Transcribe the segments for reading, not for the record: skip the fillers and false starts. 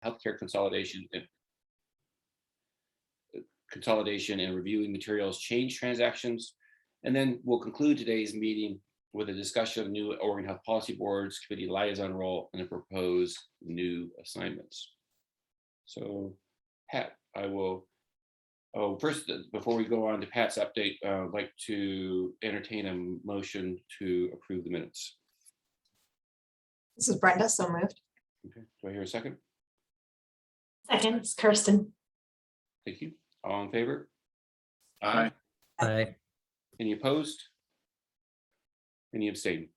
healthcare consolidation and reviewing materials change transactions. And then we'll conclude today's meeting with a discussion of new Oregon Health Policy Board's committee liaison role and the proposed new assignments. So Pat, first, before we go on to Pat's update, I'd like to entertain a motion to approve the minutes. This is Brenda, so moved. Okay, do I hear a second? Second, it's Kirsten. Thank you. All in favor? Aye. Aye. Any opposed? Any abstain?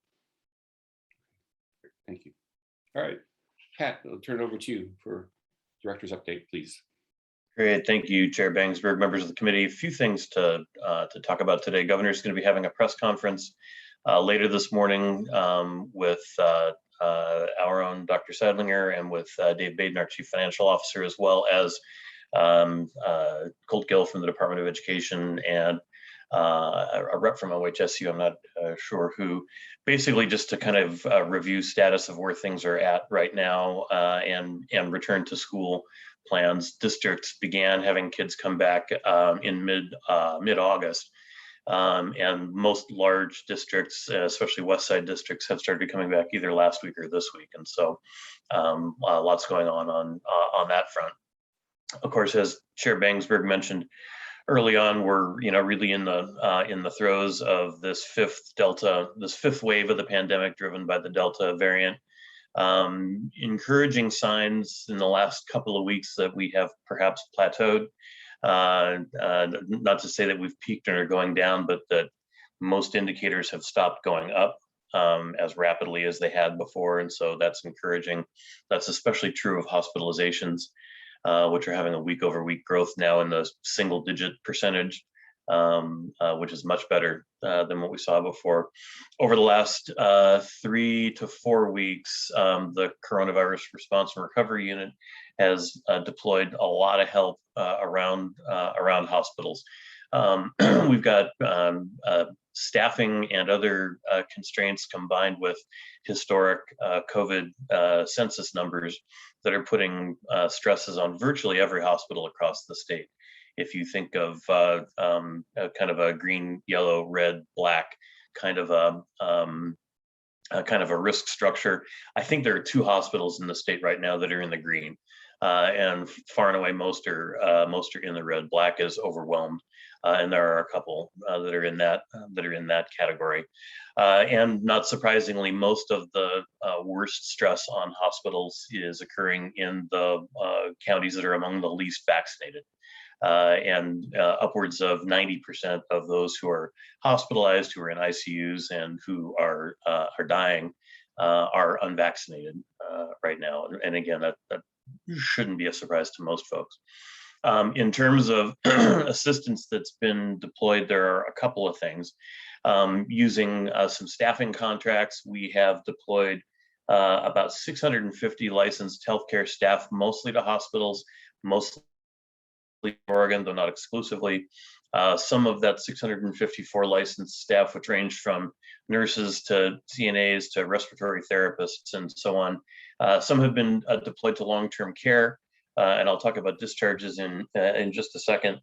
Thank you. All right, Pat, I'll turn it over to you for director's update, please. Great, thank you, Chair Bangsberg, members of the committee. A few things to talk about today. Governor is going to be having a press conference later this morning with our own Dr. Sadlinger and with Dave Baden, our Chief Financial Officer, as well as Colt Gill from the Department of Education and a rep from OHSU, I'm not sure who, basically just to kind of review status of where things are at right now and return to school plans. Districts began having kids come back in mid-August. And most large districts, especially West Side districts, have started coming back either last week or this week. And so lots going on that front. Of course, as Chair Bangsberg mentioned early on, we're really in the throes of this fifth wave of the pandemic driven by the Delta variant. Encouraging signs in the last couple of weeks that we have perhaps plateaued. Not to say that we've peaked and are going down, but that most indicators have stopped going up as rapidly as they had before. And so that's encouraging. That's especially true of hospitalizations, which are having a week over week growth now in the single-digit percentage, which is much better than what we saw before. Over the last 3 to 4 weeks, the Coronavirus Response and Recovery Unit has deployed a lot of help around hospitals. We've got staffing and other constraints combined with historic COVID census numbers that are putting stresses on virtually every hospital across the state. If you think of kind of a green, yellow, red, black kind of a risk structure, I think there are 2 hospitals in the state right now that are in the green, and far and away most are in the red. Black is overwhelmed, and there are a couple that are in that category. And not surprisingly, most of the worst stress on hospitals is occurring in the counties that are among the least vaccinated. And upwards of 90% of those who are hospitalized, who are in ICUs, and who are dying are unvaccinated right now. And again, that shouldn't be a surprise to most folks. In terms of assistance that's been deployed, there are a couple of things. Using some staffing contracts, we have deployed about 650 licensed healthcare staff, mostly to hospitals, mostly Oregon, though not exclusively. Some of that 654 licensed staff, which range from nurses to CNAs to respiratory therapists and so on. Some have been deployed to long-term care, and I'll talk about discharges in just a second.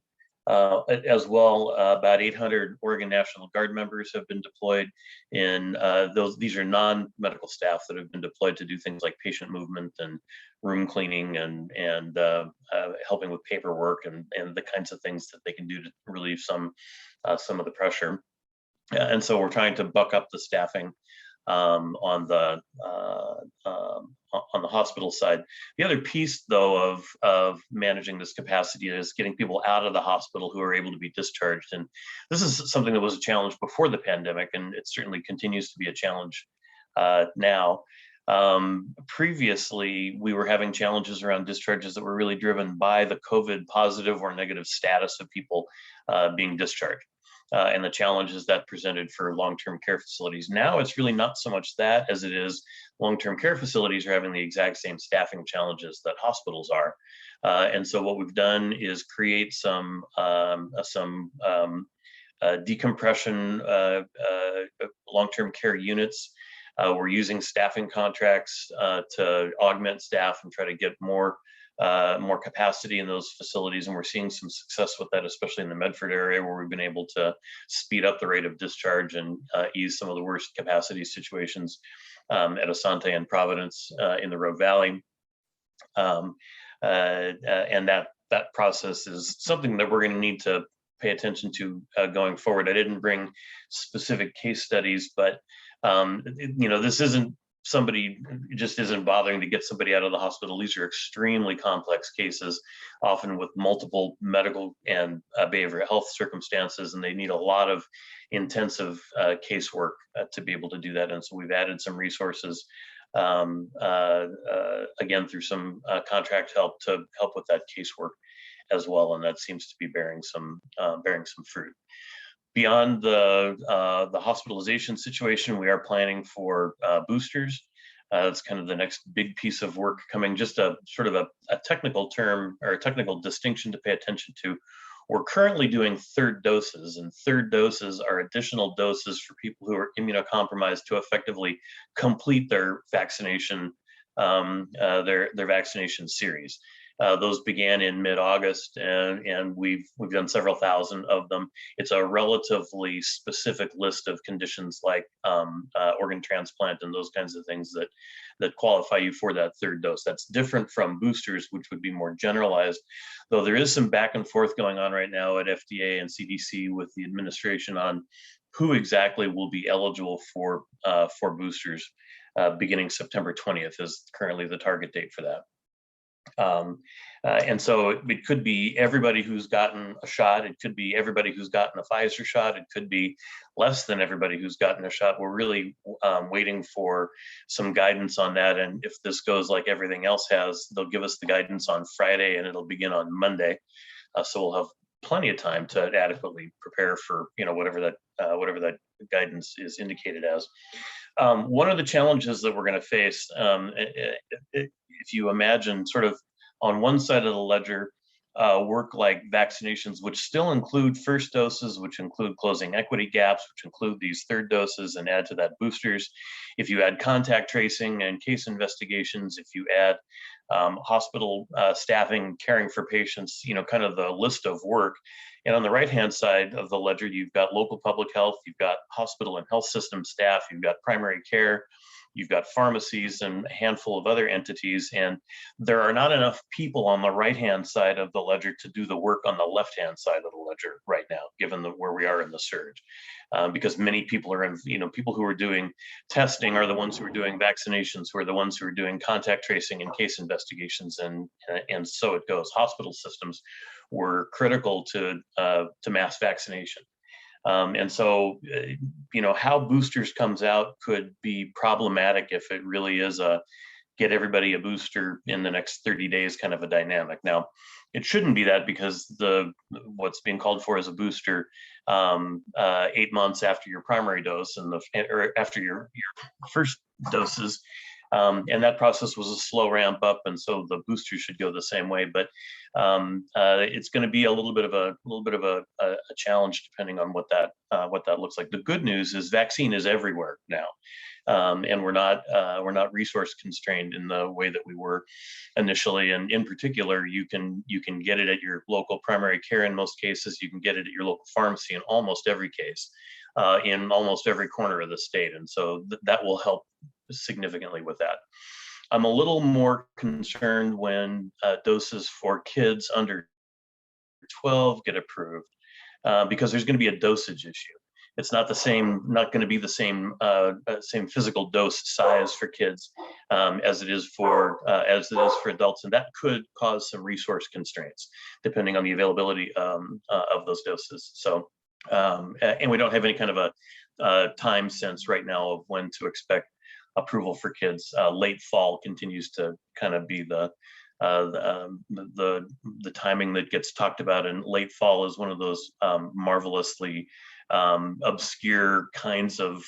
As well, about 800 Oregon National Guard members have been deployed in these are non-medical staff that have been deployed to do things like patient movement and room cleaning and helping with paperwork and the kinds of things that they can do to relieve some of the pressure. And so we're trying to buck up the staffing on the hospital side. The other piece, though, of managing this capacity is getting people out of the hospital who are able to be discharged. And this is something that was a challenge before the pandemic, and it certainly continues to be a challenge now. Previously, we were having challenges around discharges that were really driven by the COVID positive or negative status of people being discharged. And the challenges that presented for long-term care facilities. Now it's really not so much that as it is long-term care facilities are having the exact same staffing challenges that hospitals are. And so what we've done is create some decompression long-term care units We're using staffing contracts to augment staff and try to get more capacity in those facilities, and we're seeing some success with that, especially in the Medford area, where we've been able to speed up the rate of discharge and ease some of the worst capacity situations at Asante and Providence in the Rogue Valley. And that process is something that we're going to need to pay attention to going forward. I didn't bring specific case studies, but this isn't somebody just isn't bothering to get somebody out of the hospital. These are extremely complex cases, often with multiple medical and behavioral health circumstances, and they need a lot of intensive casework to be able to do that. And so we've added some resources again through some contract help to help with that casework as well, and that seems to be bearing some fruit. Beyond the hospitalization situation, we are planning for boosters. That's kind of the next big piece of work coming. Just a sort of a technical term or a technical distinction to pay attention to. We're currently doing third doses, and third doses are additional doses for people who are immunocompromised to effectively complete their vaccination, their vaccination series. Those began in mid-August, and we've done several thousand of them. It's a relatively specific list of conditions like organ transplant and those kinds of things that qualify you for that third dose. That's different from boosters, which would be more generalized, though there is some back and forth going on right now at FDA and CDC with the administration on who exactly will be eligible for boosters. Beginning September 20th is currently the target date for that. And so it could be everybody who's gotten a shot. It could be everybody who's gotten a Pfizer shot. It could be less than everybody who's gotten a shot. We're really waiting for some guidance on that. And if this goes like everything else has, they'll give us the guidance on Friday and it'll begin on Monday. So we'll have plenty of time to adequately prepare for whatever that guidance is indicated as. One of the challenges that we're going to face, if you imagine sort of on one side of the ledger, work like vaccinations, which still include first doses, which include closing equity gaps, which include these third doses, and add to that boosters. If you add contact tracing and case investigations, if you add hospital staffing, caring for patients, kind of the list of work. And on the right-hand side of the ledger, you've got local public health, you've got hospital and health system staff, you've got primary care, you've got pharmacies and a handful of other entities, and there are not enough people on the right-hand side of the ledger to do the work on the left-hand side of the ledger right now, given where we are in the surge. Because many people are in, people who are doing testing are the ones who are doing vaccinations, who are the ones who are doing contact tracing and case investigations, and so it goes. Hospital systems were critical to mass vaccination. And so, how boosters comes out could be problematic if it really is a get everybody a booster in the next 30 days kind of a dynamic. Now, it shouldn't be that because what's being called for is a booster 8 months after your primary dose or after your first doses. And that process was a slow ramp up, and so the boosters should go the same way. But it's going to be a little bit of a challenge depending on what that looks like. The good news is vaccine is everywhere now, and we're not resource constrained in the way that we were initially. And in particular, you can get it at your local primary care in most cases. You can get it at your local pharmacy in almost every case, in almost every corner of the state, and so that will help significantly with that. I'm a little more concerned when doses for kids under 12 get approved because there's going to be a dosage issue. It's not going to be the same physical dose size for kids as it is for adults, and that could cause some resource constraints depending on the availability of those doses. So, and we don't have any kind of a time sense right now of when to expect approval for kids. Late fall continues to kind of be the timing that gets talked about, and late fall is one of those marvelously obscure kinds of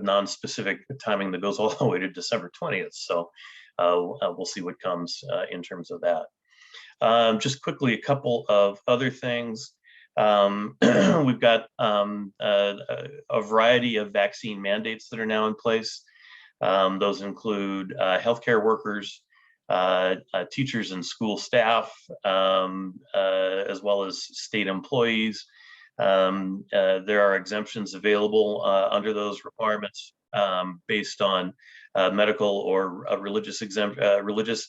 non-specific timing that goes all the way to December 20th. So we'll see what comes in terms of that. Just quickly, a couple of other things. We've got a variety of vaccine mandates that are now in place. Those include healthcare workers, teachers and school staff, as well as state employees. There are exemptions available under those requirements based on medical or religious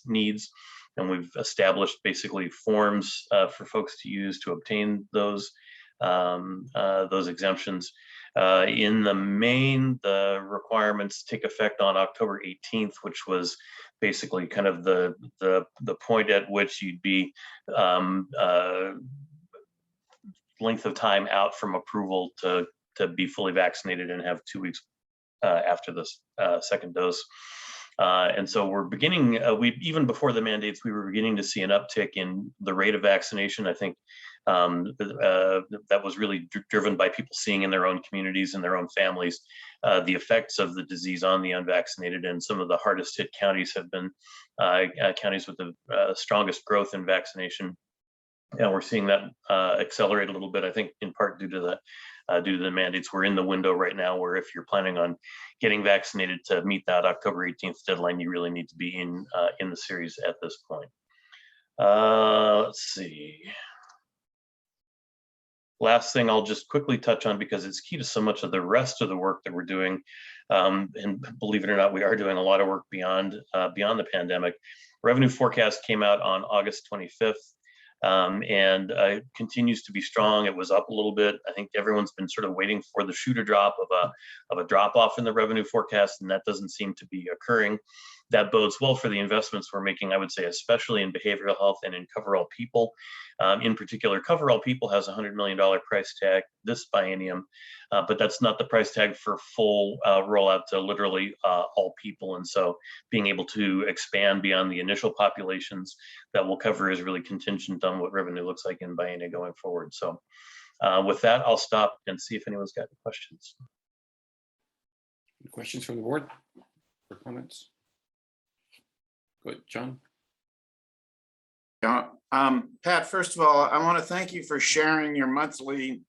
needs. And we've established basically forms for folks to use to obtain those exemptions. In the main, the requirements take effect on October 18th, which was basically kind of the point at which you'd be length of time out from approval to be fully vaccinated and have 2 weeks after the second dose. And so we're beginning, even before the mandates, we were beginning to see an uptick in the rate of vaccination. I think that was really driven by people seeing in their own communities and their own families the effects of the disease on the unvaccinated. And some of the hardest hit counties have been counties with the strongest growth in vaccination. And we're seeing that accelerate a little bit, I think, in part due to the mandates. We're in the window right now where if you're planning on getting vaccinated to meet that October 18th deadline, you really need to be in the series at this point. Let's see. Last thing I'll just quickly touch on, because it's key to so much of the rest of the work that we're doing. And believe it or not, we are doing a lot of work beyond the pandemic. Revenue forecast came out on August 25th. And continues to be strong. It was up a little bit. I think everyone's been sort of waiting for the shoe to drop of a drop off in the revenue forecast, and that doesn't seem to be occurring. That bodes well for the investments we're making, I would say, especially in behavioral health and in Cover All People. In particular, Cover All People has a $100 million price tag this biennium, but that's not the price tag for full rollout to literally all people. And so being able to expand beyond the initial populations that we'll cover is really contingent on what revenue looks like in biennium going forward. So with that, I'll stop and see if anyone's got any questions. Any questions from the board or comments? Good, John. Yeah, Pat, first of all, I want to thank you for sharing your monthly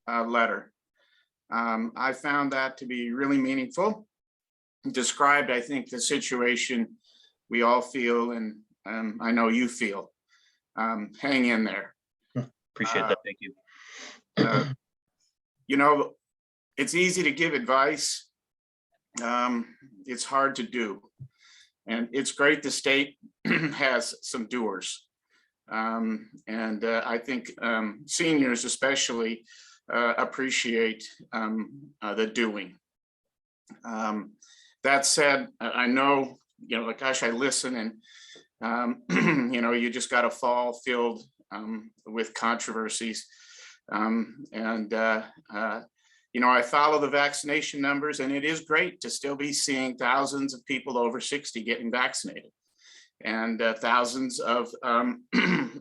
letter. I found that to be really meaningful. Described, I think, the situation we all feel, and I know you feel. Hang in there. Appreciate that. Thank you. You know, it's easy to give advice. It's hard to do. And it's great the state has some doers. And I think seniors especially appreciate the doing. That said, I know, like, gosh, I listen and, you just got a fall filled with controversies. I follow the vaccination numbers, and it is great to still be seeing thousands of people over 60 getting vaccinated, and thousands of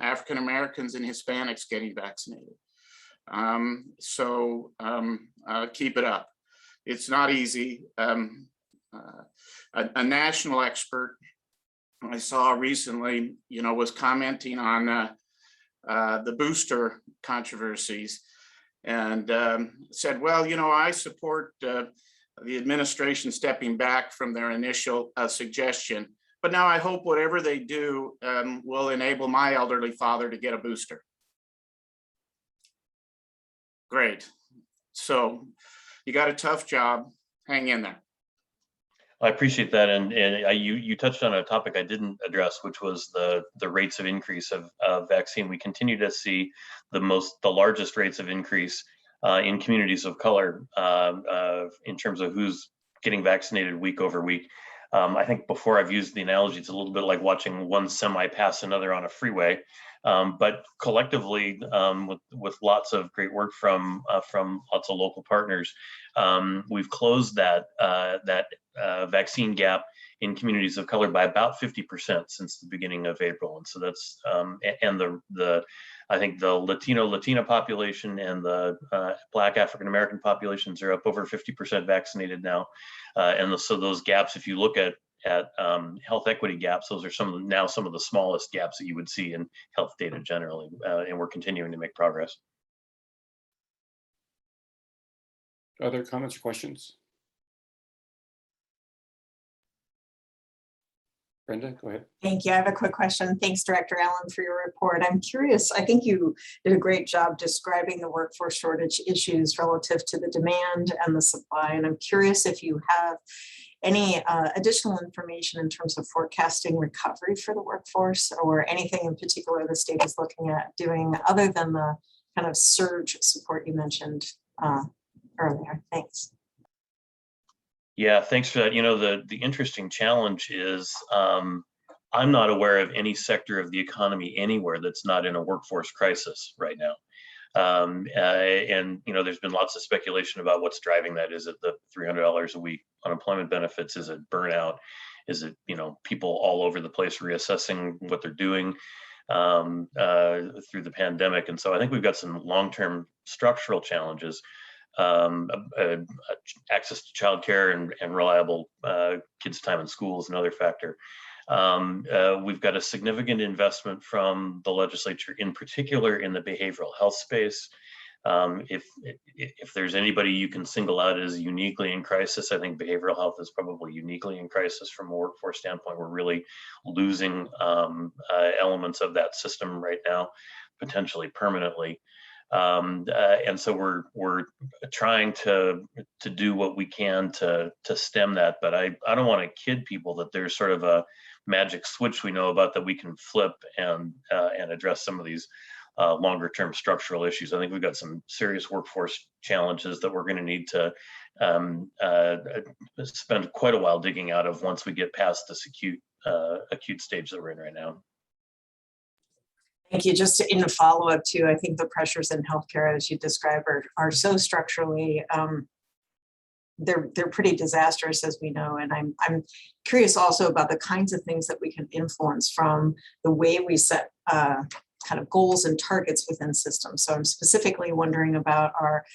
African Americans and Hispanics getting vaccinated. So keep it up. It's not easy. A national expert I saw recently, was commenting on the booster controversies, and said, well, I support the administration stepping back from their initial suggestion, but now I hope whatever they do will enable my elderly father to get a booster. Great. So you got a tough job. Hang in there. I appreciate that, and you touched on a topic I didn't address, which was the rates of increase of vaccine. We continue to see the largest rates of increase in communities of color in terms of who's getting vaccinated week over week. I think before I've used the analogy, it's a little bit like watching one semi pass another on a freeway. But collectively, with lots of great work from lots of local partners, we've closed that vaccine gap in communities of color by about 50% since the beginning of April. And so that's and I think the Latina population and the Black African American populations are up over 50% vaccinated now. So those gaps, if you look at health equity gaps, those are some of the smallest gaps that you would see in health data generally, and we're continuing to make progress. Other comments or questions? Brenda, go ahead. Thank you. I have a quick question. Thanks, Director Allen, for your report. I'm curious, I think you did a great job describing the workforce shortage issues relative to the demand and the supply. And I'm curious if you have any additional information in terms of forecasting recovery for the workforce, or anything in particular the state is looking at doing other than the kind of surge support you mentioned earlier. Thanks. Yeah, thanks for that. You know, the interesting challenge is I'm not aware of any sector of the economy anywhere that's not in a workforce crisis right now. And you know, there's been lots of speculation about what's driving that. Is it the $300 a week unemployment benefits? Is it burnout? Is it, you know, people all over the place reassessing what they're doing through the pandemic? And so I think we've got some long-term structural challenges. Access to childcare and reliable kids' time in school is another factor. We've got a significant investment from the legislature, in particular in the behavioral health space. If there's anybody you can single out as uniquely in crisis, I think behavioral health is probably uniquely in crisis from a workforce standpoint. We're really losing elements of that system right now, potentially permanently. And so we're trying to do what we can to stem that, but I don't want to kid people that there's sort of a magic switch we know about that we can flip and address some of these longer term structural issues. I think we've got some serious workforce challenges that we're going to need to spend quite a while digging out of once we get past this acute stage that we're in right now. Thank you. Just in a follow-up to, I think the pressures in healthcare, as you describe, are so structurally, they're pretty disastrous, as we know. And I'm curious also about the kinds of things that we can influence from the way we set kind of goals and targets within systems. So I'm specifically wondering about our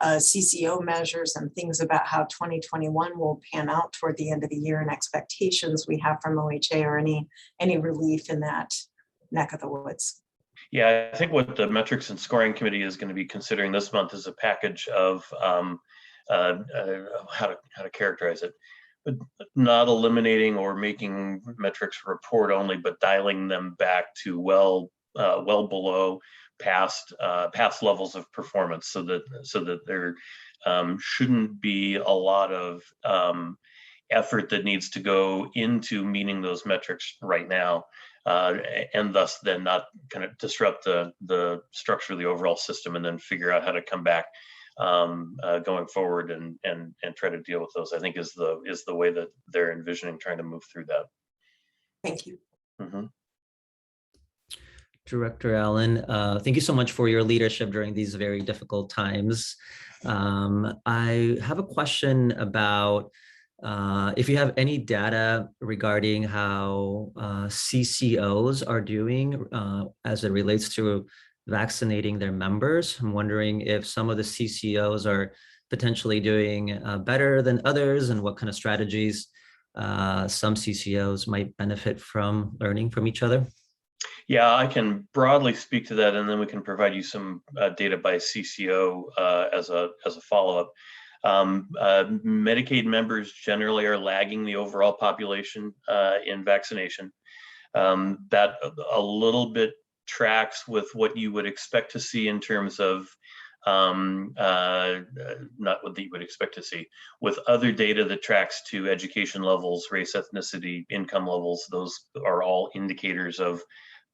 CCO measures and things about how 2021 will pan out toward the end of the year, and expectations we have from OHA, or any relief in that neck of the woods. Yeah, I think what the Metrics and Scoring Committee is going to be considering this month is a package of how to characterize it, but not eliminating or making metrics report only, but dialing them back to well below past levels of performance, so that there shouldn't be a lot of effort that needs to go into meeting those metrics right now. And thus then not kind of disrupt the structure of the overall system, and then figure out how to come back going forward and try to deal with those, I think is the way that they're envisioning trying to move through that. Thank you. Mm-hmm. Director Allen, thank you so much for your leadership during these very difficult times. I have a question about if you have any data regarding how CCOs are doing as it relates to vaccinating their members. I'm wondering if some of the CCOs are potentially doing better than others, and what kind of strategies some CCOs might benefit from learning from each other. Yeah, I can broadly speak to that, and then we can provide you some data by CCO as a follow-up. Medicaid members generally are lagging the overall population in vaccination. That a little bit tracks with what you would expect to see in terms of, not what you would expect to see, with other data that tracks to education levels, race, ethnicity, income levels. Those are all indicators of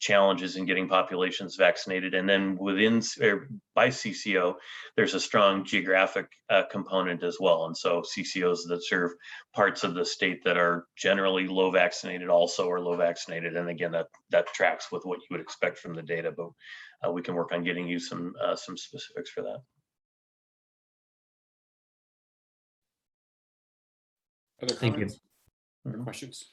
challenges in getting populations vaccinated. And then by CCO, there's a strong geographic component as well. And so CCOs that serve parts of the state that are generally low vaccinated also are low vaccinated. And again, that tracks with what you would expect from the data, but we can work on getting you some specifics for that. Other Thank you. comments? Other questions?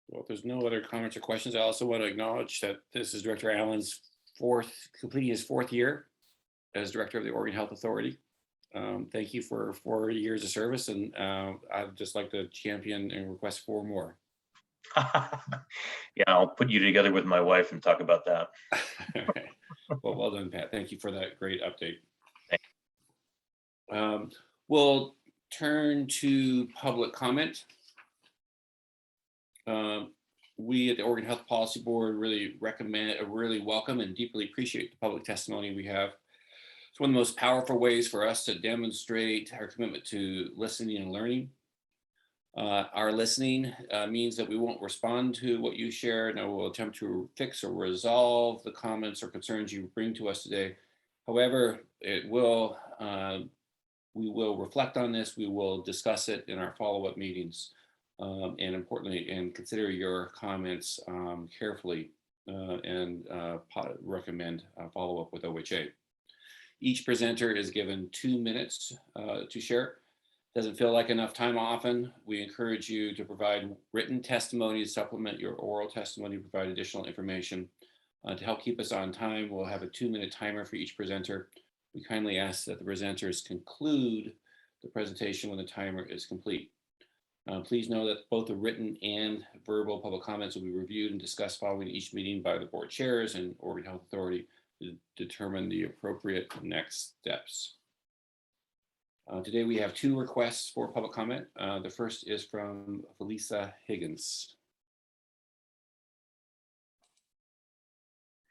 Well, if there's no other comments or questions, I also want to acknowledge that this is Director Allen's completing his fourth year as Director of the Oregon Health Authority. Thank you for 4 years of service, and I'd just like to champion and request 4 more. Yeah, I'll put you together with my wife and talk about that. Well done, Pat. Thank you for that great update. We'll turn to public comment. We at the Oregon Health Policy Board really welcome and deeply appreciate the public testimony we have. It's one of the most powerful ways for us to demonstrate our commitment to listening and learning. Our listening means that we won't respond to what you share. No, we'll attempt to fix or resolve the comments or concerns you bring to us today. However, we will reflect on this. We will discuss it in our follow-up meetings, and importantly, consider your comments carefully and recommend follow-up with OHA. Each presenter is given 2 minutes to share. Doesn't feel like enough time often. We encourage you to provide written testimony to supplement your oral testimony, provide additional information. To help keep us on time, we'll have a 2-minute timer for each presenter. We kindly ask that the presenters conclude the presentation when the timer is complete. Please know that both the written and verbal public comments will be reviewed and discussed following each meeting by the board chairs and Oregon Health Authority to determine the appropriate next steps. Today we have 2 requests for public comment. The first is from Felisa Higgins.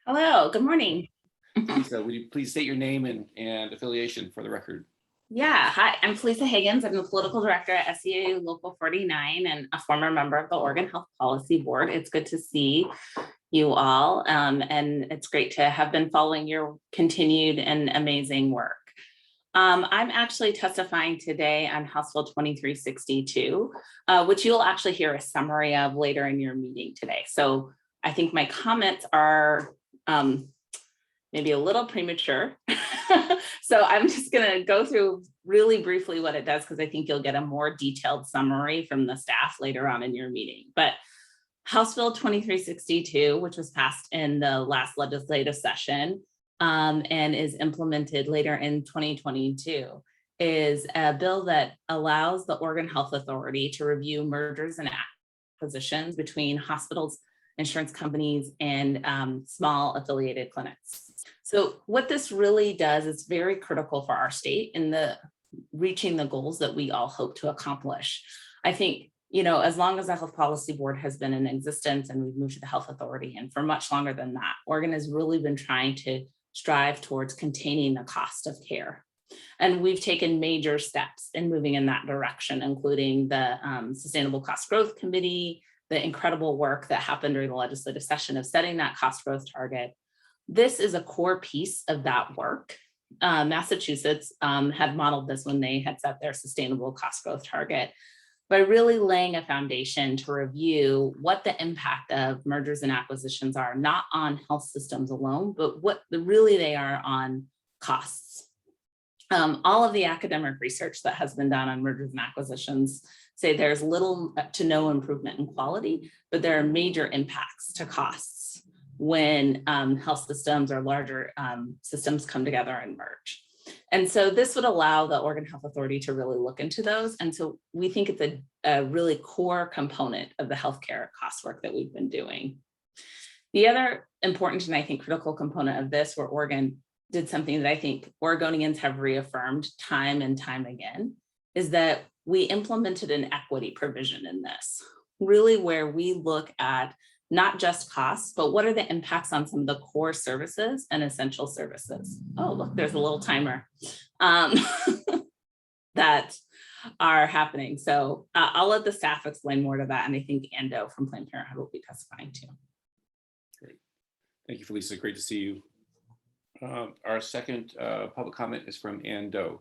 Hello, good morning. Felisa, would you please state your name and affiliation for the record? Yeah, hi, I'm Felisa Higgins. I'm the political director at SEA Local 49 and a former member of the Oregon Health Policy Board. It's good to see you all, and it's great to have been following your continued and amazing work. I'm actually testifying today on House Bill 2362, which you'll actually hear a summary of later in your meeting today. So I think my comments are maybe a little premature. So I'm just going to go through really briefly what it does, because I think you'll get a more detailed summary from the staff later on in your meeting. But House Bill 2362, which was passed in the last legislative session and is implemented later in 2022, is a bill that allows the Oregon Health Authority to review mergers and acquisitions between hospitals, insurance companies, and small affiliated clinics. So what this really does is very critical for our state in reaching the goals that we all hope to accomplish. I think, as long as the Health Policy Board has been in existence and we've moved to the Health Authority, and for much longer than that, Oregon has really been trying to strive towards containing the cost of care. And we've taken major steps in moving in that direction, including the Sustainable Cost Growth Committee, the incredible work that happened during the legislative session of setting that cost growth target. This is a core piece of that work. Massachusetts had modeled this when they had set their sustainable cost growth target by really laying a foundation to review what the impact of mergers and acquisitions are, not on health systems alone, but what really they are on costs. All of the academic research that has been done on mergers and acquisitions say there's little to no improvement in quality, but there are major impacts to costs when health systems or larger systems come together and merge. And so this would allow the Oregon Health Authority to really look into those. And so we think it's a really core component of the healthcare cost work that we've been doing. The other important and I think critical component of this, where Oregon did something that I think Oregonians have reaffirmed time and time again, is that we implemented an equity provision in this, really where we look at not just costs, but what are the impacts on some of the core services and essential services. Oh, look, there's a little timer that are happening. So I'll let the staff explain more to that. And I think Ando from Planned Parenthood will be testifying too. Great. Thank you, Felisa. Great to see you. Our second public comment is from Ando.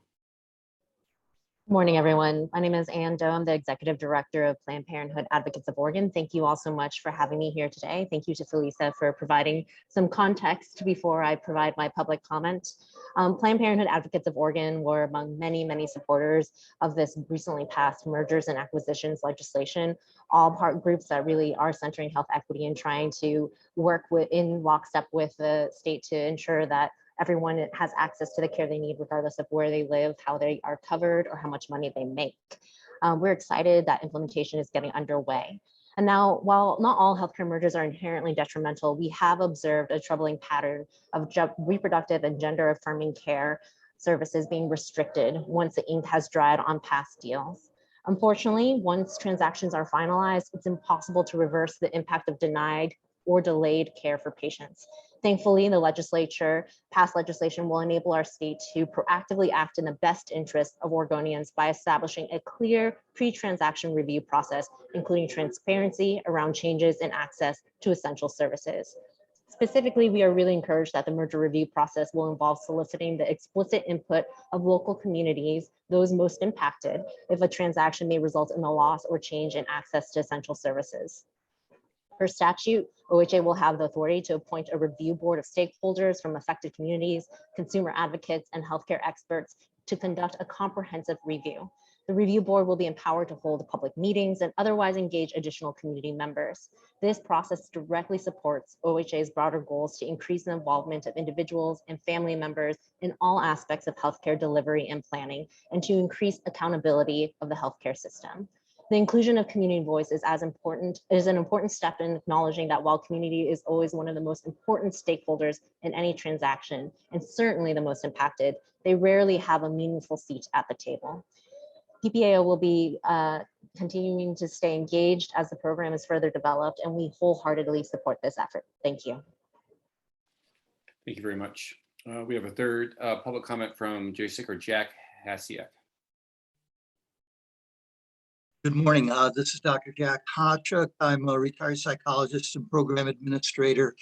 Morning, everyone. My name is Ann Doe. I'm the Executive Director of Planned Parenthood Advocates of Oregon. Thank you all so much for having me here today. Thank you to Felisa for providing some context before I provide my public comment. Planned Parenthood Advocates of Oregon were among many, many supporters of this recently passed mergers and acquisitions legislation, all part groups that really are centering health equity and trying to work in lockstep with the state to ensure that everyone has access to the care they need, regardless of where they live, how they are covered, or how much money they make. We're excited that implementation is getting underway. And now, while not all healthcare mergers are inherently detrimental, we have observed a troubling pattern of reproductive and gender affirming care services being restricted once the ink has dried on past deals. Unfortunately, once transactions are finalized, it's impossible to reverse the impact of denied or delayed care for patients. Thankfully, the legislature passed legislation will enable our state to proactively act in the best interest of Oregonians by establishing a clear pre-transaction review process, including transparency around changes in access to essential services. Specifically, we are really encouraged that the merger review process will involve soliciting the explicit input of local communities, those most impacted, if a transaction may result in the loss or change in access to essential services. Per statute, OHA will have the authority to appoint a review board of stakeholders from affected communities, consumer advocates, and healthcare experts to conduct a comprehensive review. The review board will be empowered to hold public meetings and otherwise engage additional community members. This process directly supports OHA's broader goals to increase the involvement of individuals and family members in all aspects of healthcare delivery and planning, and to increase accountability of the healthcare system. The inclusion of community voice is an important step in acknowledging that while community is always one of the most important stakeholders in any transaction, and certainly the most impacted, they rarely have a meaningful seat at the table. PPAO will be continuing to stay engaged as the program is further developed, and we wholeheartedly support this effort. Thank you. Thank you very much. We have a third public comment from Jack Hasiak. Good morning. This is Dr. Jack Hachuk. I'm a retired psychologist and program administrator.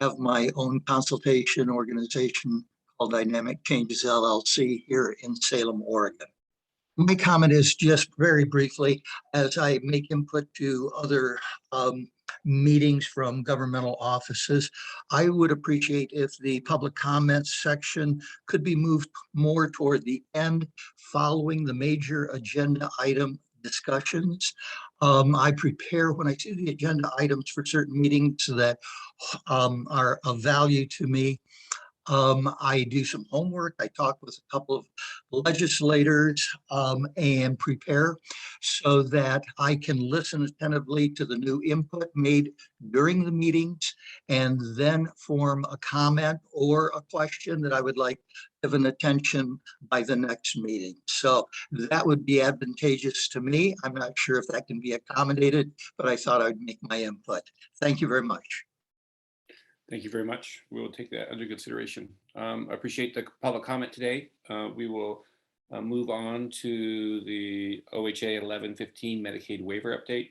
Have my own consultation organization called Dynamic Changes LLC here in Salem, Oregon. My comment is just very briefly, as I make input to other meetings from governmental offices, I would appreciate if the public comments section could be moved more toward the end following the major agenda item discussions. I prepare when I see the agenda items for certain meetings that are of value to me. I do some homework. I talk with a couple of legislators and prepare so that I can listen attentively to the new input made during the meetings and then form a comment or a question that I would like given attention by the next meeting. So that would be advantageous to me. I'm not sure if that can be accommodated, but I thought I'd make my input. Thank you very much. Thank you very much. We will take that under consideration. I appreciate the public comment today. We will move on to the OHA 1115 Medicaid waiver update.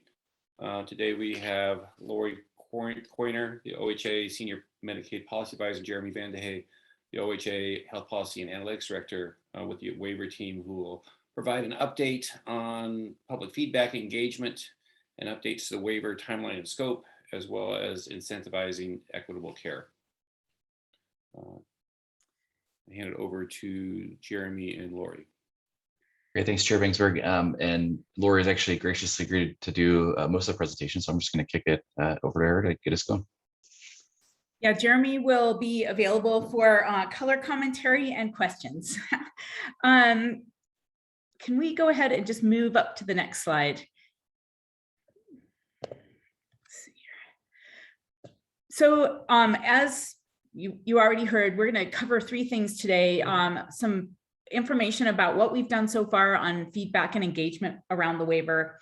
Today we have Lori Coiner, the OHA Senior Medicaid Policy Advisor, Jeremy Van de Hey, the OHA Health Policy and Analytics Director with the waiver team, who will provide an update on public feedback engagement and updates to the waiver timeline and scope, as well as incentivizing equitable care. I hand it over to Jeremy and Lori. Great, thanks, Chair Bangsberg. And Lori has actually graciously agreed to do most of the presentation, so I'm just going to kick it over to her to get us going. Yeah, Jeremy will be available for color commentary and questions. Can we go ahead and just move up to the next slide? So as you already heard, we're going to cover three things today. Some information about what we've done so far on feedback and engagement around the waiver,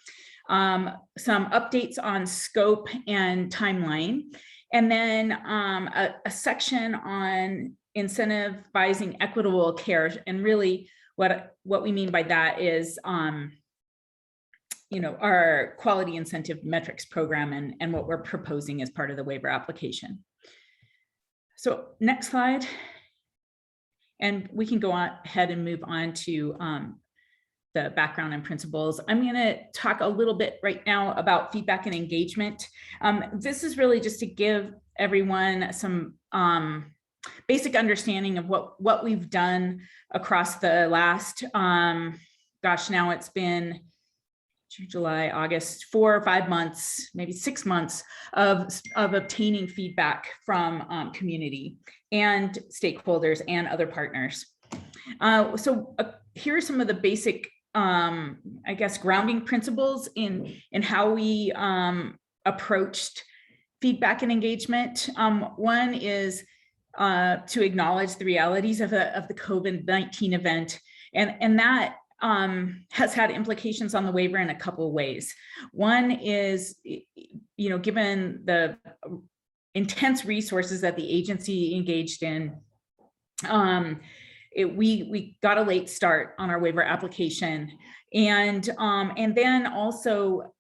some updates on scope and timeline, and then a section on incentivizing equitable care. And really what we mean by that is our quality incentive metrics program and what we're proposing as part of the waiver application. So next slide. And we can go ahead and move on to the background and principles. I'm going to talk a little bit right now about feedback and engagement. This is really just to give everyone some basic understanding of what we've done across the last, now it's been July, August, 4 or 5 months, maybe 6 months of obtaining feedback from community and stakeholders and other partners. So here are some of the basic, grounding principles in how we approached feedback and engagement. One is to acknowledge the realities of the COVID-19 event. And that has had implications on the waiver in a couple of ways. One is, given the intense resources that the agency engaged in, we got a late start on our waiver application, and then also,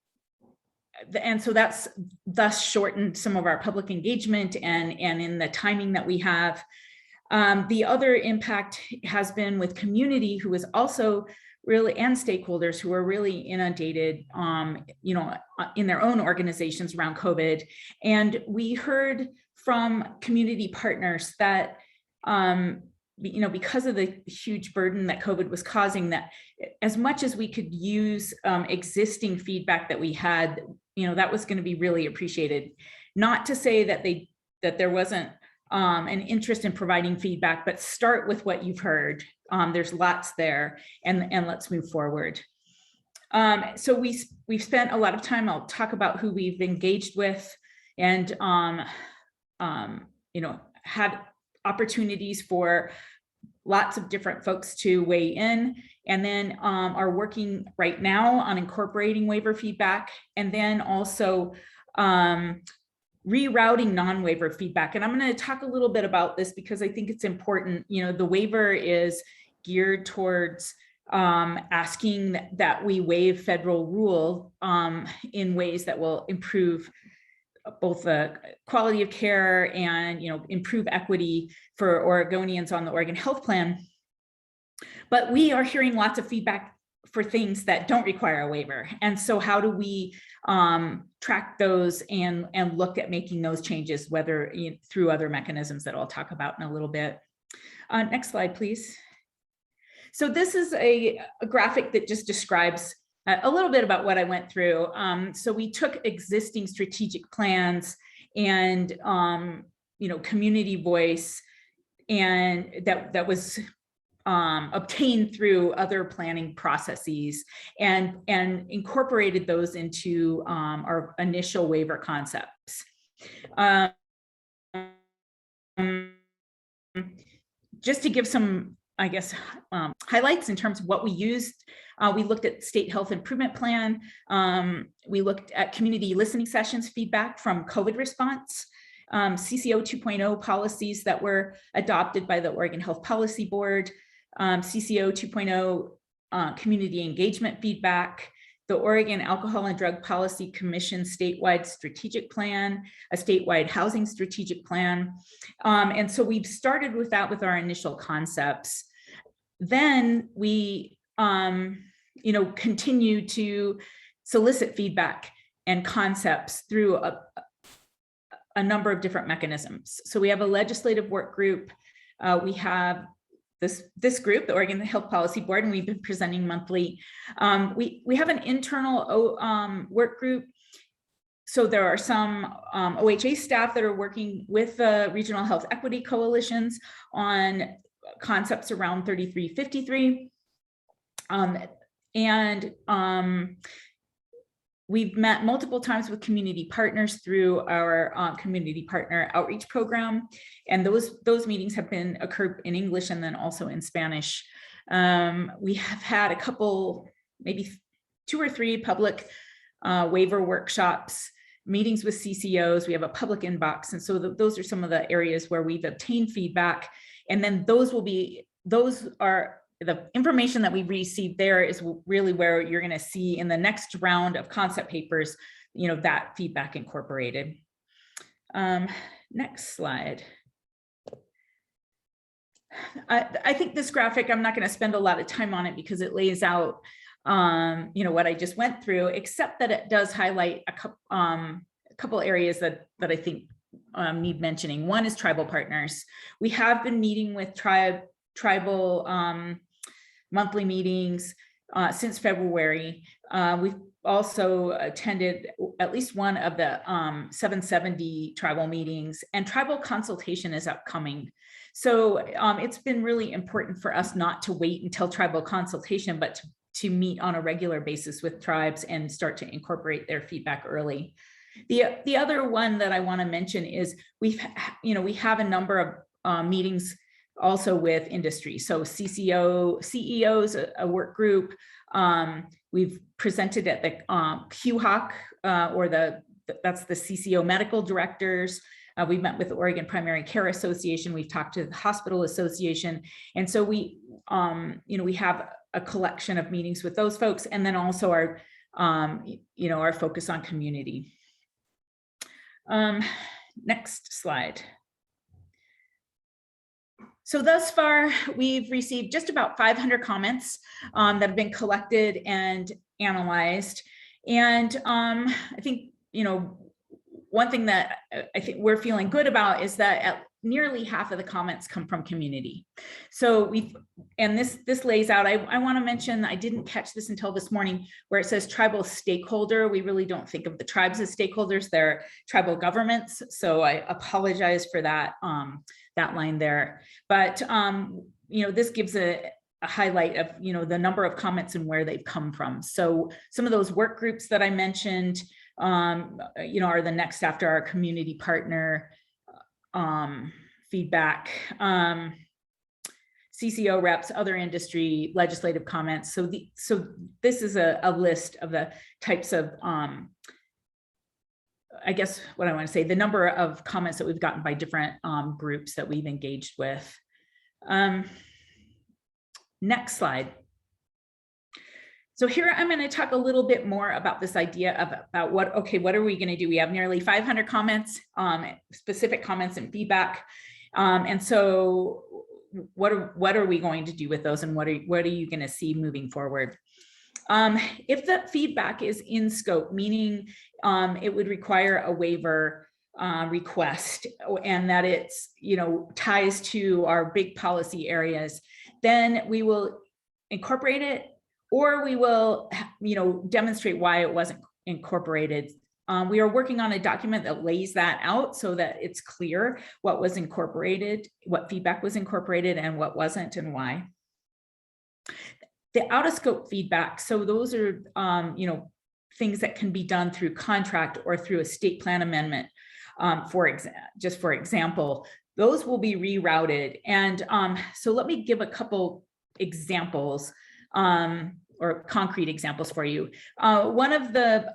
and so that's thus shortened some of our public engagement and in the timing that we have. The other impact has been with community, who is also really, and stakeholders who are really inundated, in their own organizations around COVID. And we heard from community partners that, because of the huge burden that COVID was causing, that as much as we could use existing feedback that we had, that was going to be really appreciated. Not to say that there wasn't an interest in providing feedback, but start with what you've heard. There's lots there, and let's move forward. So we've spent a lot of time. I'll talk about who we've engaged with, and had opportunities for lots of different folks to weigh in, and then are working right now on incorporating waiver feedback, and then also rerouting non-waiver feedback. And I'm going to talk a little bit about this because I think it's important. The waiver is geared towards asking that we waive federal rule in ways that will improve both the quality of care and improve equity for Oregonians on the Oregon Health Plan. But we are hearing lots of feedback for things that don't require a waiver. And so how do we track those and look at making those changes, whether through other mechanisms that I'll talk about in a little bit. Next slide, please. So this is a graphic that just describes a little bit about what I went through. So we took existing strategic plans and community voice, and that was obtained through other planning processes, and incorporated those into our initial waiver concepts. Just to give some, I guess, highlights in terms of what we used. We looked at state health improvement plan. We looked at community listening sessions, feedback from COVID response, CCO 2.0 policies that were adopted by the Oregon Health Policy Board, CCO 2.0 community engagement feedback, the Oregon Alcohol and Drug Policy Commission statewide strategic plan, a statewide housing strategic plan. And so we've started with that with our initial concepts. Then we continue to solicit feedback and concepts through a number of different mechanisms. So we have a legislative work group. We have this group, the Oregon Health Policy Board, and we've been presenting monthly. We have an internal work group. So there are some OHA staff that are working with the regional health equity coalitions on concepts around 3353. We've met multiple times with community partners through our community partner outreach program. And those meetings have occurred in English and then also in Spanish. We have had a couple, maybe 2 or 3 public waiver workshops, meetings with CCOs. We have a public inbox. And so those are some of the areas where we've obtained feedback. And then those are the information that we received there is really where you're going to see in the next round of concept papers, that feedback incorporated. Next slide. I think this graphic, I'm not going to spend a lot of time on it because it lays out, what I just went through, except that it does highlight a couple areas that I think need mentioning. One is tribal partners. We have been meeting with tribal monthly meetings since February. We've also attended at least one of the 770 tribal meetings, and tribal consultation is upcoming. So it's been really important for us not to wait until tribal consultation, but to meet on a regular basis with tribes and start to incorporate their feedback early. The other one that I want to mention is we have a number meetings also with industry. So CEOs, a work group. We've presented at the QHOC, that's the CCO medical directors. We've met with the Oregon Primary Care Association. We've talked to the Hospital Association. And so we have a collection of meetings with those folks, and then also our, our focus on community. Next slide. So thus far, we've received just about 500 comments that have been collected and analyzed. And I think, one thing that I think we're feeling good about is that at nearly half of the comments come from community. So this lays out, I want to mention, I didn't catch this until this morning, where it says tribal stakeholder. We really don't think of the tribes as stakeholders, they're tribal governments. So I apologize for that, that line there. But, this gives a highlight of, the number of comments and where they've come from. So some of those work groups that I mentioned, are the next after our community partner feedback, CCO reps, other industry, legislative comments. So this is a list of the types of, I guess what I want to say, the number of comments that we've gotten by different groups that we've engaged with. Next slide. So here I'm going to talk a little bit more about this idea of about what are we going to do? We have nearly 500 comments, specific comments and feedback. And so what are we going to do with those, and what are you going to see moving forward? If the feedback is in scope, meaning it would require a waiver request, and that it's ties to our big policy areas, then we will incorporate it, or we will demonstrate why it wasn't incorporated. We are working on a document that lays that out so that it's clear what was incorporated, what feedback was incorporated, and what wasn't, and why. The out of scope feedback, so those are things that can be done through contract or through a state plan amendment. For example, those will be rerouted. And so let me give a couple examples, or concrete examples for you. One of the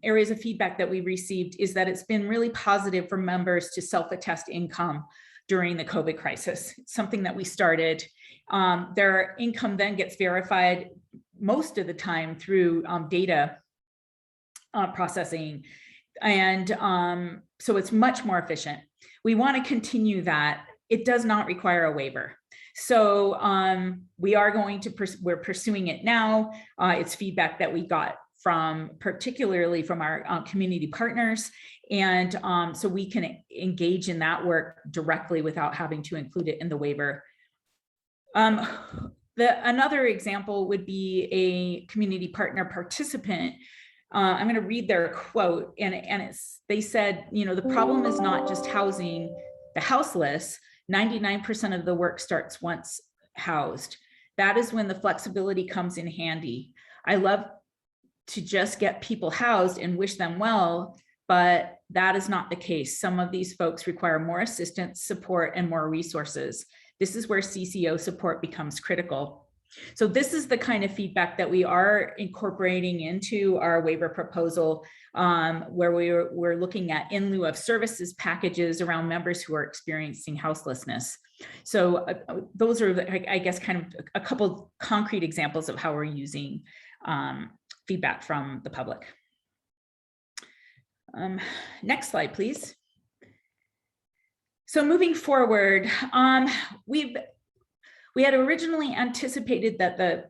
areas of feedback that we received is that it's been really positive for members to self-attest income during the COVID crisis. It's something that we started. Their income then gets verified most of the time through data processing. And so it's much more efficient. We want to continue that. It does not require a waiver. So we are going to, we're pursuing it now. It's feedback that we got particularly from our community partners. And so we can engage in that work directly without having to include it in the waiver. Another example would be a community partner participant. I'm going to read their quote, and they said, the problem is not just housing the houseless. 99% of the work starts once housed. That is when the flexibility comes in handy. I love to just get people housed and wish them well, but that is not the case. Some of these folks require more assistance, support, and more resources. This is where CCO support becomes critical. So this is the kind of feedback that we are incorporating into our waiver proposal, where we're looking at in lieu of services packages around members who are experiencing houselessness. So those are, I guess, kind of a couple concrete examples of how we're using feedback from the public. Next slide, please. So moving forward, we had originally anticipated that the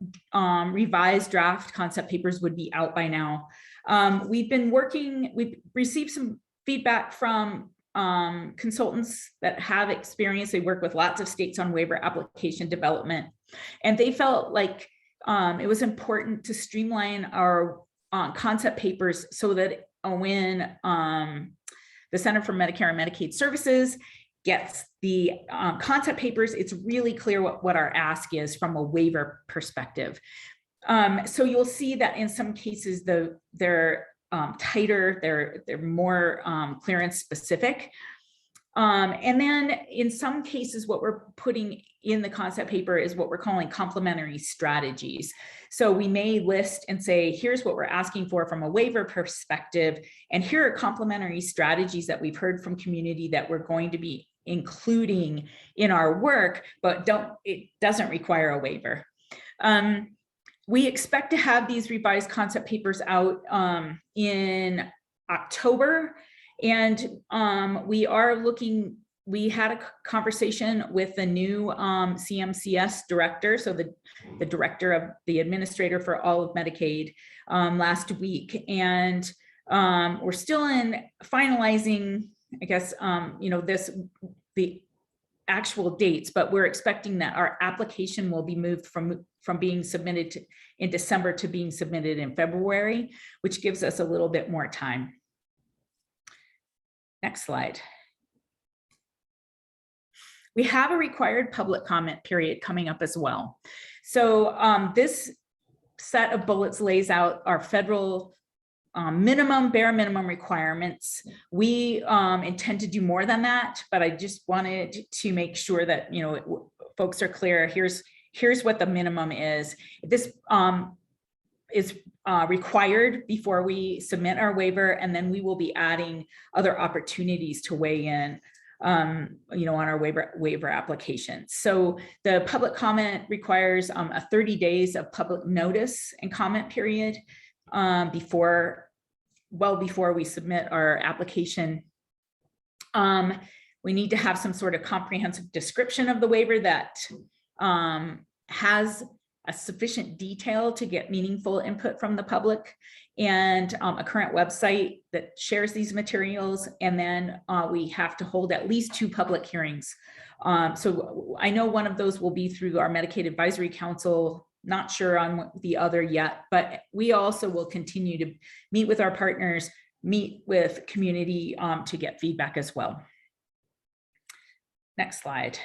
revised draft concept papers would be out by now. We've received some feedback from consultants that have experience. They work with lots of states on waiver application development. And they felt like it was important to streamline our concept papers so that when the Center for Medicare and Medicaid Services gets the concept papers, it's really clear what our ask is from a waiver perspective. So you'll see that in some cases, they're tighter, they're more clearance specific. And then in some cases, what we're putting in the concept paper is what we're calling complementary strategies. So we may list and say, here's what we're asking for from a waiver perspective, and here are complementary strategies that we've heard from community that we're going to be including in our work, but it doesn't require a waiver. We expect to have these revised concept papers out in October. And we had a conversation with the new CMCS director, so the director of the administrator for all of Medicaid last week. And we're still in finalizing, I guess, the actual dates, but we're expecting that our application will be moved from being submitted in December to being submitted in February, which gives us a little bit more time. Next slide. We have a required public comment period coming up as well. So this set of bullets lays out our federal bare minimum requirements. We intend to do more than that, but I just wanted to make sure that folks are clear. Here's what the minimum is. This is required before we submit our waiver, and then we will be adding other opportunities to weigh in on our waiver application. So the public comment requires a 30 days of public notice and comment period before we submit our application. We need to have some sort of comprehensive description of the waiver that has a sufficient detail to get meaningful input from the public, and a current website that shares these materials. And then we have to hold at least 2 public hearings. So I know one of those will be through our Medicaid Advisory Council, not sure on the other yet, but we also will continue to meet with our partners, meet with community to get feedback as well. Next slide.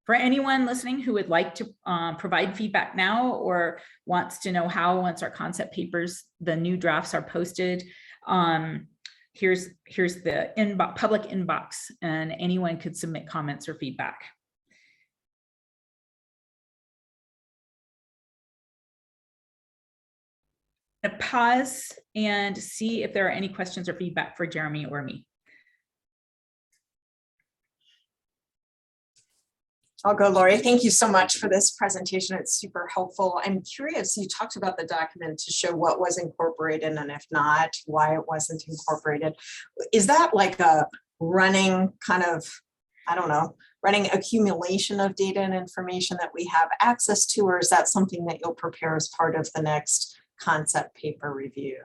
For anyone listening who would like to provide feedback now or wants to know how, once our concept papers, the new drafts are posted, here's the public inbox, and anyone could submit comments or feedback. Pause and see if there are any questions or feedback for Jeremy or me. I'll go, Lori. Thank you so much for this presentation. It's super helpful. I'm curious, you talked about the document to show what was incorporated, and if not, why it wasn't incorporated. Is that like a running kind of, I don't know, running accumulation of data and information that we have access to, or is that something that you'll prepare as part of the next concept paper review?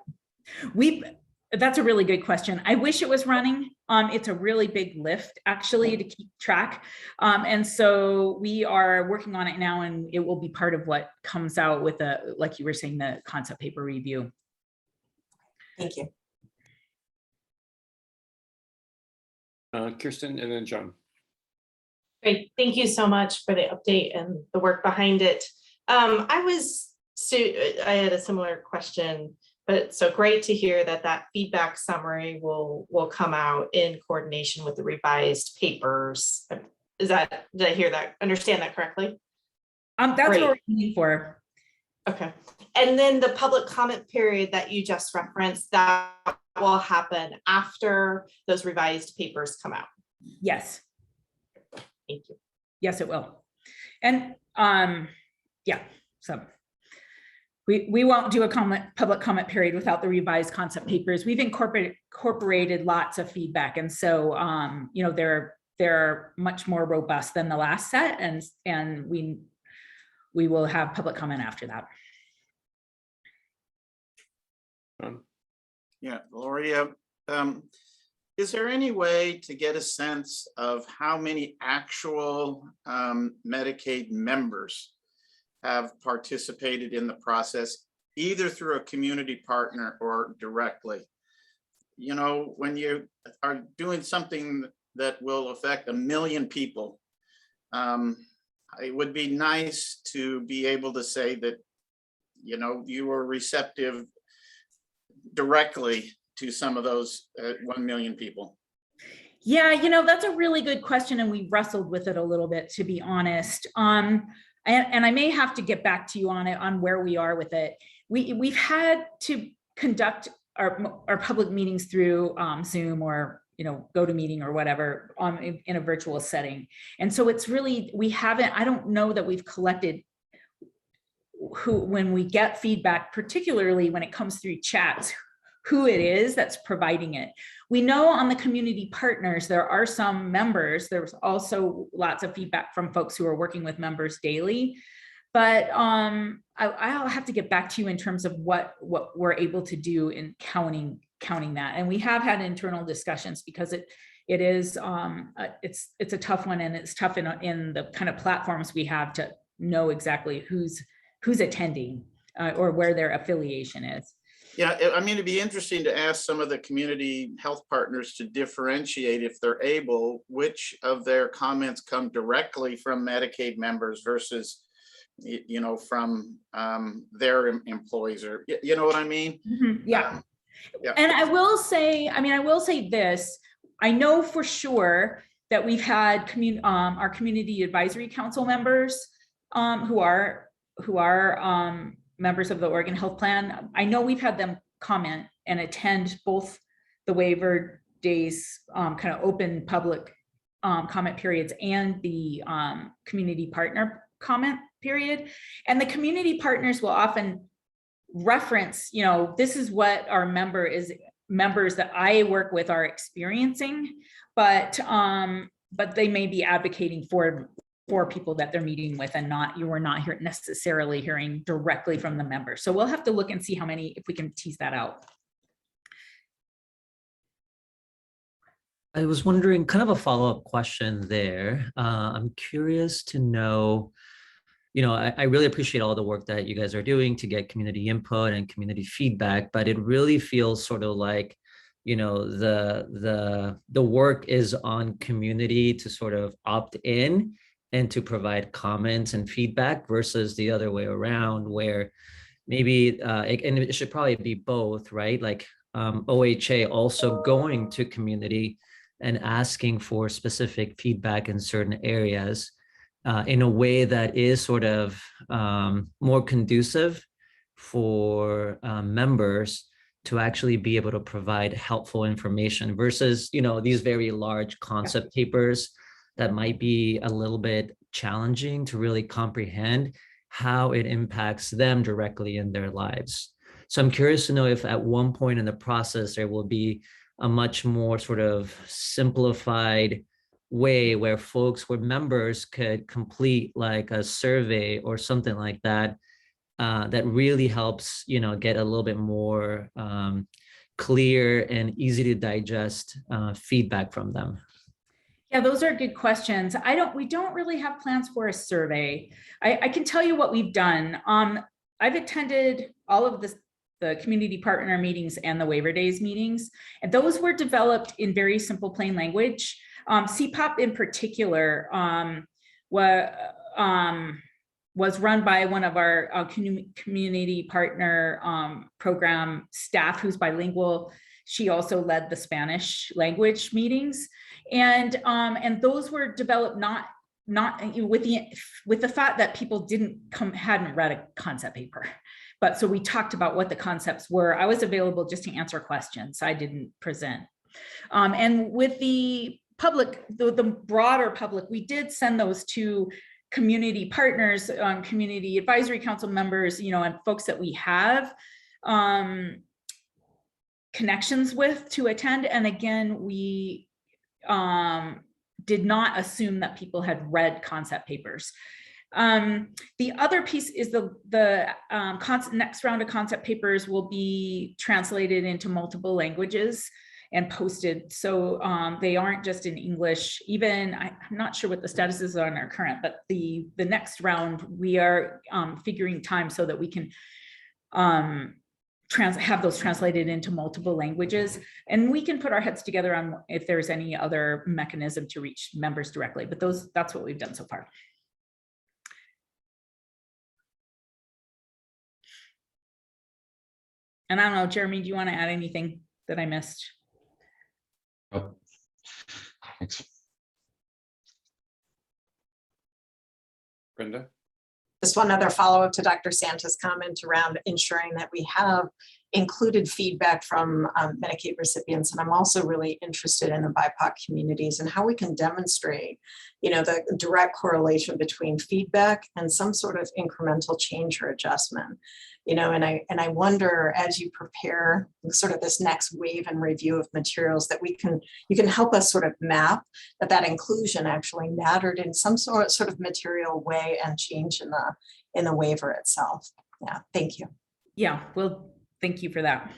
That's a really good question. I wish it was running. It's a really big lift actually to keep track. And so we are working on it now, and it will be part of what comes out with like you were saying, the concept paper review. Thank you. Kirsten and then John. Great. Thank you so much for the update and the work behind it. I had a similar question. But so great to hear that feedback summary will come out in coordination with the revised papers. Did I hear that, understand that correctly? That's great. What we're looking for. Okay. And then the public comment period that you just referenced, that will happen after those revised papers come out. Yes. Thank you. Yes, it will. And yeah, so we won't do a public comment period without the revised concept papers. We've incorporated lots of feedback, and so they're much more robust than the last set, and we will have public comment after that. Yeah, Lori, is there any way to get a sense of how many actual Medicaid members have participated in the process, either through a community partner or directly? When you are doing something that will affect 1 million people, it would be nice to be able to say that, you were receptive directly to some of those 1 million people. Yeah, that's a really good question, and we wrestled with it a little bit, to be honest. And I may have to get back to you on it, on where we are with it. We've had to conduct our public meetings through Zoom or GoToMeeting or whatever in a virtual setting. And so it's really, I don't know that we've collected when we get feedback, particularly when it comes through chats, who it is that's providing it. We know on the community partners, there are some members. There's also lots of feedback from folks who are working with members daily. But I'll have to get back to you in terms of what we're able to do in counting that. And we have had internal discussions, because it's a tough one, and it's tough in the kind of platforms we have to know exactly who's attending or where their affiliation is. Yeah, I mean, it'd be interesting to ask some of the community health partners to differentiate, if they're able, which of their comments come directly from Medicaid members versus, from their employees, or you know what I mean? Mm-hmm. Yeah. Yeah. And I will say this, I know for sure that we've had our community advisory council members who are members of the Oregon Health Plan. I know we've had them comment and attend both the waiver days, kind of open public comment periods, and the community partner comment period. And the community partners will often reference, this is what our members that I work with are experiencing, but they may be advocating for people that they're meeting with, and you are not necessarily hearing directly from the members. So we'll have to look and see if we can tease that out. I was wondering, kind of a follow-up question there. I'm curious to know, I really appreciate all the work that you guys are doing to get community input and community feedback, but it really feels sort of like, the work is on community to sort of opt in and to provide comments and feedback, versus the other way around, where maybe, and it should probably be both, right? Like OHA also going to community and asking for specific feedback in certain areas in a way that is sort of more conducive for members to actually be able to provide helpful information, versus, these very large concept papers that might be a little bit challenging to really comprehend how it impacts them directly in their lives. So I'm curious to know if at one point in the process, there will be a much more sort of simplified way where members could complete like a survey or something like that, that really helps, get a little bit more clear and easy to digest feedback from them. Yeah, those are good questions. We don't really have plans for a survey. I can tell you what we've done. I've attended all of the community partner meetings and the waiver days meetings, and those were developed in very simple, plain language. CPOP in particular was run by one of our community partner program staff who's bilingual. She also led the Spanish language meetings, and those were developed not with the thought that people hadn't read a concept paper. But so we talked about what the concepts were. I was available just to answer questions. I didn't present. And with the public, the broader public, we did send those to community partners, community advisory council members, and folks that we have connections with to attend. And again, we did not assume that people had read concept papers. The other piece is the next round of concept papers will be translated into multiple languages and posted. So they aren't just in English. Even, I'm not sure what the status is on our current, but the next round, we are figuring time so that we can have those translated into multiple languages. And we can put our heads together on if there's any other mechanism to reach members directly, but that's what we've done so far. And I don't know, Jeremy, do you want to add anything that I missed? Oh, Thanks. Brenda? Just one other follow-up to Dr. Santa's comment around ensuring that we have included feedback from Medicaid recipients. And I'm also really interested in the BIPOC communities and how we can demonstrate, the direct correlation between feedback and some sort of incremental change or adjustment. And I wonder, as you prepare sort of this next wave and review of materials, that you can help us sort of map that inclusion actually mattered in some sort of material way and change in the waiver itself. Yeah, thank you. Yeah, well, thank you for that.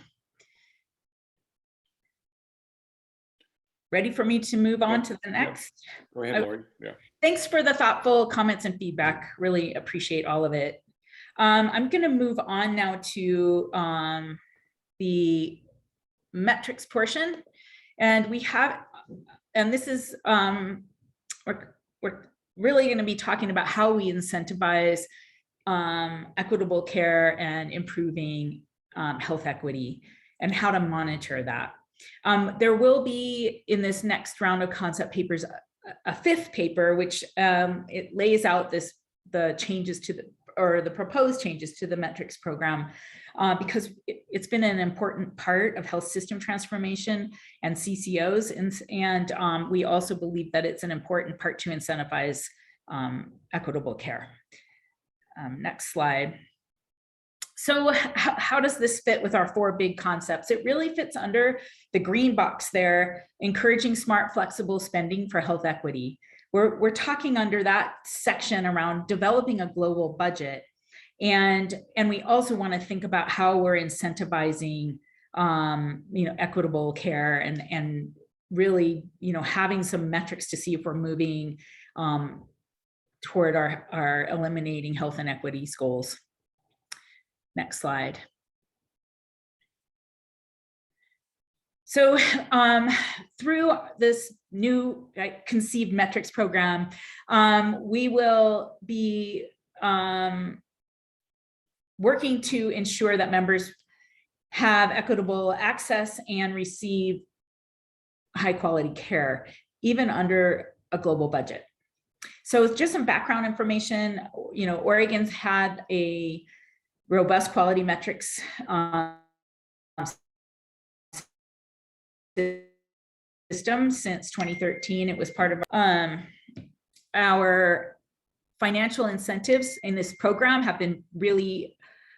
Ready for me to move on to the next? Go ahead, Lori. Yeah. Thanks for the thoughtful comments and feedback. Really appreciate all of it. I'm going to move on now to the metrics portion. And this is, we're really going to be talking about how we incentivize equitable care and improving health equity and how to monitor that. There will be in this next round of concept papers a fifth paper, which it lays out the changes to the proposed changes to the metrics program, because it's been an important part of health system transformation and CCOs, and we also believe that it's an important part to incentivize equitable care. Next slide. So how does this fit with our four big concepts? It really fits under the green box there, encouraging smart, flexible spending for health equity. We're talking under that section around developing a global budget. And we also want to think about how we're incentivizing equitable care and really, having some metrics to see if we're moving toward our eliminating health inequities goals. Next slide. So through this new conceived metrics program, we will be working to ensure that members have equitable access and receive high quality care, even under a global budget. So just some background information, Oregon's had a robust quality metrics system since 2013. It was part of our financial incentives in this program have been really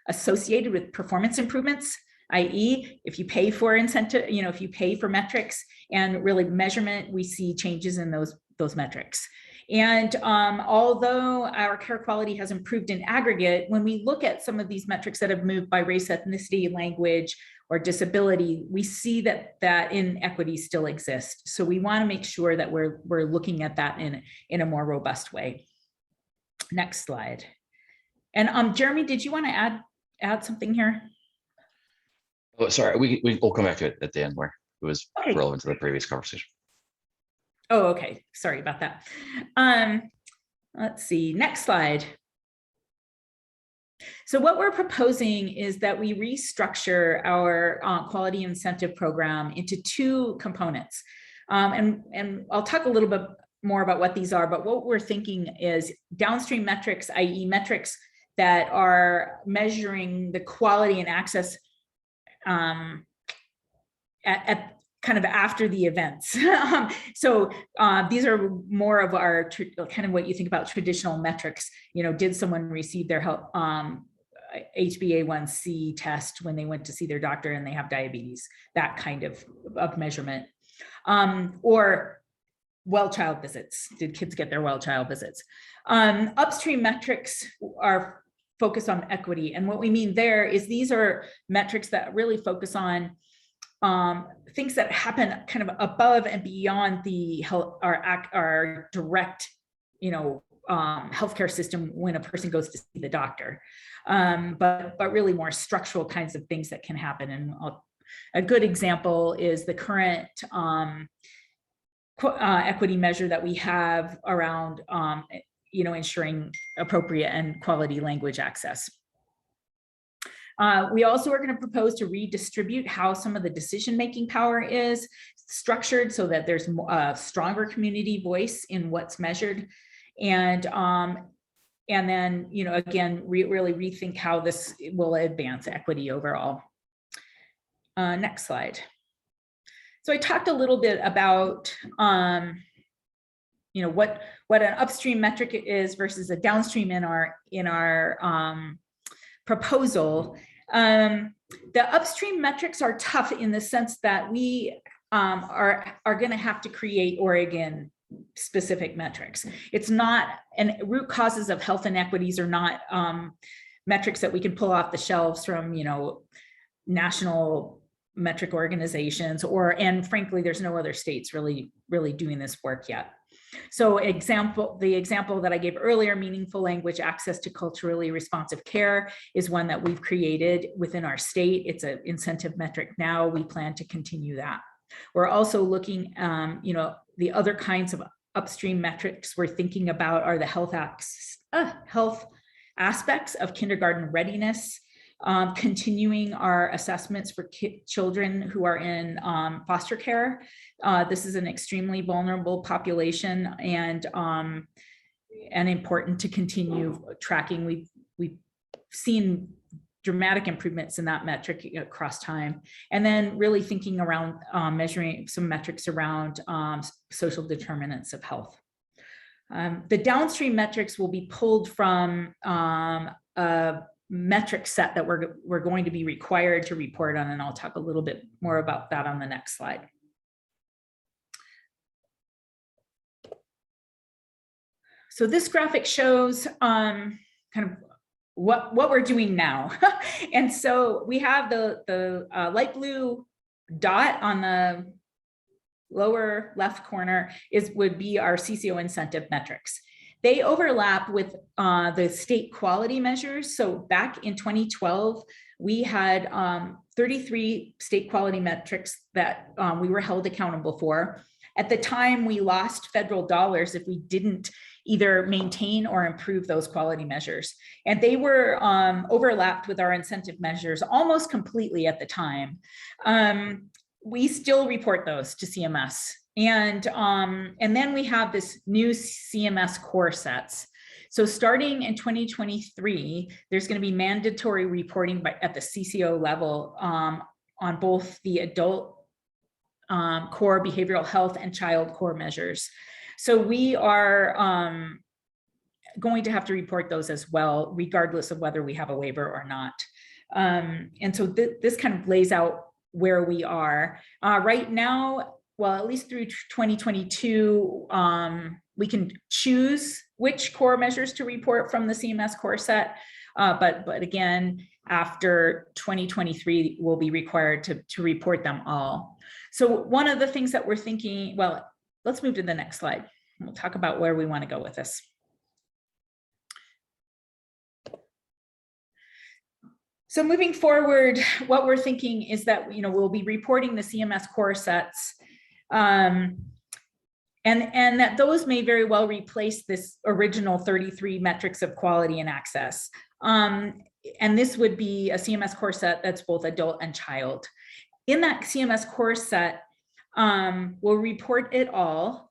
associated with performance improvements, i.e., if you pay for incentive, if you pay for metrics and really measurement, we see changes in those metrics. And although our care quality has improved in aggregate, when we look at some of these metrics that have moved by race, ethnicity, language, or disability, we see that inequities still exist. So we want to make sure that we're looking at that in a more robust way. Next slide. And Jeremy, did you want to add something here? Oh, sorry, we'll come back to it at the end where it was relevant to the previous conversation. Oh, okay. Sorry about that. Let's see, next slide. So what we're proposing is that we restructure our quality incentive program into two components. And I'll talk a little bit more about what these are, but what we're thinking is downstream metrics, i.e. metrics that are measuring the quality and access at kind of after the events. So these are more of our kind of what you think about traditional metrics. Did someone receive their health HbA1c test when they went to see their doctor and they have diabetes? That kind of measurement. Or well child visits. Did kids get their well child visits? Upstream metrics are focused on equity. And what we mean there is these are metrics that really focus on things that happen kind of above and beyond the our direct, healthcare system when a person goes to see the doctor, but really more structural kinds of things that can happen. And a good example is the current equity measure that we have around, ensuring appropriate and quality language access. We also are going to propose to redistribute how some of the decision-making power is structured so that there's a stronger community voice in what's measured. And then, you know, again, really rethink how this will advance equity overall. Next slide. So I talked a little bit about, you know, what an upstream metric is versus a downstream in our proposal. The upstream metrics are tough in the sense that we are going to have to create Oregon specific metrics. It's not, and root causes of health inequities are not metrics that we can pull off the shelves from, you know, national metric organizations, and frankly, there's no other states really doing this work yet. So the example that I gave earlier, meaningful language access to culturally responsive care, is one that we've created within our state. It's an incentive metric now. We plan to continue that. We're also looking, you know, the other kinds of upstream metrics we're thinking about are the health aspects of kindergarten readiness, continuing our assessments for children who are in foster care. This is an extremely vulnerable population, and important to continue tracking. We've seen dramatic improvements in that metric across time. And then really thinking around measuring some metrics around social determinants of health. The downstream metrics will be pulled from a metric set that we're going to be required to report on, and I'll talk a little bit more about that on the next slide. So this graphic shows kind of what we're doing now. And so we have the light blue dot on the lower left corner would be our CCO incentive metrics. They overlap with the state quality measures. So back in 2012, we had 33 state quality metrics that we were held accountable for. At the time, we lost federal dollars if we didn't either maintain or improve those quality measures. And they were overlapped with our incentive measures almost completely at the time. We still report those to CMS. And then we have this new CMS Core Sets. So starting in 2023, there's going to be mandatory reporting at the CCO level on both the adult core behavioral health and child core measures. So we are going to have to report those as well, regardless of whether we have a waiver or not. And so this kind of lays out where we are right now. Well, at least through 2022, we can choose which core measures to report from the CMS Core Set. But again, after 2023, we'll be required to report them all. So one of the things that we're thinking, well, let's move to the next slide. We'll talk about where we want to go with this. So moving forward, what we're thinking is that, you know, we'll be reporting the CMS Core Sets, and that those may very well replace this original 33 metrics of quality and access. And this would be a CMS Core Set that's both adult and child. In that CMS Core Set, we'll report it all.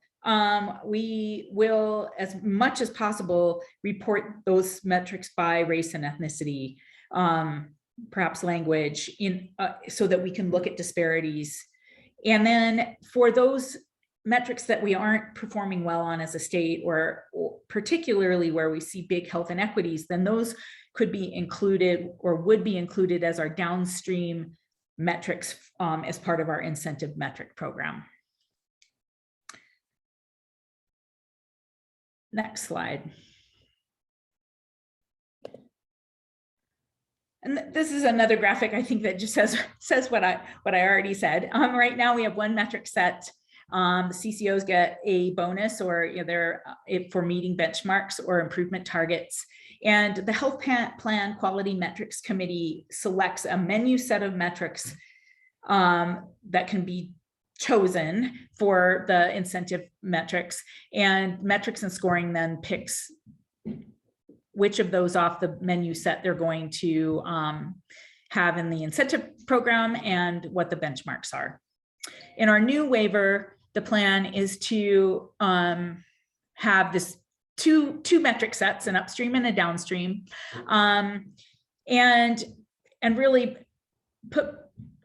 We will, as much as possible, report those metrics by race and ethnicity, perhaps language, so that we can look at disparities. And then for those metrics that we aren't performing well on as a state, or particularly where we see big health inequities, then those could be included or would be included as our downstream metrics as part of our incentive metric program. Next slide. And this is another graphic, I think, that just says what I already said. Right now we have one metric set. The CCOs get a bonus, or, you know, they're for meeting benchmarks or improvement targets. And the Health Plan Quality Metrics Committee selects a menu set of metrics that can be chosen for the incentive metrics, and metrics and scoring then picks which of those off the menu set they're going to have in the incentive program and what the benchmarks are. In our new waiver, the plan is to have this two metric sets, an upstream and a downstream, and really put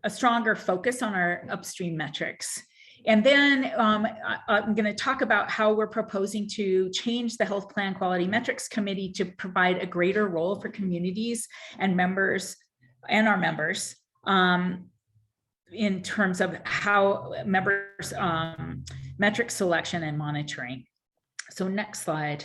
a stronger focus on our upstream metrics. And then I'm going to talk about how we're proposing to change the Health Plan Quality Metrics Committee to provide a greater role for communities and members and our members in terms of how members metric selection and monitoring. So next slide.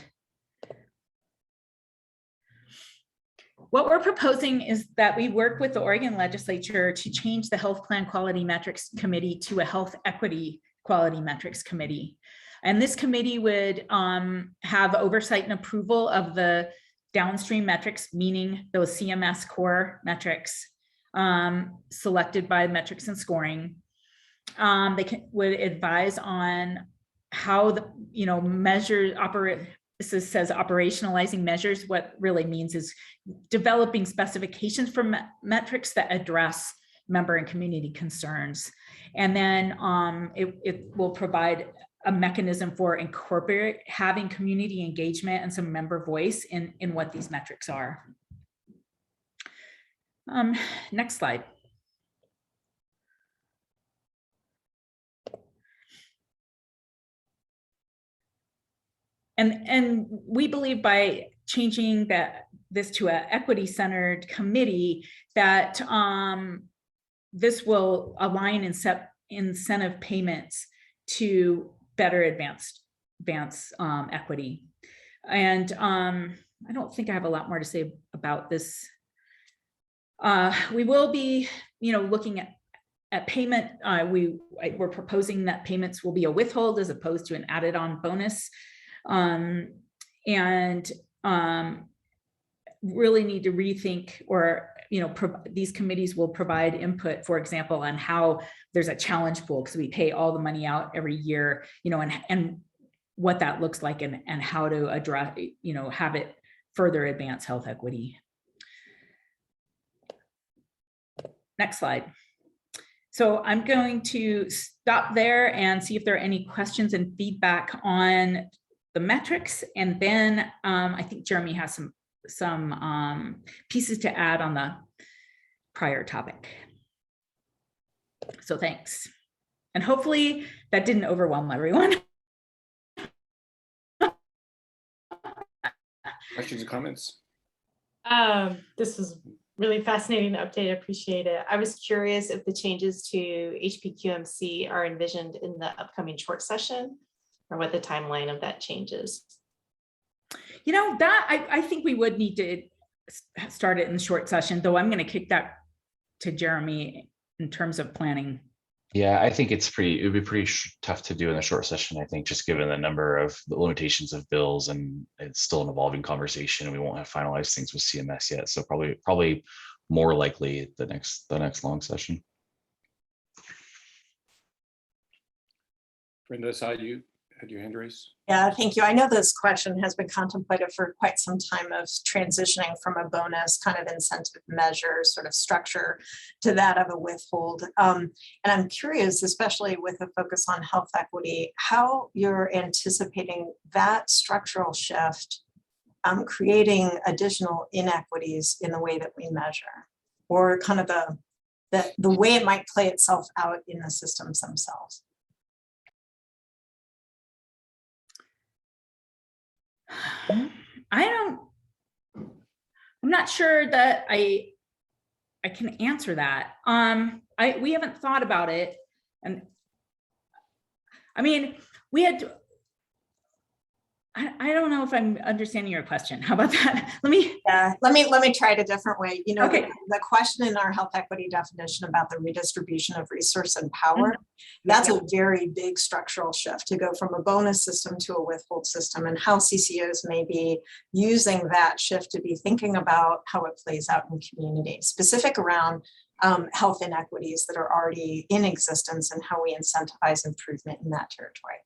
What we're proposing is that we work with the Oregon legislature to change the Health Plan Quality Metrics Committee to a Health Equity Quality Metrics Committee. And this committee would have oversight and approval of the downstream metrics, meaning those CMS core metrics selected by metrics and scoring. They would advise on how the measures operate. This says operationalizing measures. What really means is developing specifications for metrics that address member and community concerns. And then it will provide a mechanism for having community engagement and some member voice in what these metrics are. Next slide. And we believe by changing this to an equity-centered committee that this will align incentive payments to better advance equity. And I don't think I have a lot more to say about this. We will be, looking at payment. We're proposing that payments will be a withhold as opposed to an added-on bonus. Really need to rethink, or these committees will provide input, for example, on how there's a challenge pool, because we pay all the money out every year, and what that looks like, and how to address, have it further advance health equity. Next slide. So I'm going to stop there and see if there are any questions and feedback on the metrics, and then I think Jeremy has some pieces to add on the prior topic. So thanks, and hopefully that didn't overwhelm everyone. Questions or comments? This is really fascinating update. I appreciate it. I was curious if the changes to HPQMC are envisioned in the upcoming short session, or what the timeline of that changes. That I think we would need to start it in the short session, though I'm going to kick that to Jeremy in terms of planning. Yeah, I think it would be pretty tough to do in the short session, I think, just given the number of the limitations of bills, and it's still an evolving conversation, and we won't have finalized things with CMS yet. So probably more likely the next long session. Brenda, I saw you had your hand raised. Yeah, thank you. I know this question has been contemplated for quite some time, of transitioning from a bonus kind of incentive measure sort of structure to that of a withhold. And I'm curious, especially with a focus on health equity, how you're anticipating that structural shift creating additional inequities in the way that we measure, or kind of the way it might play itself out in the systems themselves. I'm not sure that I can answer that. We haven't thought about it, and I mean, I don't know if I'm understanding your question. How about that? Let me try it a different way. Okay. The question in our health equity definition about the redistribution of resource and power, that's a very big structural shift to go from a bonus system to a withhold system, and how CCOs may be using that shift to be thinking about how it plays out in communities, specific around health inequities that are already in existence, and how we incentivize improvement in that territory.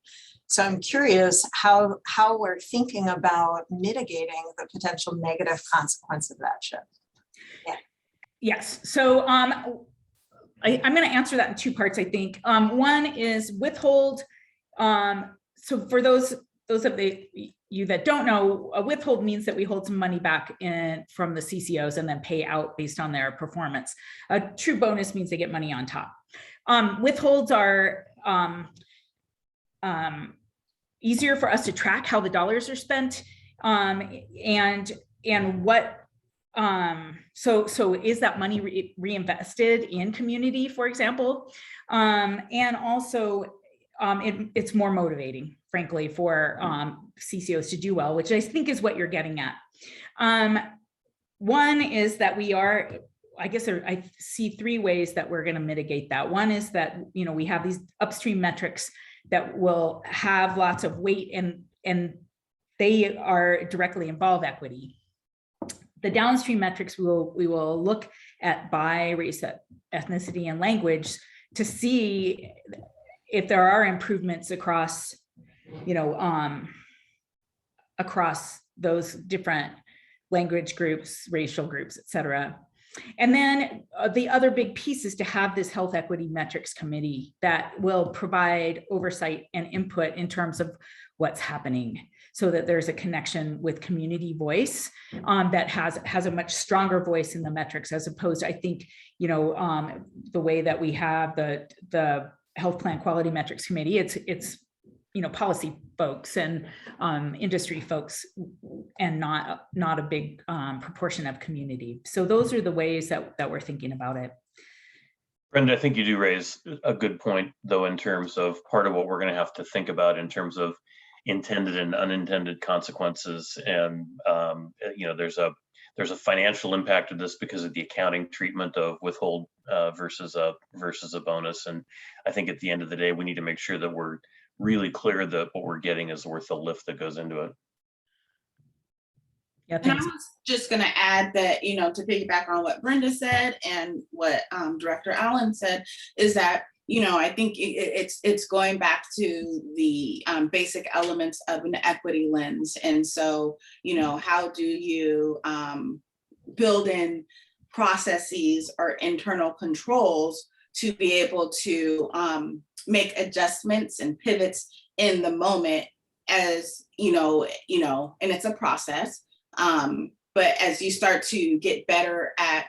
So I'm curious how we're thinking about mitigating the potential negative consequence of that shift. Yes, so I'm going to answer that in two parts, I think. One is withhold. So for those of you that don't know, a withhold means that we hold some money back from the CCOs and then pay out based on their performance. A true bonus means they get money on top. Withholds are easier for us to track how the dollars are spent, and what. So is that money reinvested in community, for example? And also it's more motivating, frankly, for CCOs to do well, which I think is what you're getting at. One is that we are, I guess I see three ways that we're going to mitigate that. One is that, we have these upstream metrics that will have lots of weight, and they are directly involve equity. The downstream metrics we will look at by race, ethnicity, and language to see if there are improvements across, across those different language groups, racial groups, et cetera. And then the other big piece is to have this health equity metrics committee that will provide oversight and input in terms of what's happening, so that there's a connection with community voice that has a much stronger voice in the metrics, as opposed to, I think, the way that we have the health plan quality metrics committee. It's policy folks and industry folks, and not a big proportion of community. So those are the ways that we're thinking about it. Brenda, I think you do raise a good point, though, in terms of part of what we're going to have to think about in terms of intended and unintended consequences. And there's a financial impact of this because of the accounting treatment of withhold versus a bonus. And I think at the end of the day, we need to make sure that we're really clear that what we're getting is worth the lift that goes into it. Yeah, and I was just going to add that, to piggyback on what Brenda said and what Director Allen said, is that, I think it's going back to the basic elements of an equity lens. And so, how do you build in processes or internal controls to be able to make adjustments and pivots in the moment, as and it's a process. But as you start to get better at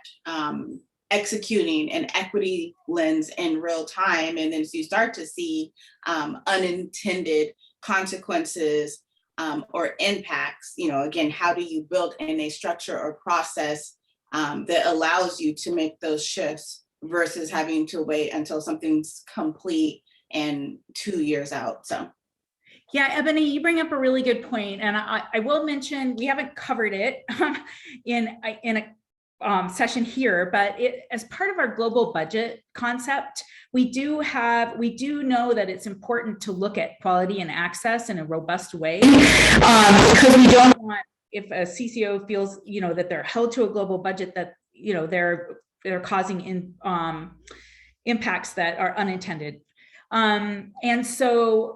executing an equity lens in real time, and then as you start to see unintended consequences or impacts, again, how do you build in a structure or process that allows you to make those shifts versus having to wait until something's complete and 2 years out. So. Yeah, Ebony, you bring up a really good point, and I will mention, we haven't covered it in a session here, but as part of our global budget concept, we do know that it's important to look at quality and access in a robust way, because we don't want, if a CCO feels that they're held to a global budget, that they're causing impacts that are unintended, and so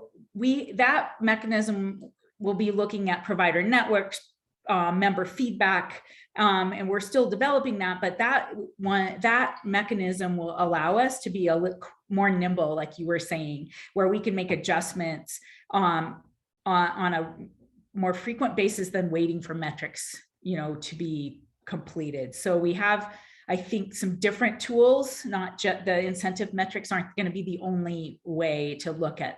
that mechanism will be looking at provider networks, member feedback, and we're still developing that, but that mechanism will allow us to be a little more nimble, like you were saying, where we can make adjustments on a more frequent basis than waiting for metrics, to be completed. So we have, I think, some different tools. Not just the incentive metrics aren't going to be the only way to look at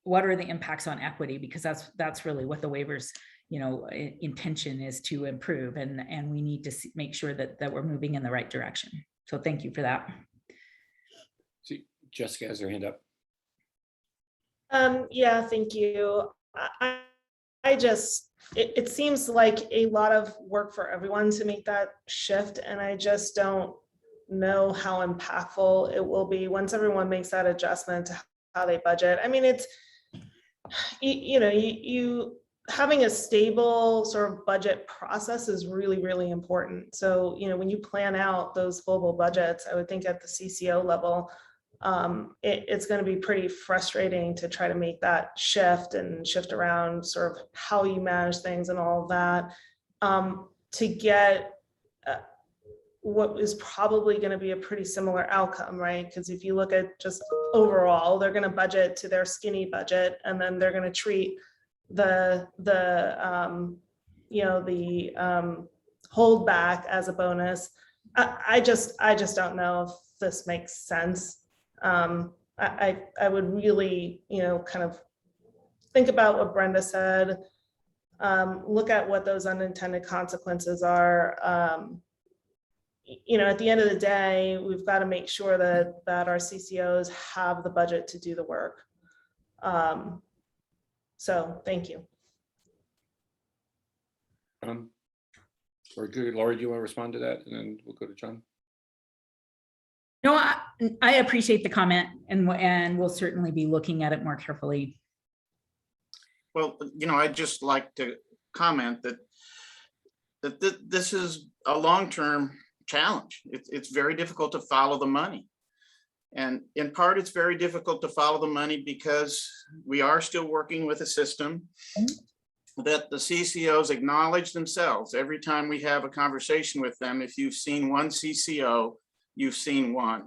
what are the impacts on equity, because that's really what the waivers intention is to improve, and we need to make sure that we're moving in the right direction. So thank you for that. See, Jessica has her hand up. Yeah, thank you. It seems like a lot of work for everyone to make that shift, and I just don't know how impactful it will be once everyone makes that adjustment to how they budget. I mean, it's, you having a stable sort of budget process is really, really important. So, when you plan out those global budgets, I would think at the CCO level, it's going to be pretty frustrating to try to make that shift around sort of how you manage things and all of that, to get what is probably going to be a pretty similar outcome, right? Because if you look at just overall, they're going to budget to their skinny budget, and then they're going to treat the holdback as a bonus. I just don't know if this makes sense. I would really, kind of think about what Brenda said, look at what those unintended consequences are. At the end of the day, we've got to make sure that our CCOs have the budget to do the work. So thank you. Very good. Laura, do you want to respond to that? And then we'll go to John. No, I appreciate the comment, and we'll certainly be looking at it more carefully. Well, I'd just like to comment that this is a long-term challenge. It's very difficult to follow the money. And in part, it's very difficult to follow the money because we are still working with a system that the CCOs acknowledge themselves every time we have a conversation with them. If you've seen one CCO, you've seen one.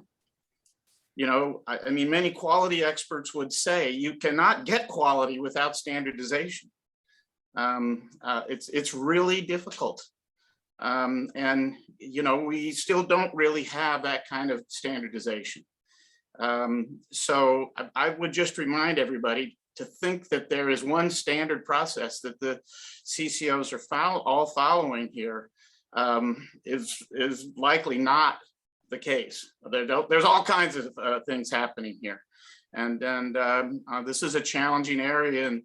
I mean, many quality experts would say you cannot get quality without standardization. It's really difficult. And we still don't really have that kind of standardization. So I would just remind everybody to think that there is one standard process that the CCOs are all following here is likely not the case. There's all kinds of things happening here. And this is a challenging area. And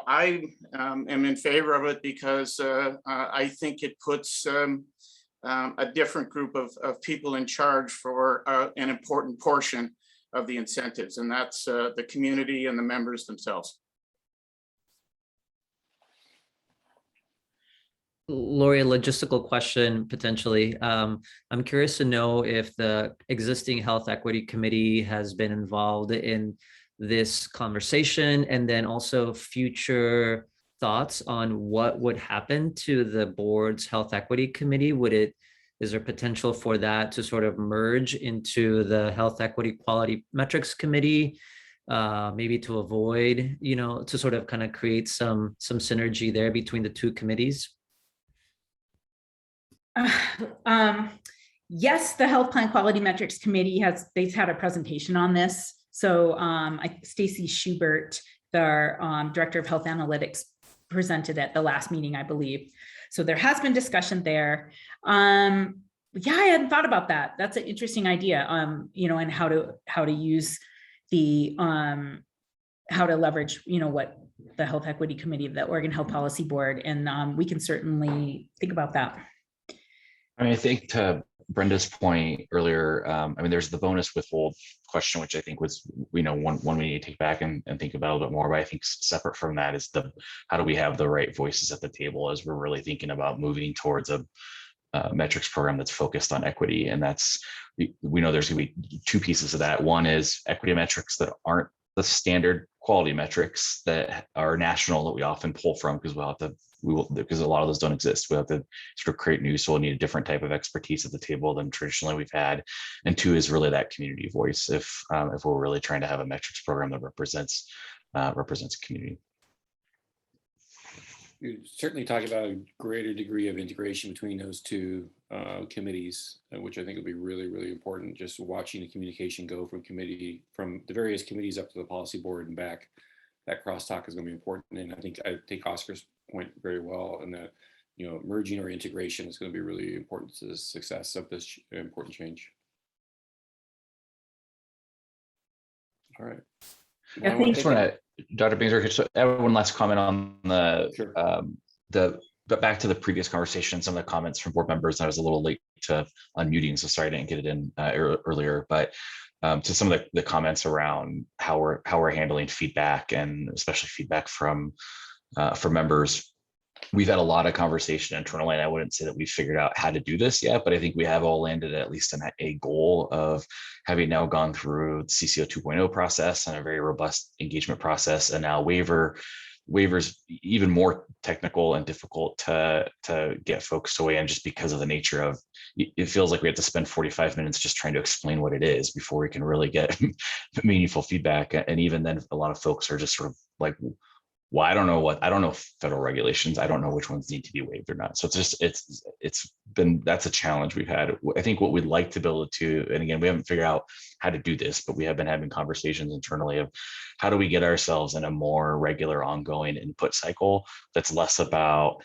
I am in favor of it because I think it puts a different group of people in charge for an important portion of the incentives, and that's the community and the members themselves. Lori, a logistical question potentially. I'm curious to know if the existing Health Equity Committee has been involved in this conversation, and then also future thoughts on what would happen to the board's Health Equity Committee. Is there potential for that to sort of merge into the Health Equity Quality Metrics Committee, maybe to avoid, to sort of kind of create some synergy there between the two committees? Yes, the Health Plan Quality Metrics Committee they've had a presentation on this. So Stacy Schubert, the Director of Health Analytics, presented at the last meeting, I believe. So there has been discussion there. Yeah, I hadn't thought about that. That's an interesting idea, and how to use the, how to leverage, what the Health Equity Committee of the Oregon Health Policy Board, and we can certainly think about that. I mean, I think to Brenda's point earlier, there's the bonus withhold question, which I think was, one we need to take back and think about a little bit more. But I think separate from that is how do we have the right voices at the table as we're really thinking about moving towards a metrics program that's focused on equity. And we know there's going to be two pieces of that. One is equity metrics that aren't the standard quality metrics that are national that we often pull from, because because a lot of those don't exist. We'll have to sort of create new, so we'll need a different type of expertise at the table than traditionally we've had. And two is really that community voice. If we're really trying to have a metrics program that represents a community. You certainly talk about a greater degree of integration between those two committees, which I think will be really, really important. Just watching the communication go from the various committees up to the policy board and back, that crosstalk is going to be important. And I take Oscar's point very well, and that merging or integration is going to be really important to the success of this important change. All right. Yeah, I just want to, Dr. Bingsberg, so one last comment on but back to the previous conversation, some of the comments from board members. I was a little late to unmuting, so sorry I didn't get it in earlier. But to some of the comments around how we're handling feedback, and especially feedback from members. We've had a lot of conversation internally, and I wouldn't say that we've figured out how to do this yet, but I think we have all landed at least in a goal of having now gone through the CCO 2.0 process and a very robust engagement process, and now waiver, waivers even more technical and difficult to get folks to weigh in, just because of the nature of, it feels like we have to spend 45 minutes just trying to explain what it is before we can really get meaningful feedback. And even then, a lot of folks are just sort of like, well, I don't know federal regulations. I don't know which ones need to be waived or not. So that's a challenge we've had. I think what we'd like to be able to, and again, we haven't figured out how to do this, but we have been having conversations internally of how do we get ourselves in a more regular ongoing input cycle that's less about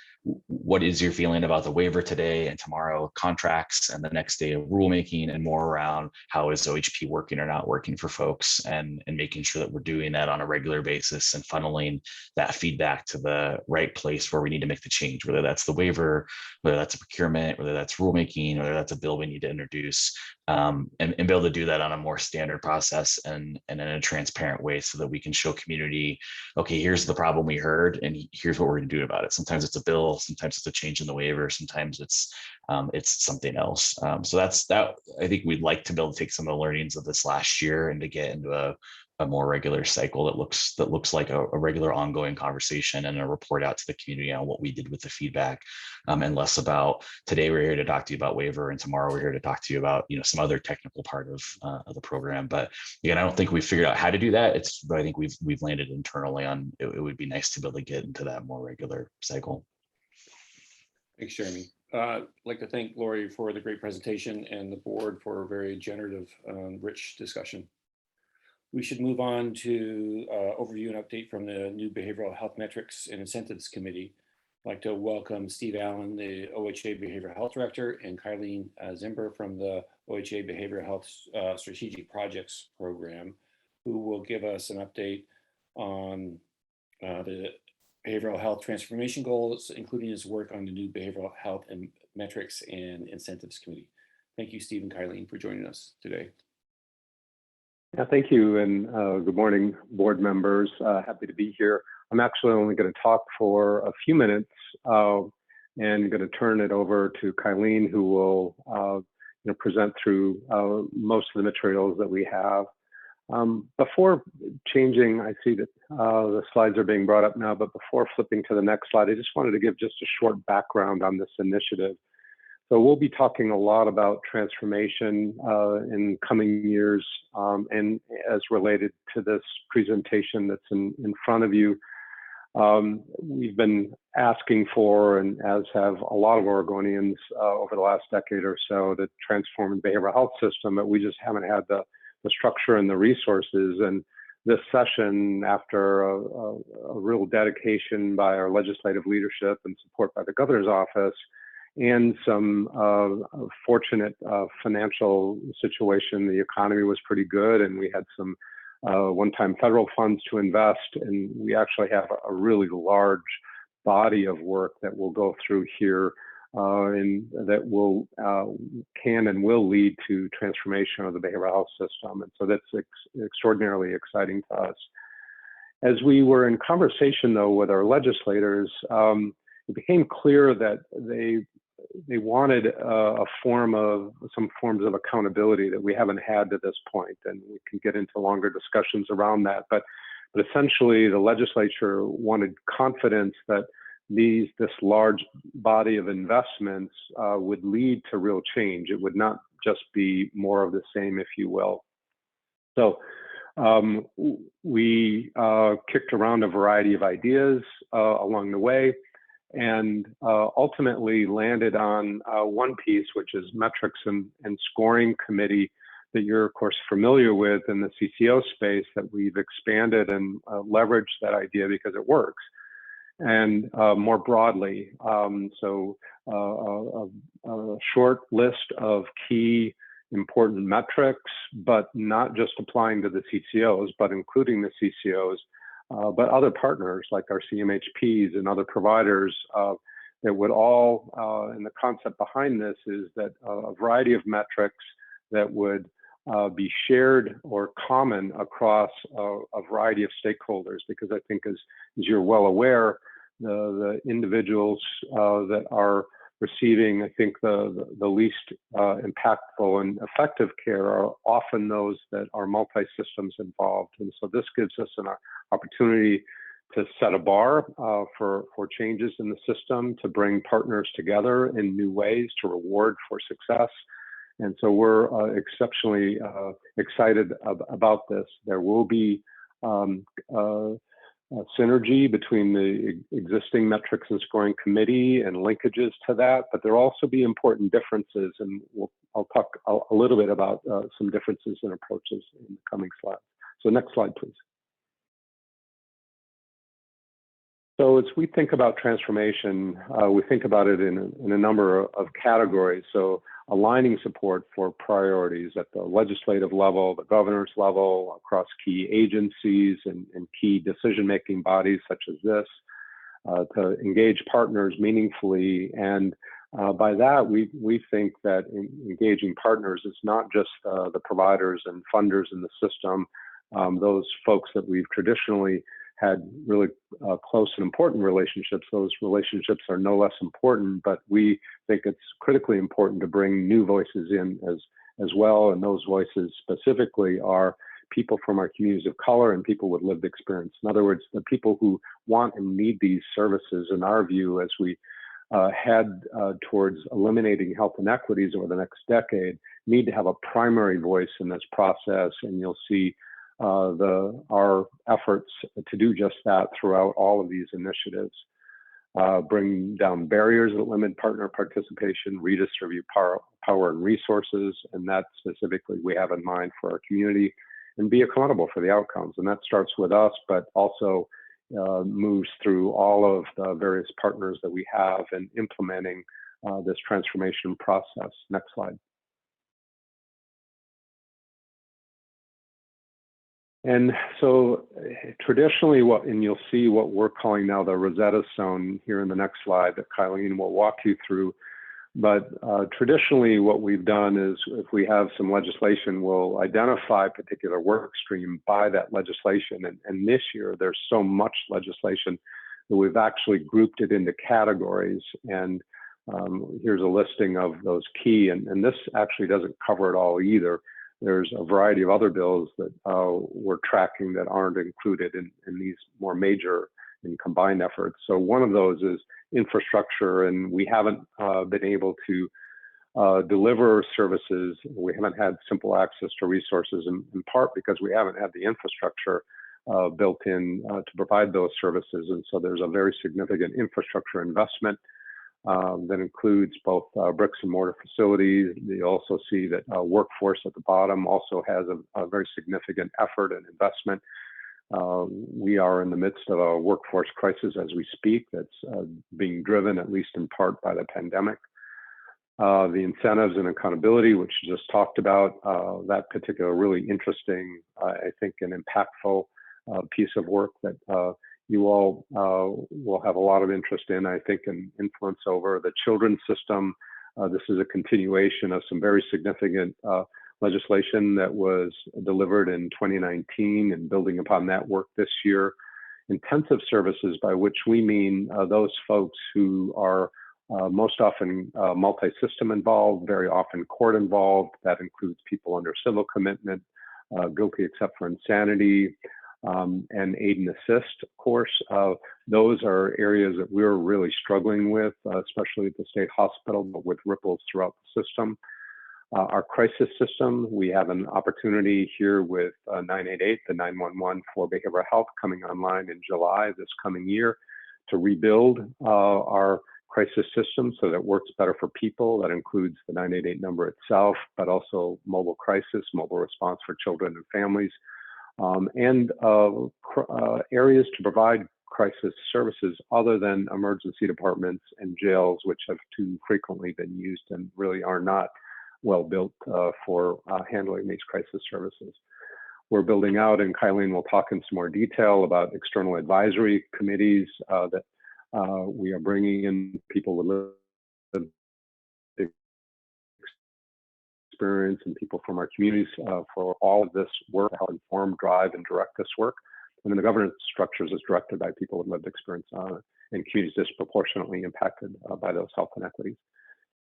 what is your feeling about the waiver today and tomorrow contracts and the next day of rulemaking, and more around how is OHP working or not working for folks, and making sure that we're doing that on a regular basis and funneling that feedback to the right place where we need to make the change, whether that's the waiver, whether that's a procurement, whether that's rulemaking, whether that's a bill we need to introduce, and be able to do that on a more standard process and in a transparent way, so that we can show community, okay, here's the problem we heard, and here's what we're going to do about it. Sometimes it's a bill, sometimes it's a change in the waiver, sometimes it's something else. So that's that. I think we'd like to be able to take some of the learnings of this last year and to get into a more regular cycle that looks like a regular ongoing conversation and a report out to the community on what we did with the feedback, and less about today we're here to talk to you about waiver and tomorrow we're here to talk to you about some other technical part of the program. But again, I don't think we've figured out how to do that. But I think we've landed internally on it would be nice to be able to get into that more regular cycle. Thanks, Jeremy. I'd like to thank Lori for the great presentation and the board for a very generative, rich discussion. We should move on to overview and update from the new Behavioral Health Metrics and Incentives Committee. I'd like to welcome Steve Allen, the OHA Behavioral Health Director, and Kylene Zimber from the OHA Behavioral Health Strategic Projects Program, who will give us an update on the behavioral health transformation goals, including his work on the new Behavioral Health and Metrics and Incentives Committee. Thank you, Steve and Kylene, for joining us today. Yeah, thank you, and good morning, board members. Happy to be here. I'm actually only going to talk for a few minutes and going to turn it over to Kylene, who will present through most of the materials that we have. Before changing, I see that the slides are being brought up now, but before flipping to the next slide, I just wanted to give just a short background on this initiative. So we'll be talking a lot about transformation in coming years, and as related to this presentation that's in front of you. We've been asking for, and as have a lot of Oregonians over the last decade or so, to transform the behavioral health system, but we just haven't had the structure and the resources. And this session, after a real dedication by our legislative leadership and support by the governor's office, and some fortunate financial situation, the economy was pretty good, and we had some one-time federal funds to invest, and we actually have a really large body of work that we'll go through here, and that can and will lead to transformation of the behavioral health system. And so that's extraordinarily exciting to us. As we were in conversation, though, with our legislators, it became clear that they wanted some forms of accountability that we haven't had to this point, and we can get into longer discussions around that. But essentially, the legislature wanted confidence that this large body of investments would lead to real change. It would not just be more of the same, if you will. So we kicked around a variety of ideas along the way, and ultimately landed on one piece, which is metrics and scoring committee that you're, of course, familiar with in the CCO space, that we've expanded and leveraged that idea because it works. And more broadly, so a short list of key important metrics, but not just applying to the CCOs, but including the CCOs, but other partners like our CMHPs and other providers that would all, and the concept behind this is that a variety of metrics that would be shared or common across a variety of stakeholders, because I think as you're well aware, the individuals that are receiving, I think, the least impactful and effective care are often those that are multi-systems involved. And so this gives us an opportunity to set a bar for changes in the system, to bring partners together in new ways, to reward for success. And so we're exceptionally excited about this. There will be synergy between the existing metrics and scoring committee and linkages to that, but there'll also be important differences, and I'll talk a little bit about some differences in approaches in the coming slides. So next slide, please. So as we think about transformation, we think about it in a number of categories. So aligning support for priorities at the legislative level, the governor's level, across key agencies and key decision-making bodies such as this, to engage partners meaningfully. And by that, we think that engaging partners is not just the providers and funders in the system, those folks that we've traditionally had really close and important relationships. Those relationships are no less important, but we think it's critically important to bring new voices in as well. And those voices specifically are people from our communities of color and people with lived experience. In other words, the people who want and need these services, in our view, as we head towards eliminating health inequities over the next decade, need to have a primary voice in this process. And you'll see our efforts to do just that throughout all of these initiatives. Bring down barriers that limit partner participation, redistribute power and resources, and that specifically we have in mind for our community, and be accountable for the outcomes. And that starts with us, but also moves through all of the various partners that we have in implementing this transformation process. Next slide. And so traditionally, and you'll see what we're calling now the Rosetta Stone here in the next slide that Kylene will walk you through. But traditionally, what we've done is if we have some legislation, we'll identify a particular work stream by that legislation. And this year, there's so much legislation that we've actually grouped it into categories. And here's a listing of those key, and this actually doesn't cover it all either. There's a variety of other bills that we're tracking that aren't included in these more major and combined efforts. So one of those is infrastructure, and we haven't been able to deliver services. We haven't had simple access to resources in part because we haven't had the infrastructure built in to provide those services. And so there's a very significant infrastructure investment that includes both bricks and mortar facilities. You also see that workforce at the bottom also has a very significant effort and investment. We are in the midst of a workforce crisis as we speak that's being driven, at least in part, by the pandemic. The incentives and accountability, which you just talked about, that particular really interesting, I think, an impactful piece of work that you all will have a lot of interest in, I think, and influence over. The children's system. This is a continuation of some very significant legislation that was delivered in 2019 and building upon that work this year. Intensive services, by which we mean those folks who are most often multi-system involved, very often court involved. That includes people under civil commitment, guilty except for insanity, and aid and assist, of course. Those are areas that we're really struggling with, especially at the state hospital, but with ripples throughout the system. Our crisis system, we have an opportunity here with 988, the 911 for behavioral health, coming online in July this coming year to rebuild our crisis system so that it works better for people. That includes the 988 number itself, but also mobile crisis, mobile response for children and families, and areas to provide crisis services other than emergency departments and jails, which have too frequently been used and really are not well built for handling these crisis services. We're building out, and Kylene will talk in some more detail about external advisory committees that we are bringing in people with experience and people from our communities for all of this work, help inform, drive, and direct this work. And then the governance structures is directed by people with lived experience and communities disproportionately impacted by those health inequities.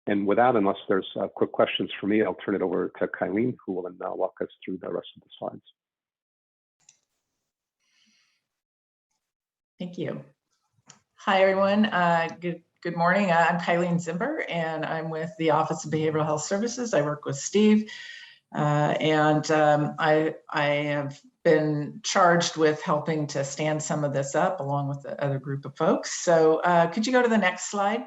And with that, unless there's quick questions for me, I'll turn it over to Kylene, who will then walk us through the rest of the slides. Thank you. Hi, everyone. Good morning. I'm Kylene Zimber, and I'm with the Office of Behavioral Health Services. I work with Steve, I have been charged with helping to stand some of this up along with the other group of folks. So could you go to the next slide?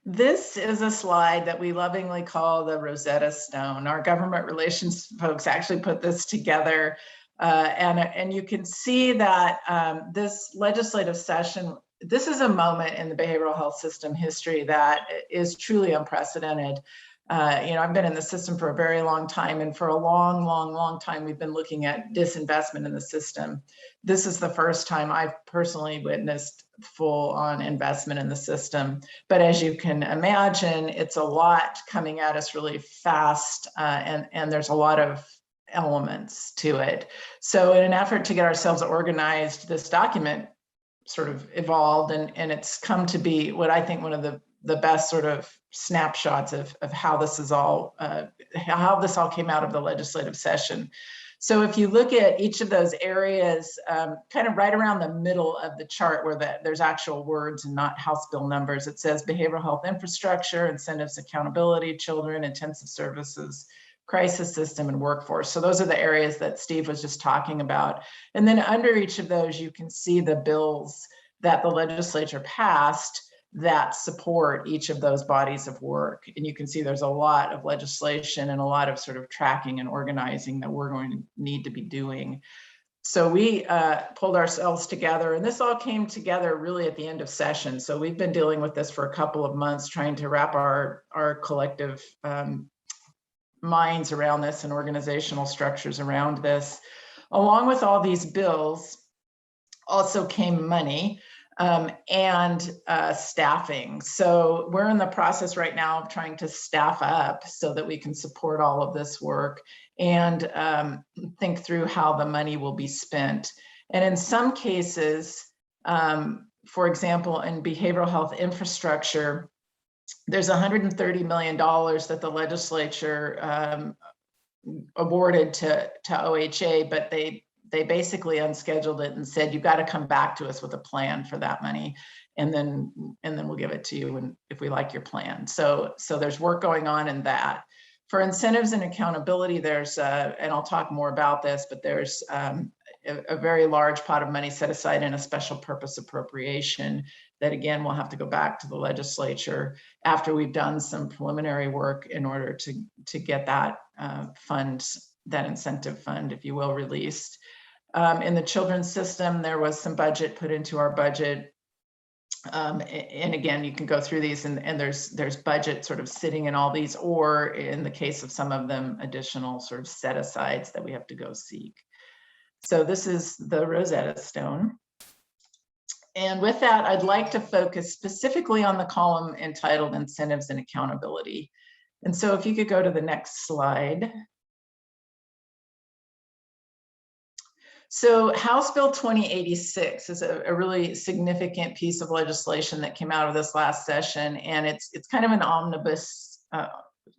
This is a slide that we lovingly call the Rosetta Stone. Our government relations folks actually put this together. And you can see that this legislative session, this is a moment in the behavioral health system history that is truly unprecedented. I've been in the system for a very long time, and for a long time, we've been looking at disinvestment in the system. This is the first time I've personally witnessed full-on investment in the system. But as you can imagine, it's a lot coming at us really fast, and there's a lot of elements to it. So in an effort to get ourselves organized, this document sort of evolved, and it's come to be what I think one of the best sort of snapshots of how this is all, how this all came out of the legislative session. So if you look at each of those areas, kind of right around the middle of the chart where there's actual words and not House bill numbers, it says behavioral health infrastructure, incentives, accountability, children, intensive services, crisis system, and workforce. So those are the areas that Steve was just talking about. And then under each of those, you can see the bills that the legislature passed that support each of those bodies of work. And you can see there's a lot of legislation and a lot of sort of tracking and organizing that we're going to need to be doing. So we pulled ourselves together, and this all came together really at the end of session. So we've been dealing with this for a couple of months, trying to wrap our collective minds around this and organizational structures around this. Along with all these bills also came money and staffing. So we're in the process right now of trying to staff up so that we can support all of this work and think through how the money will be spent. And in some cases, for example, in behavioral health infrastructure, there's $130 million that the legislature awarded to OHA, but they basically unscheduled it and said, you've got to come back to us with a plan for that money, and then we'll give it to you if we like your plan. So there's work going on in that. For incentives and accountability, there's and I'll talk more about this, but there's a very large pot of money set aside in a special purpose appropriation that, again, we'll have to go back to the legislature after we've done some preliminary work in order to get that fund, that incentive fund, if you will, released. In the children's system, there was some budget put into our budget. And again, you can go through these, and there's budget sort of sitting in all these, or in the case of some of them, additional sort of set asides that we have to go seek. So this is the Rosetta Stone. And with that, I'd like to focus specifically on the column entitled Incentives and Accountability. And so if you could go to the next slide. So House Bill 2086 is a really significant piece of legislation that came out of this last session, and it's kind of an omnibus,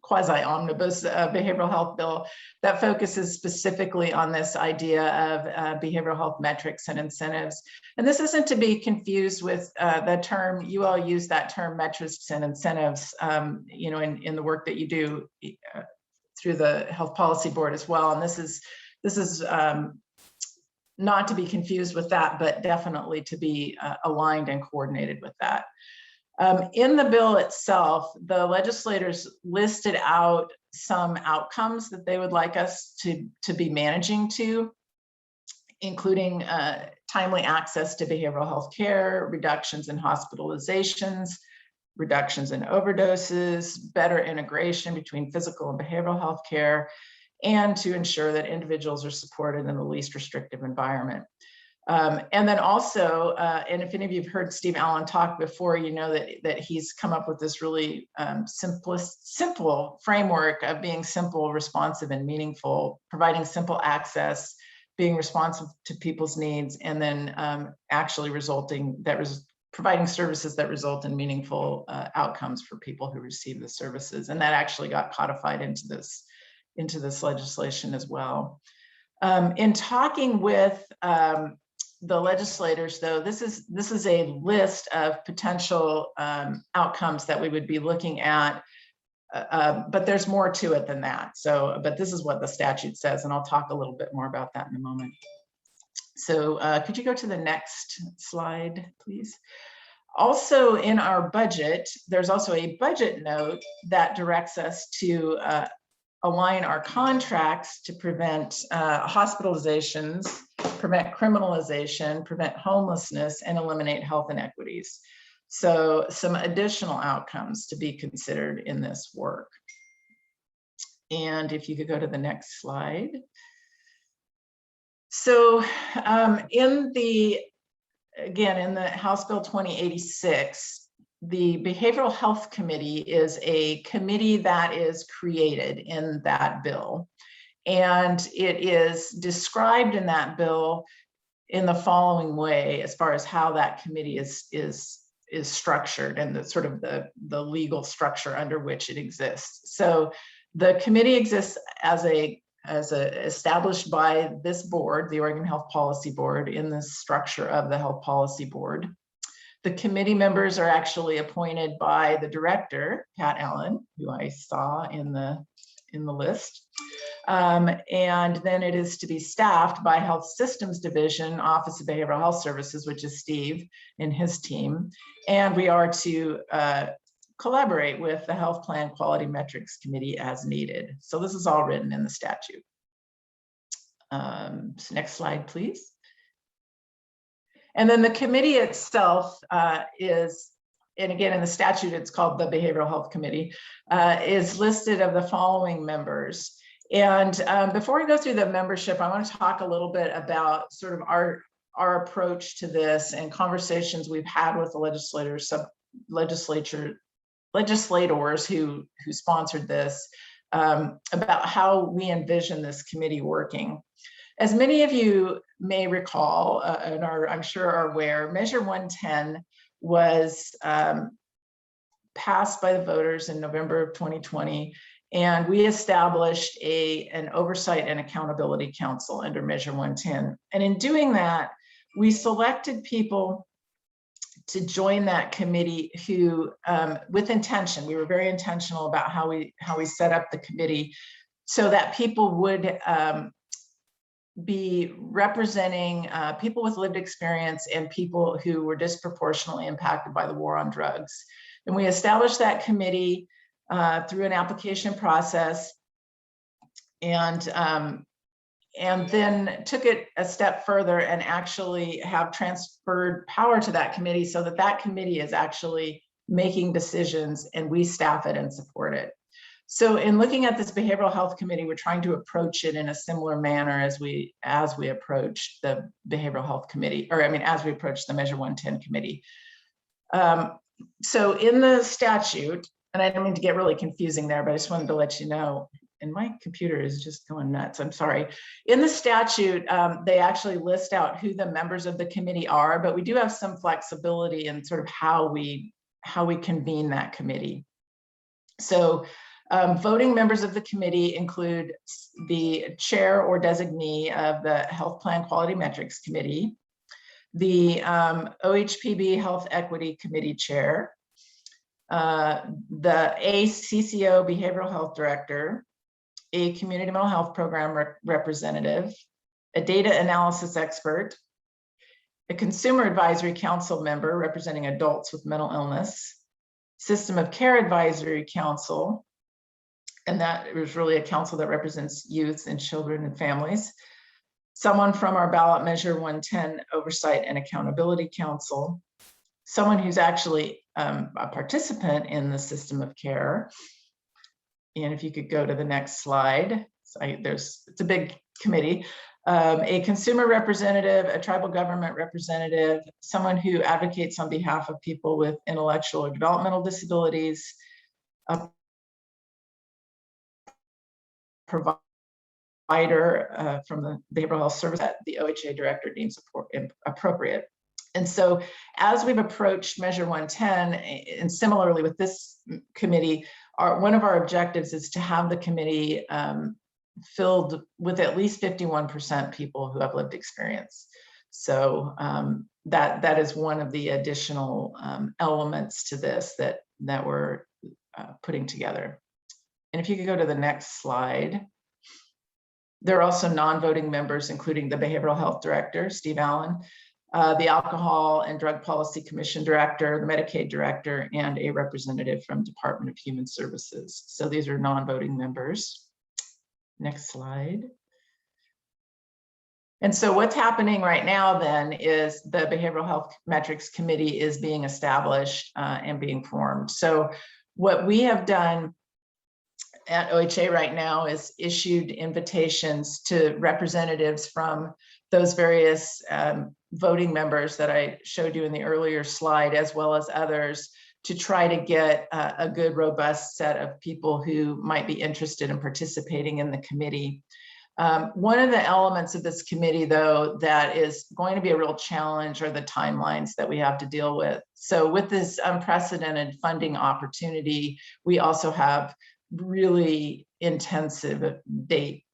quasi-omnibus behavioral health bill that focuses specifically on this idea of behavioral health metrics and incentives. And this isn't to be confused with the term, you all use that term metrics and incentives, in the work that you do through the Health Policy Board as well. And this is not to be confused with that, but definitely to be aligned and coordinated with that. In the bill itself, the legislators listed out some outcomes that they would like us to be managing to, including timely access to behavioral health care, reductions in hospitalizations, reductions in overdoses, better integration between physical and behavioral health care, and to ensure that individuals are supported in the least restrictive environment. And then also, and if any of you have heard Steve Allen talk before, you know that he's come up with this really simple framework of being simple, responsive, and meaningful, providing simple access, being responsive to people's needs, and then actually providing services that result in meaningful outcomes for people who receive the services. And that actually got codified into this legislation as well. In talking with the legislators, though, this is a list of potential outcomes that we would be looking at, but there's more to it than that. So, but this is what the statute says, and I'll talk a little bit more about that in a moment. So could you go to the next slide, please? Also in our budget, there's also a budget note that directs us to align our contracts to prevent hospitalizations, prevent criminalization, prevent homelessness, and eliminate health inequities. So some additional outcomes to be considered in this work. And if you could go to the next slide. So in the House Bill 2086, the Behavioral Health Committee is a committee that is created in that bill. And it is described in that bill in the following way, as far as how that committee is structured and the sort of the legal structure under which it exists. So the committee exists as established by this board, the Oregon Health Policy Board, in the structure of the Health Policy Board. The committee members are actually appointed by the director, Pat Allen, who I saw in the list. And then it is to be staffed by Health Systems Division, Office of Behavioral Health Services, which is Steve and his team. And we are to collaborate with the Health Plan Quality Metrics Committee as needed. So this is all written in the statute. So next slide, please. And then the committee itself is, and again, in the statute, it's called the Behavioral Health Committee, is listed of the following members. And before we go through the membership, I want to talk a little bit about sort of our approach to this and conversations we've had with the legislators who sponsored this, about how we envision this committee working. As many of you may recall, and I'm sure are aware, Measure 110 was passed by the voters in November of 2020, and we established an oversight and accountability council under Measure 110. And in doing that, we selected people to join that committee who, with intention, we were very intentional about how we set up the committee so that people would be representing people with lived experience and people who were disproportionately impacted by the war on drugs. And we established that committee through an application process, and then took it a step further and actually have transferred power to that committee so that that committee is actually making decisions and we staff it and support it. So in looking at this Behavioral Health Committee, we're trying to approach it in a similar manner as we approach the Behavioral Health Committee, or as we approach the Measure 110 Committee. So in the statute, and I don't mean to get really confusing there, but I just wanted to let you know, and my computer is just going nuts, I'm sorry. In the statute, they actually list out who the members of the committee are, but we do have some flexibility in sort of how we convene that committee. So voting members of the committee include the chair or designee of the Health Plan Quality Metrics Committee, the OHPB Health Equity Committee chair, the ACCO Behavioral Health Director, a Community Mental Health Program representative, a data analysis expert, a Consumer Advisory Council member representing adults with mental illness, System of Care Advisory Council, and that was really a council that represents youth and children and families, someone from our ballot Measure 110 Oversight and Accountability Council, someone who's actually a participant in the System of Care. And if you could go to the next slide, it's a big committee, a consumer representative, a tribal government representative, someone who advocates on behalf of people with intellectual or developmental disabilities, a provider from the behavioral health service that the OHA director deems appropriate. And so as we've approached Measure 110, and similarly with this committee, one of our objectives is to have the committee filled with at least 51% people who have lived experience. So that is one of the additional elements to this that we're putting together. And if you could go to the next slide. There are also non-voting members, including the Behavioral Health Director, Steve Allen, the Alcohol and Drug Policy Commission Director, the Medicaid Director, and a representative from Department of Human Services. So these are non-voting members. Next slide. And so what's happening right now then is the Behavioral Health Metrics Committee is being established and being formed. So what we have done at OHA right now is issued invitations to representatives from those various voting members that I showed you in the earlier slide, as well as others, to try to get a good, robust set of people who might be interested in participating in the committee. One of the elements of this committee, though, that is going to be a real challenge are the timelines that we have to deal with. So with this unprecedented funding opportunity, we also have really intensive date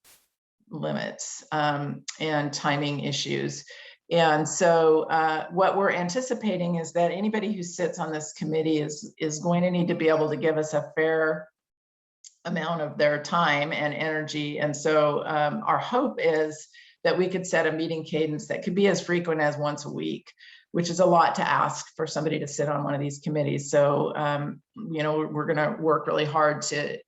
limits and timing issues. And so what we're anticipating is that anybody who sits on this committee is going to need to be able to give us a fair amount of their time and energy. And so our hope is that we could set a meeting cadence that could be as frequent as once a week, which is a lot to ask for somebody to sit on one of these committees. So, you know, we're going to work really hard to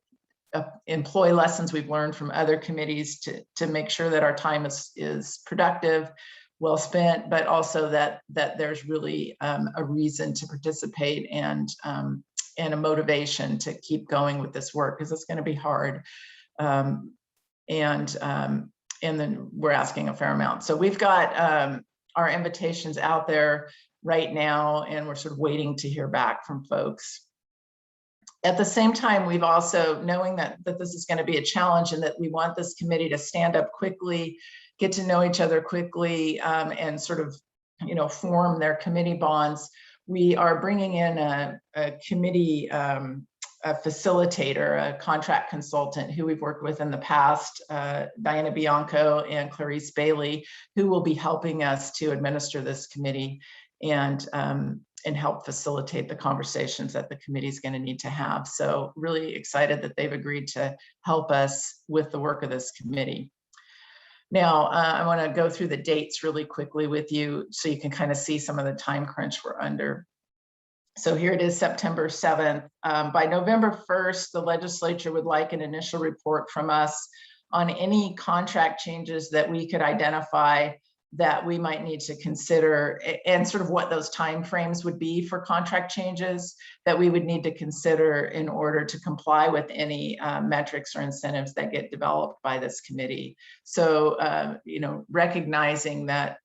employ lessons we've learned from other committees to make sure that our time is productive, well spent, but also that there's really a reason to participate and a motivation to keep going with this work, because it's going to be hard. And then we're asking a fair amount. So we've got our invitations out there right now, and we're sort of waiting to hear back from folks. At the same time, we've also, knowing that this is going to be a challenge and that we want this committee to stand up quickly, get to know each other quickly, and sort of, you know, form their committee bonds, we are bringing in a committee a facilitator, a contract consultant who we've worked with in the past, Diana Bianco and Clarice Bailey, who will be helping us to administer this committee and help facilitate the conversations that the committee is going to need to have. So really excited that they've agreed to help us with the work of this committee. Now, I want to go through the dates really quickly with you so you can kind of see some of the time crunch we're under. So here it is, September 7th. By November 1st, the legislature would like an initial report from us on any contract changes that we could identify that we might need to consider, and sort of what those timeframes would be for contract changes that we would need to consider in order to comply with any metrics or incentives that get developed by this committee. So, you know, recognizing that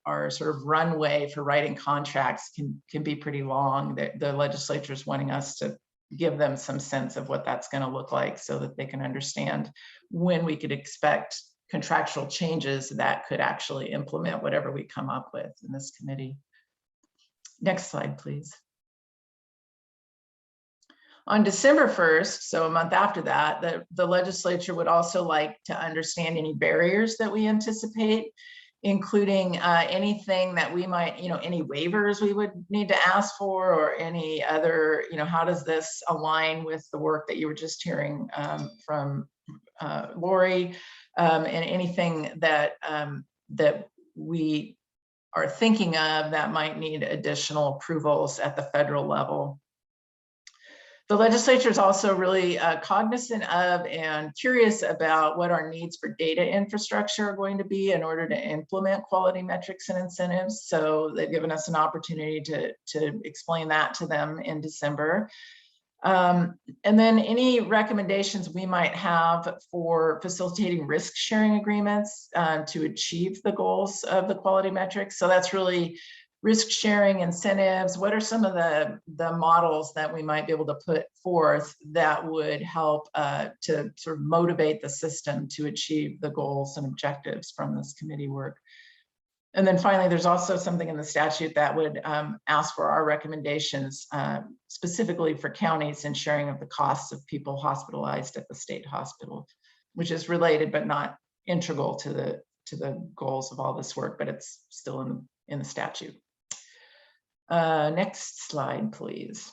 our sort of runway for writing contracts can be pretty long. The legislature is wanting us to give them some sense of what that's going to look like so that they can understand when we could expect contractual changes that could actually implement whatever we come up with in this committee. Next slide, please. On December 1st, so a month after that, the legislature would also like to understand any barriers that we anticipate, including anything that we might, you know, any waivers we would need to ask for, or any other, you know, how does this align with the work that you were just hearing from Lori, and anything that that we are thinking of that might need additional approvals at the federal level. The legislature is also really cognizant of and curious about what our needs for data infrastructure are going to be in order to implement quality metrics and incentives. So they've given us an opportunity to explain that to them in December. And then any recommendations we might have for facilitating risk sharing agreements to achieve the goals of the quality metrics. So that's really risk sharing incentives. What are some of the models that we might be able to put forth that would help to sort of motivate the system to achieve the goals and objectives from this committee work? And then finally, there's also something in the statute that would ask for our recommendations specifically for counties and sharing of the costs of people hospitalized at the state hospital. which is related but not integral to the goals of all this work, but it's still in the statute. Next slide, please.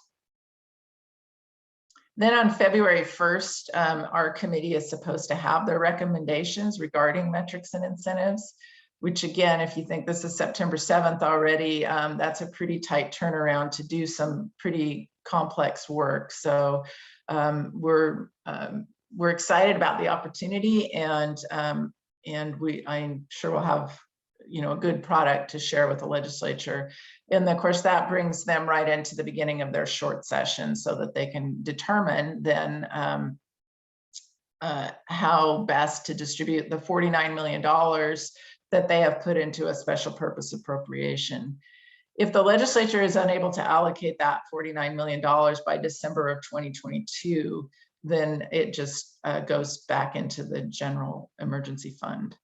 Then on February 1st, our committee is supposed to have their recommendations regarding metrics and incentives, which again, if you think this is September 7th already, that's a pretty tight turnaround to do some pretty complex work. So we're excited about the opportunity, and I'm sure we'll have a good product to share with the legislature. And of course, that brings them right into the beginning of their short session so that they can determine then how best to distribute the $49 million that they have put into a special purpose appropriation. If the legislature is unable to allocate that $49 million by December of 2022, then it just goes back into the general emergency fund.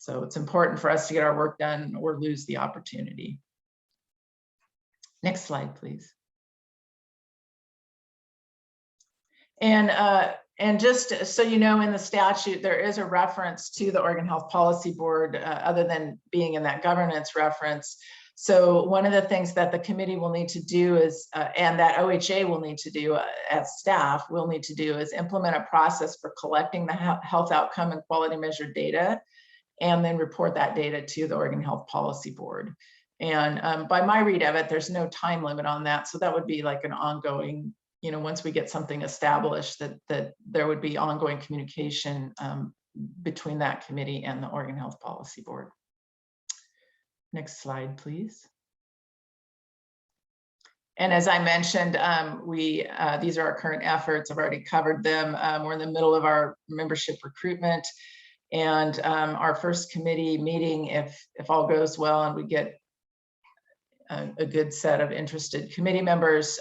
So it's important for us to get our work done or lose the opportunity. Next slide, please. And just so you know, in the statute, there is a reference to the Oregon Health Policy Board, other than being in that governance reference. So one of the things that the committee will need to do is, and that OHA will need to do as staff will need to do, is implement a process for collecting the health outcome and quality measure data, and then report that data to the Oregon Health Policy Board. And by my read of it, there's no time limit on that. So that would be like an ongoing, once we get something established, that there would be ongoing communication between that committee and the Oregon Health Policy Board. Next slide, please. And as I mentioned, these are our current efforts. I've already covered them. We're in the middle of our membership recruitment, and our first committee meeting, if all goes well and we get a good set of interested committee members,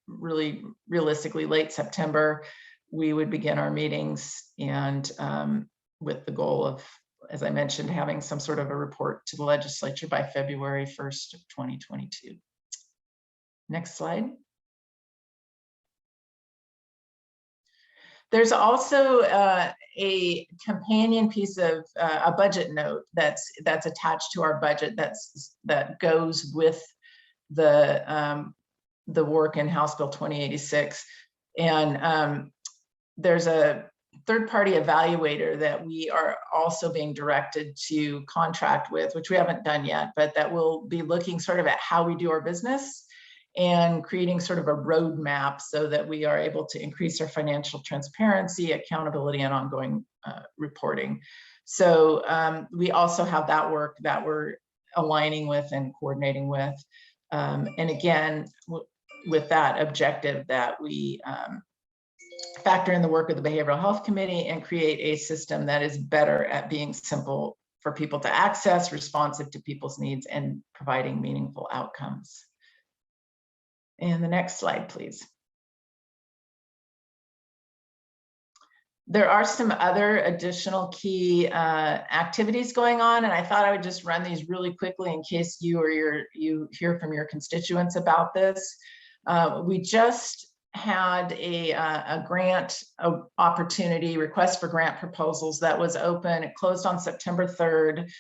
really realistically late September, we would begin our meetings, and with the goal of, as I mentioned, having some sort of a report to the legislature by February 1st of 2022. Next slide. There's also a companion piece of a budget note that's attached to our budget that goes with the work in House Bill 2086, and there's a third-party evaluator that we are also being directed to contract with, which we haven't done yet, but that will be looking sort of at how we do our business and creating sort of a roadmap so that we are able to increase our financial transparency, accountability, and ongoing reporting. So we also have that work that we're aligning with and coordinating with. And again, with that objective that we factor in the work of the Behavioral Health Committee and create a system that is better at being simple for people to access, responsive to people's needs, and providing meaningful outcomes. And the next slide, please. There are some other additional key activities going on, and I thought I would just run these really quickly in case you hear from your constituents about this. We just had a grant opportunity, request for grant proposals that was open. It closed on September 3rd,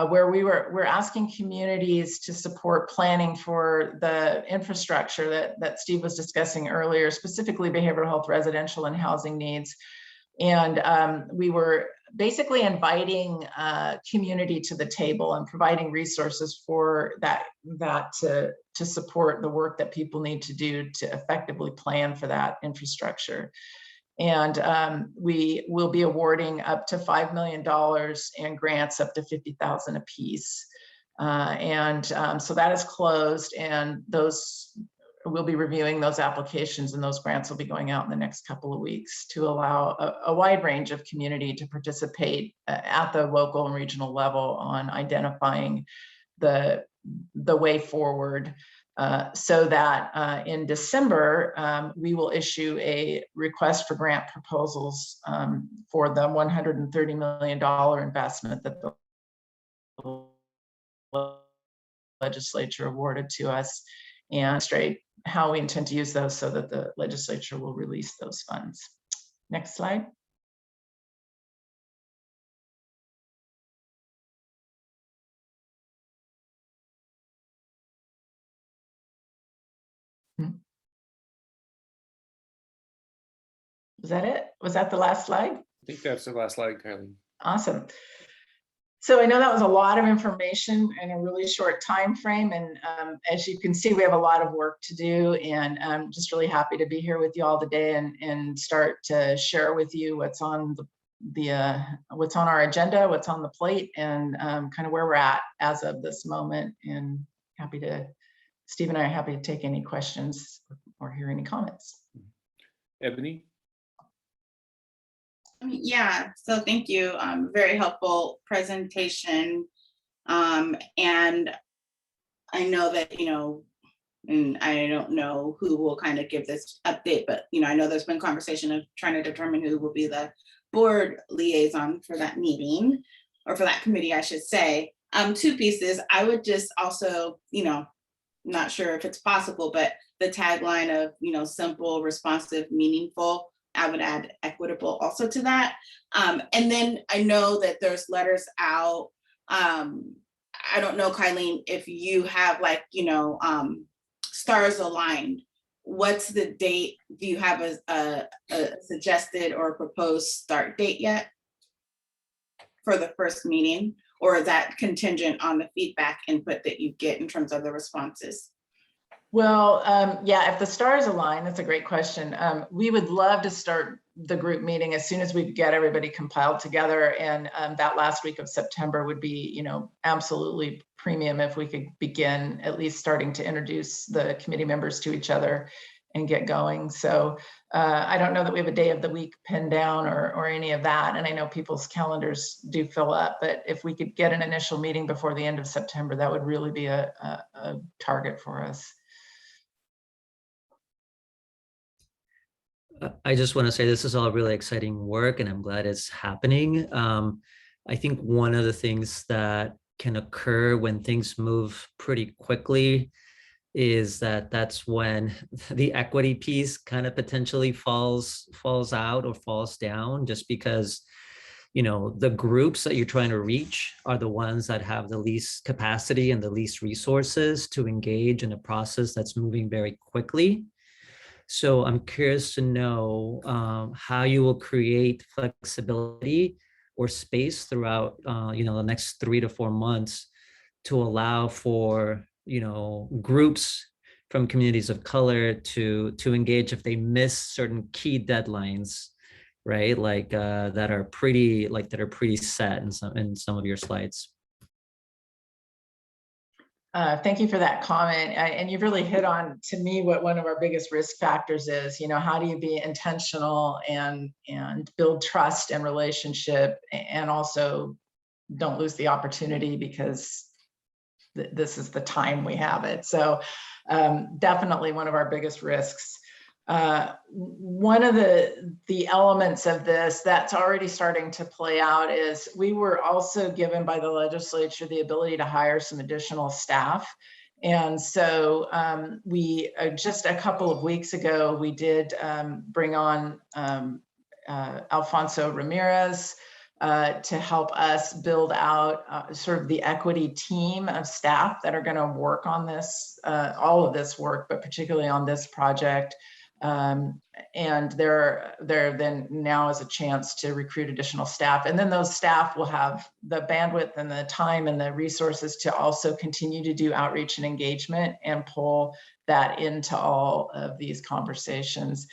where we're asking communities to support planning for the infrastructure that Steve was discussing earlier, specifically behavioral health, residential, and housing needs. And we were basically inviting community to the table and providing resources for that to support the work that people need to do to effectively plan for that infrastructure. And we will be awarding up to $5 million and grants up to $50,000 apiece. So that is closed, and we'll be reviewing those applications, and those grants will be going out in the next couple of weeks to allow a wide range of community to participate at the local and regional level on identifying the way forward, so that in December, we will issue a request for grant proposals for the $130 million investment that the legislature awarded to us, and straight how we intend to use those so that the legislature will release those funds. Next slide. Was that it? Was that the last slide? I think that's the last slide, Kylie. Awesome. So I know that was a lot of information in a really short time frame, and as you can see, we have a lot of work to do, and I'm just really happy to be here with you all today and start to share with you what's on what's on our agenda, what's on the plate, and kind of where we're at as of this moment. And Steve and I are happy to take any questions or hear any comments. Ebony? Yeah, so thank you. Very helpful presentation. And I know that, and I don't know who will kind of give this update, but, I know there's been conversation of trying to determine who will be the board liaison for that meeting, or for that committee, I should say. Two pieces. I would just also, not sure if it's possible, but the tagline of, simple, responsive, meaningful, I would add equitable also to that. And then I know that there's letters out. I don't know, Kylene, if you have stars aligned, what's the date? Do you have a suggested or proposed start date yet for the first meeting? Or is that contingent on the feedback input that you get in terms of the responses? Well, yeah, if the stars align, that's a great question. We would love to start the group meeting as soon as we get everybody compiled together. And that last week of September would be, absolutely premium if we could begin at least starting to introduce the committee members to each other and get going. So I don't know that we have a day of the week pinned down or any of that. And I know people's calendars do fill up, but if we could get an initial meeting before the end of September, that would really be a target for us. I just want to say this is all really exciting work, and I'm glad it's happening. I think one of the things that can occur when things move pretty quickly is that's when the equity piece kind of potentially falls out or falls down, just because the groups that you're trying to reach are the ones that have the least capacity and the least resources to engage in a process that's moving very quickly. So I'm curious to know how you will create flexibility or space throughout the next 3 to 4 months to allow for groups from communities of color to engage if they miss certain key deadlines, right? Like that are pretty set in some of your slides. Thank you for that comment. And you've really hit on, to me, what one of our biggest risk factors is. How do you be intentional and build trust and relationship, and also don't lose the opportunity, because this is the time we have it. So definitely one of our biggest risks. One of the elements of this that's already starting to play out is we were also given by the legislature the ability to hire some additional staff. And so we just a couple of weeks ago, we did bring on Alfonso Ramirez to help us build out sort of the equity team of staff that are going to work on this, all of this work, but particularly on this project. And there then now is a chance to recruit additional staff. And then those staff will have the bandwidth and the time and the resources to also continue to do outreach and engagement and pull that into all of these conversations.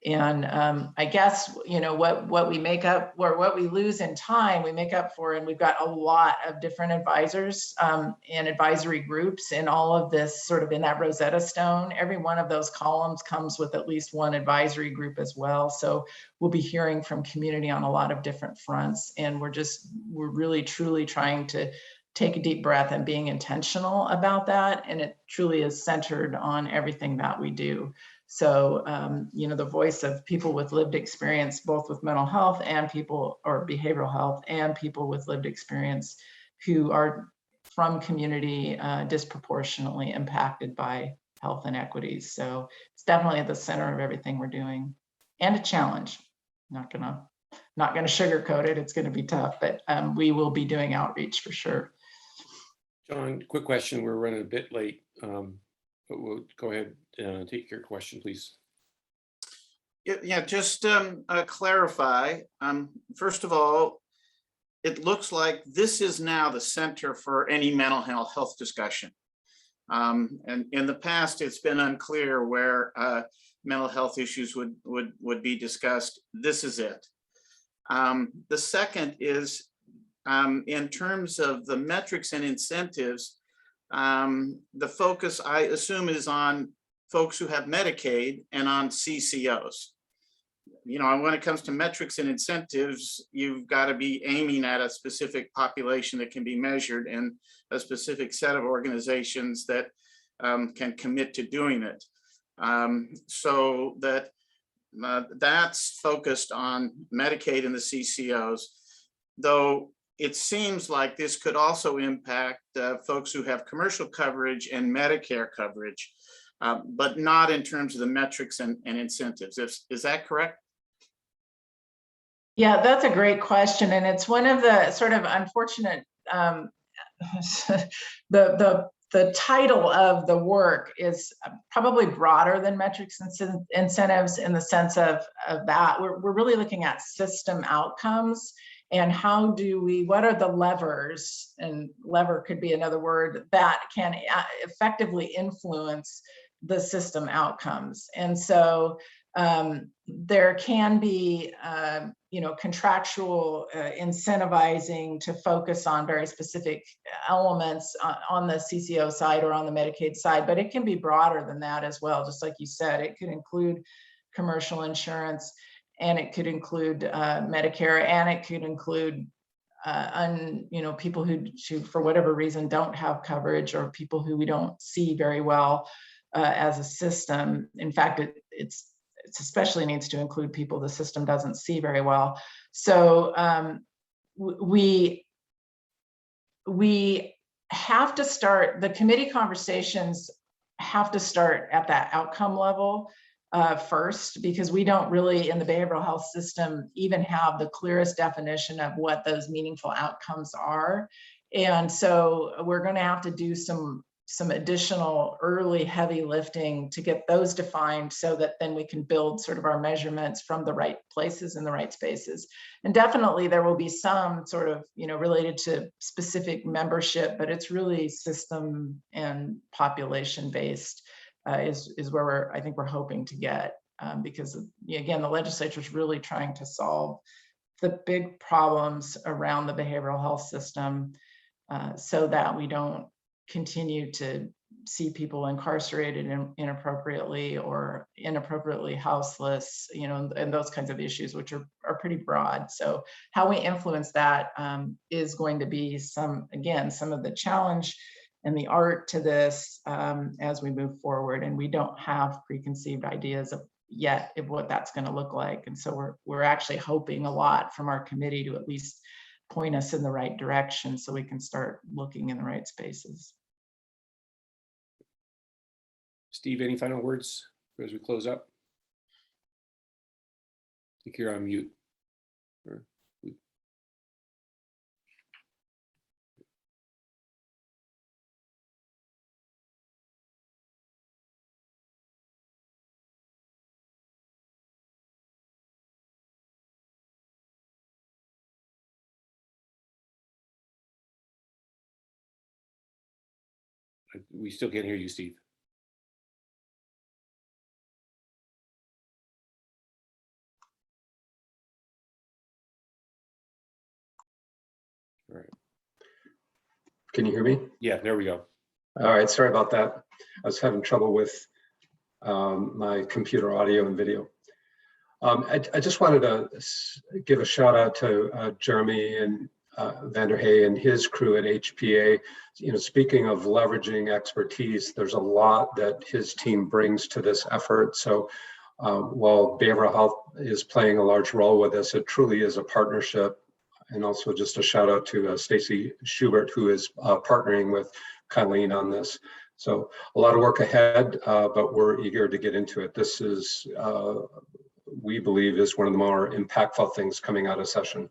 And I guess, what we make up, or what we lose in time, we make up for, and we've got a lot of different advisors and advisory groups in all of this, sort of in that Rosetta Stone. Every one of those columns comes with at least one advisory group as well. So we'll be hearing from community on a lot of different fronts. And we're really, truly trying to take a deep breath and being intentional about that. And it truly is centered on everything that we do. So, the voice of people with lived experience, both with mental health and or behavioral health, and people with lived experience who are from community disproportionately impacted by health inequities. So it's definitely at the center of everything we're doing, and a challenge. Not gonna sugarcoat it. It's gonna be tough, but we will be doing outreach for sure. John, quick question. We're running a bit late. We'll go ahead, take your question, please. Yeah, just clarify. First of all, it looks like this is now the center for any mental health discussion. And in the past, it's been unclear where mental health issues would be discussed. This is it. The second is in terms of the metrics and incentives, the focus, I assume, is on folks who have Medicaid and on CCOs. You know, when it comes to metrics and incentives, you've got to be aiming at a specific population that can be measured and a specific set of organizations that can commit to doing it. So that that's focused on Medicaid and the CCOs, though it seems like this could also impact folks who have commercial coverage and Medicare coverage, but not in terms of the metrics and incentives. Is that correct? Yeah, that's a great question. And it's one of the sort of unfortunate, the title of the work is probably broader than metrics and incentives in the sense of that. We're really looking at system outcomes and how do we, what are the levers, and lever could be another word, that can effectively influence the system outcomes. And so there can be, contractual incentivizing to focus on very specific elements on the CCO side or on the Medicaid side, but it can be broader than that as well. Just like you said, it could include commercial insurance, and it could include Medicare, and it could include people who for whatever reason don't have coverage, or people who we don't see very well as a system. In fact, it especially needs to include people the system doesn't see very well. So we have to start, the committee conversations have to start at that outcome level first, because we don't really in the behavioral health system even have the clearest definition of what those meaningful outcomes are. And so we're going to have to do some additional early heavy lifting to get those defined, so that then we can build sort of our measurements from the right places in the right spaces. And definitely there will be some sort of, related to specific membership, but it's really system and population based is where I think we're hoping to get, because again, the legislature is really trying to solve the big problems around the behavioral health system, so that we don't continue to see people incarcerated inappropriately or inappropriately houseless, and those kinds of issues, which are pretty broad. So how we influence that is going to be some of the challenge and the art to this as we move forward. And we don't have preconceived ideas yet of what that's going to look like. And so we're actually hoping a lot from our committee to at least point us in the right direction so we can start looking in the right spaces. Steve, any final words as we close up? I think you're on mute. We still can't hear you, Steve. All right. Can you hear me? Yeah, there we go. All right, sorry about that. I was having trouble with my computer audio and video. I just wanted to give a shout out to Jeremy and Vanderhey and his crew at HPA. Speaking of leveraging expertise, there's a lot that his team brings to this effort. So while behavioral health is playing a large role with this, it truly is a partnership. And also just a shout out to Stacy Schubert, who is partnering with Colleen on this. So a lot of work ahead, but we're eager to get into it. This is, we believe, is one of the more impactful things coming out of session.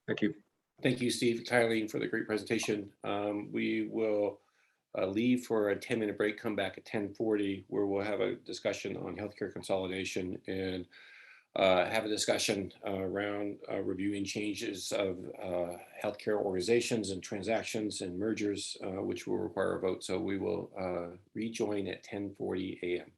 Thank you. Thank you, Steve, Colleen, for the great presentation. We will leave for a 10-minute break, come back at 10:40, where we'll have a discussion on healthcare consolidation and have a discussion around reviewing changes of healthcare organizations and transactions and mergers, which will require a vote. So we will rejoin at 10:40 a.m.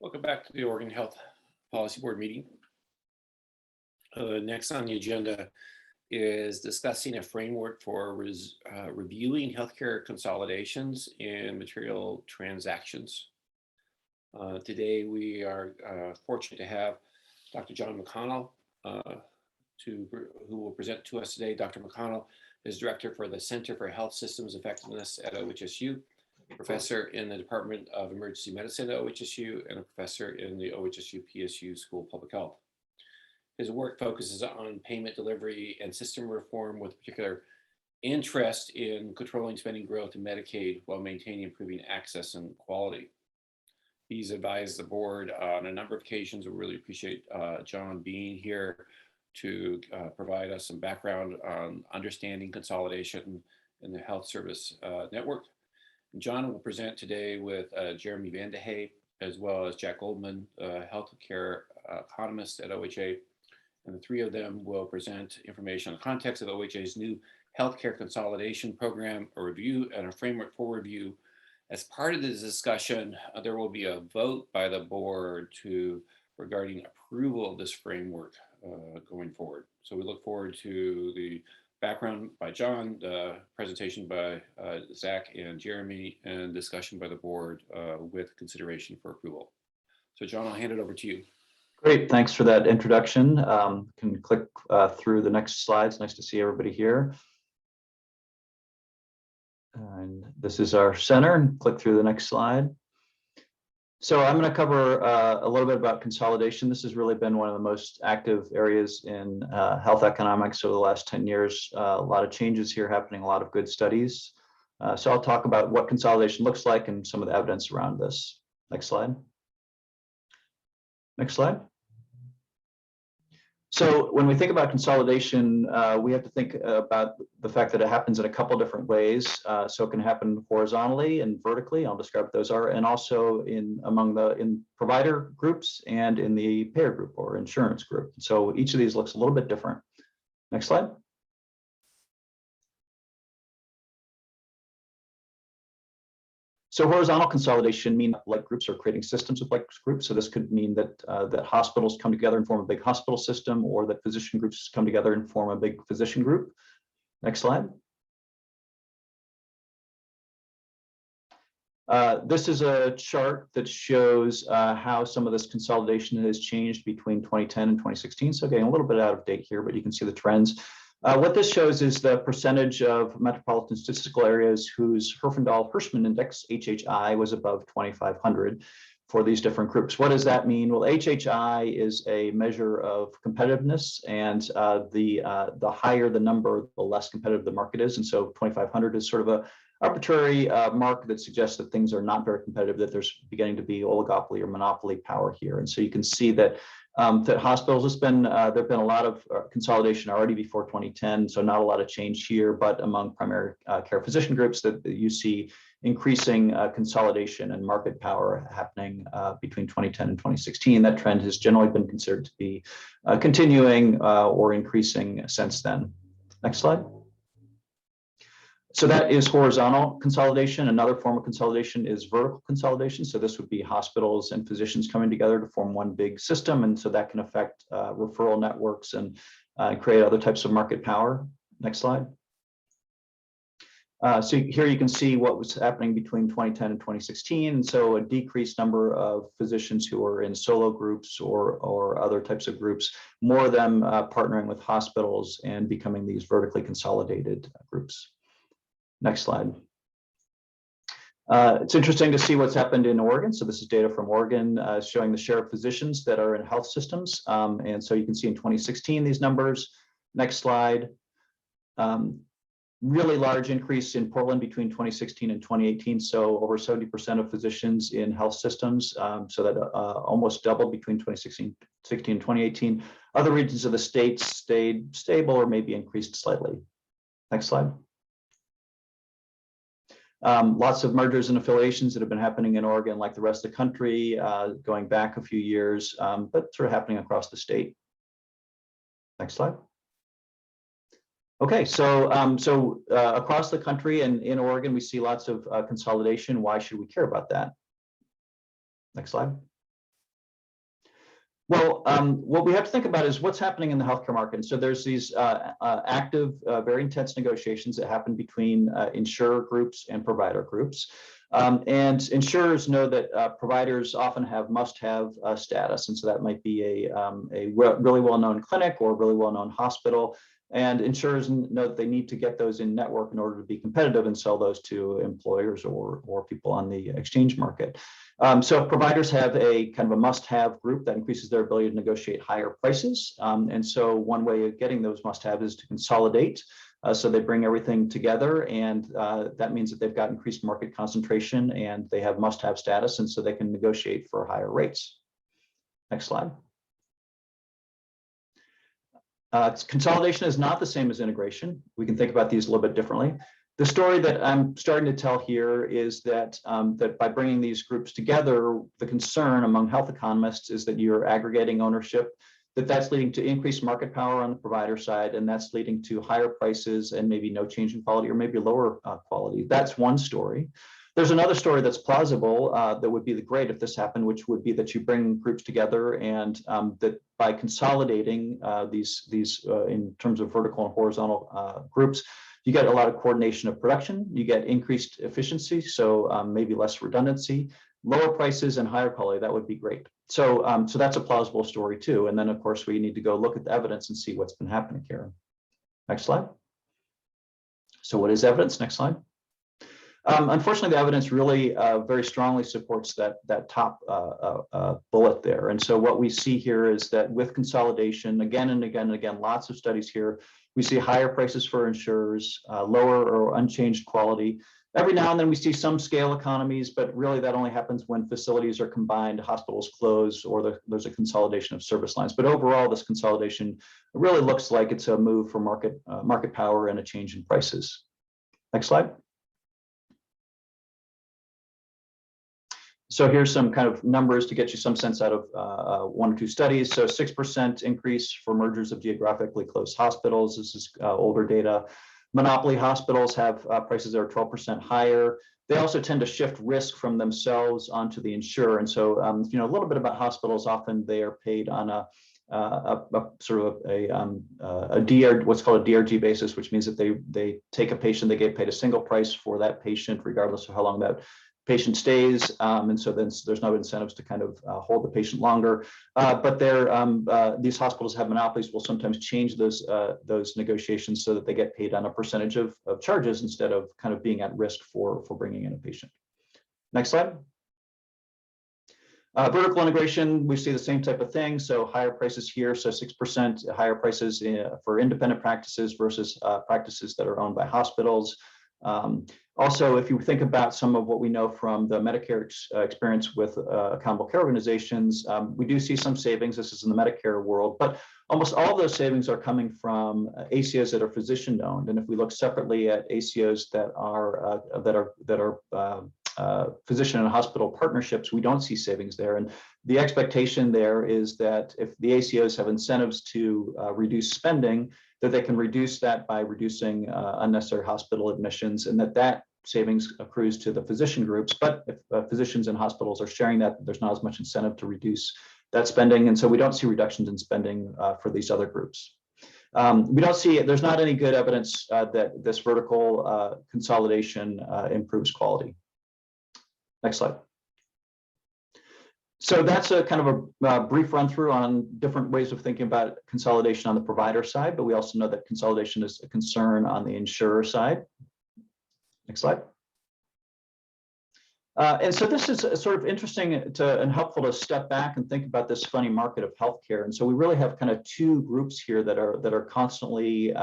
Welcome back to the Oregon Health Policy Board meeting. Next on the agenda is discussing a framework for reviewing healthcare consolidations and material transactions. Today, we are fortunate to have Dr. John McConnell, who will present to us today. Dr. McConnell is Director for the Center for Health Systems Effectiveness at OHSU, Professor in the Department of Emergency Medicine at OHSU, and a Professor in the OHSU PSU School of Public Health. His work focuses on payment delivery and system reform, with particular interest in controlling spending growth in Medicaid while maintaining and improving access and quality. He's advised the board on a number of occasions. We really appreciate John being here to provide us some background on understanding consolidation in the health service network. John will present today with Jeremy Vandehey, as well as Jack Goldman, healthcare economist at OHA. And the three of them will present information on the context of OHA's new healthcare consolidation program, a review and a framework for review. As part of this discussion, there will be a vote by the board regarding approval of this framework going forward. So we look forward to the background by John, the presentation by Zach and Jeremy, and discussion by the board with consideration for approval. So John, I'll hand it over to you. Great, thanks for that introduction. Can click through the next slides. Nice to see everybody here. And this is our center, and click through the next slide. So I'm going to cover a little bit about consolidation. This has really been one of the most active areas in health economics over the last 10 years. A lot of changes here happening, a lot of good studies. So I'll talk about what consolidation looks like and some of the evidence around this. Next slide. Next slide. So when we think about consolidation, we have to think about the fact that it happens in a couple different ways. So it can happen horizontally and vertically. I'll describe what those are, and also in provider groups and in the payer group or insurance group. So each of these looks a little bit different. Next slide. So horizontal consolidation means like groups are creating systems of like groups. So this could mean that that hospitals come together and form a big hospital system, or that physician groups come together and form a big physician group. Next slide. This is a chart that shows how some of this consolidation has changed between 2010 and 2016. So getting a little bit out of date here, but you can see the trends. What this shows is the percentage of metropolitan statistical areas whose Herfindahl-Hirschman index, HHI, was above 2,500 for these different groups. What does that mean? Well, HHI is a measure of competitiveness, and the higher the number, the less competitive the market is. And so 2,500 is sort of a arbitrary mark that suggests that things are not very competitive, that there's beginning to be oligopoly or monopoly power here. And so you can see that that hospitals, there've been a lot of consolidation already before 2010, so not a lot of change here, but among primary care physician groups that you see increasing consolidation and market power happening between 2010 and 2016. That trend has generally been considered to be continuing or increasing since then. Next slide. So that is horizontal consolidation. Another form of consolidation is vertical consolidation. So this would be hospitals and physicians coming together to form one big system. And so that can affect referral networks and create other types of market power. Next slide. So here you can see what was happening between 2010 and 2016. And so a decreased number of physicians who are in solo groups or other types of groups, more of them partnering with hospitals and becoming these vertically consolidated groups. Next slide. It's interesting to see what's happened in Oregon. So this is data from Oregon showing the share of physicians that are in health systems. And so you can see in 2016 these numbers. Next slide. Really large increase in Portland between 2016 and 2018. So over 70% of physicians in health systems. So that almost doubled between 2016 and 2018. Other regions of the state stayed stable or maybe increased slightly. Next slide. Lots of mergers and affiliations that have been happening in Oregon, like the rest of the country, going back a few years, but sort of happening across the state. Next slide. Okay, so across the country and in Oregon, we see lots of consolidation. Why should we care about that? Next slide. Well, what we have to think about is what's happening in the healthcare market. And so there's these active, very intense negotiations that happen between insurer groups and provider groups. And insurers know that providers often have must-have status. And so that might be a really well-known clinic or a really well-known hospital. And insurers know that they need to get those in network in order to be competitive and sell those to employers or people on the exchange market. So if providers have a kind of a must-have group, that increases their ability to negotiate higher prices. And so one way of getting those must-have is to consolidate. So they bring everything together, and that means that they've got increased market concentration and they have must-have status, and so they can negotiate for higher rates. Next slide. Consolidation is not the same as integration. We can think about these a little bit differently. The story that I'm starting to tell here is that, that by bringing these groups together, the concern among health economists is that you're aggregating ownership, that's leading to increased market power on the provider side, and that's leading to higher prices and maybe no change in quality or maybe lower quality. That's one story. There's another story that's plausible that would be great if this happened, which would be that you bring groups together and that by consolidating these in terms of vertical and horizontal groups, you get a lot of coordination of production, you get increased efficiency, so maybe less redundancy, lower prices and higher quality. That would be great. So, so that's a plausible story too. And then of course we need to go look at the evidence and see what's been happening here. Next slide. So what is evidence? Next slide. Unfortunately, the evidence really very strongly supports that top bullet there. And so what we see here is that with consolidation, again and again and again, lots of studies here, we see higher prices for insurers, lower or unchanged quality. Every now and then we see some scale economies, but really that only happens when facilities are combined, hospitals close, or there's a consolidation of service lines. But overall, this consolidation really looks like it's a move for market power and a change in prices. Next slide. So here's some kind of numbers to get you some sense out of one or two studies. So 6% increase for mergers of geographically close hospitals. This is older data. Monopoly hospitals have prices that are 12% higher. They also tend to shift risk from themselves onto the insurer. And so, you know, a little bit about hospitals. Often they are paid on a sort of a DR, what's called a DRG basis, which means that they take a patient, they get paid a single price for that patient, regardless of how long that patient stays, and so then there's no incentives to kind of hold the patient longer. But these hospitals have monopolies, will sometimes change those negotiations so that they get paid on a percentage of charges instead of kind of being at risk for bringing in a patient. Next slide. Vertical integration, we see the same type of thing. So higher prices here, so 6% higher prices for independent practices versus practices that are owned by hospitals. Also, if you think about some of what we know from the Medicare experience with accountable care organizations, we do see some savings. This is in the Medicare world, but almost all of those savings are coming from ACOs that are physician-owned. And if we look separately at ACOs that are physician and hospital partnerships, we don't see savings there. And the expectation there is that if the ACOs have incentives to reduce spending, that they can reduce that by reducing unnecessary hospital admissions, and that savings accrues to the physician groups. But if physicians and hospitals are sharing that, there's not as much incentive to reduce that spending. And so we don't see reductions in spending for these other groups. We don't see, there's not any good evidence that this vertical consolidation improves quality. Next slide. So that's a kind of a brief run through on different ways of thinking about consolidation on the provider side, but we also know that consolidation is a concern on the insurer side. Next slide. And so this is sort of interesting and helpful to step back and think about this funny market of healthcare. And so we really have kind of two groups here that are constantly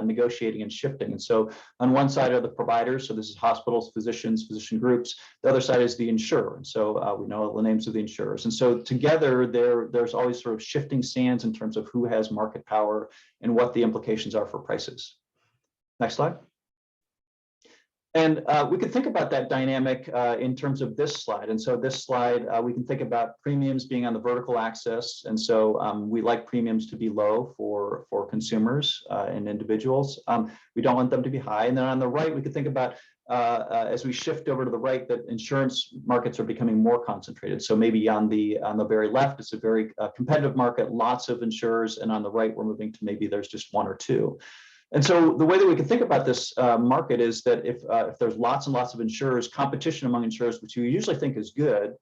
negotiating and shifting. And so on one side are the providers. So this is hospitals, physicians, physician groups. The other side is the insurer. And so we know the names of the insurers. And so together there's always sort of shifting sands in terms of who has market power and what the implications are for prices. Next slide. And we can think about that dynamic in terms of this slide. And so this slide, we can think about premiums being on the vertical axis. And so we like premiums to be low for consumers and individuals. We don't want them to be high. And then on the right, we can think about as we shift over to the right, that insurance markets are becoming more concentrated. So maybe on the very left, it's a very competitive market, lots of insurers, and on the right, we're moving to maybe there's just one or two. And so the way that we can think about this market is that if there's lots and lots of insurers, competition among insurers, which you usually think is good,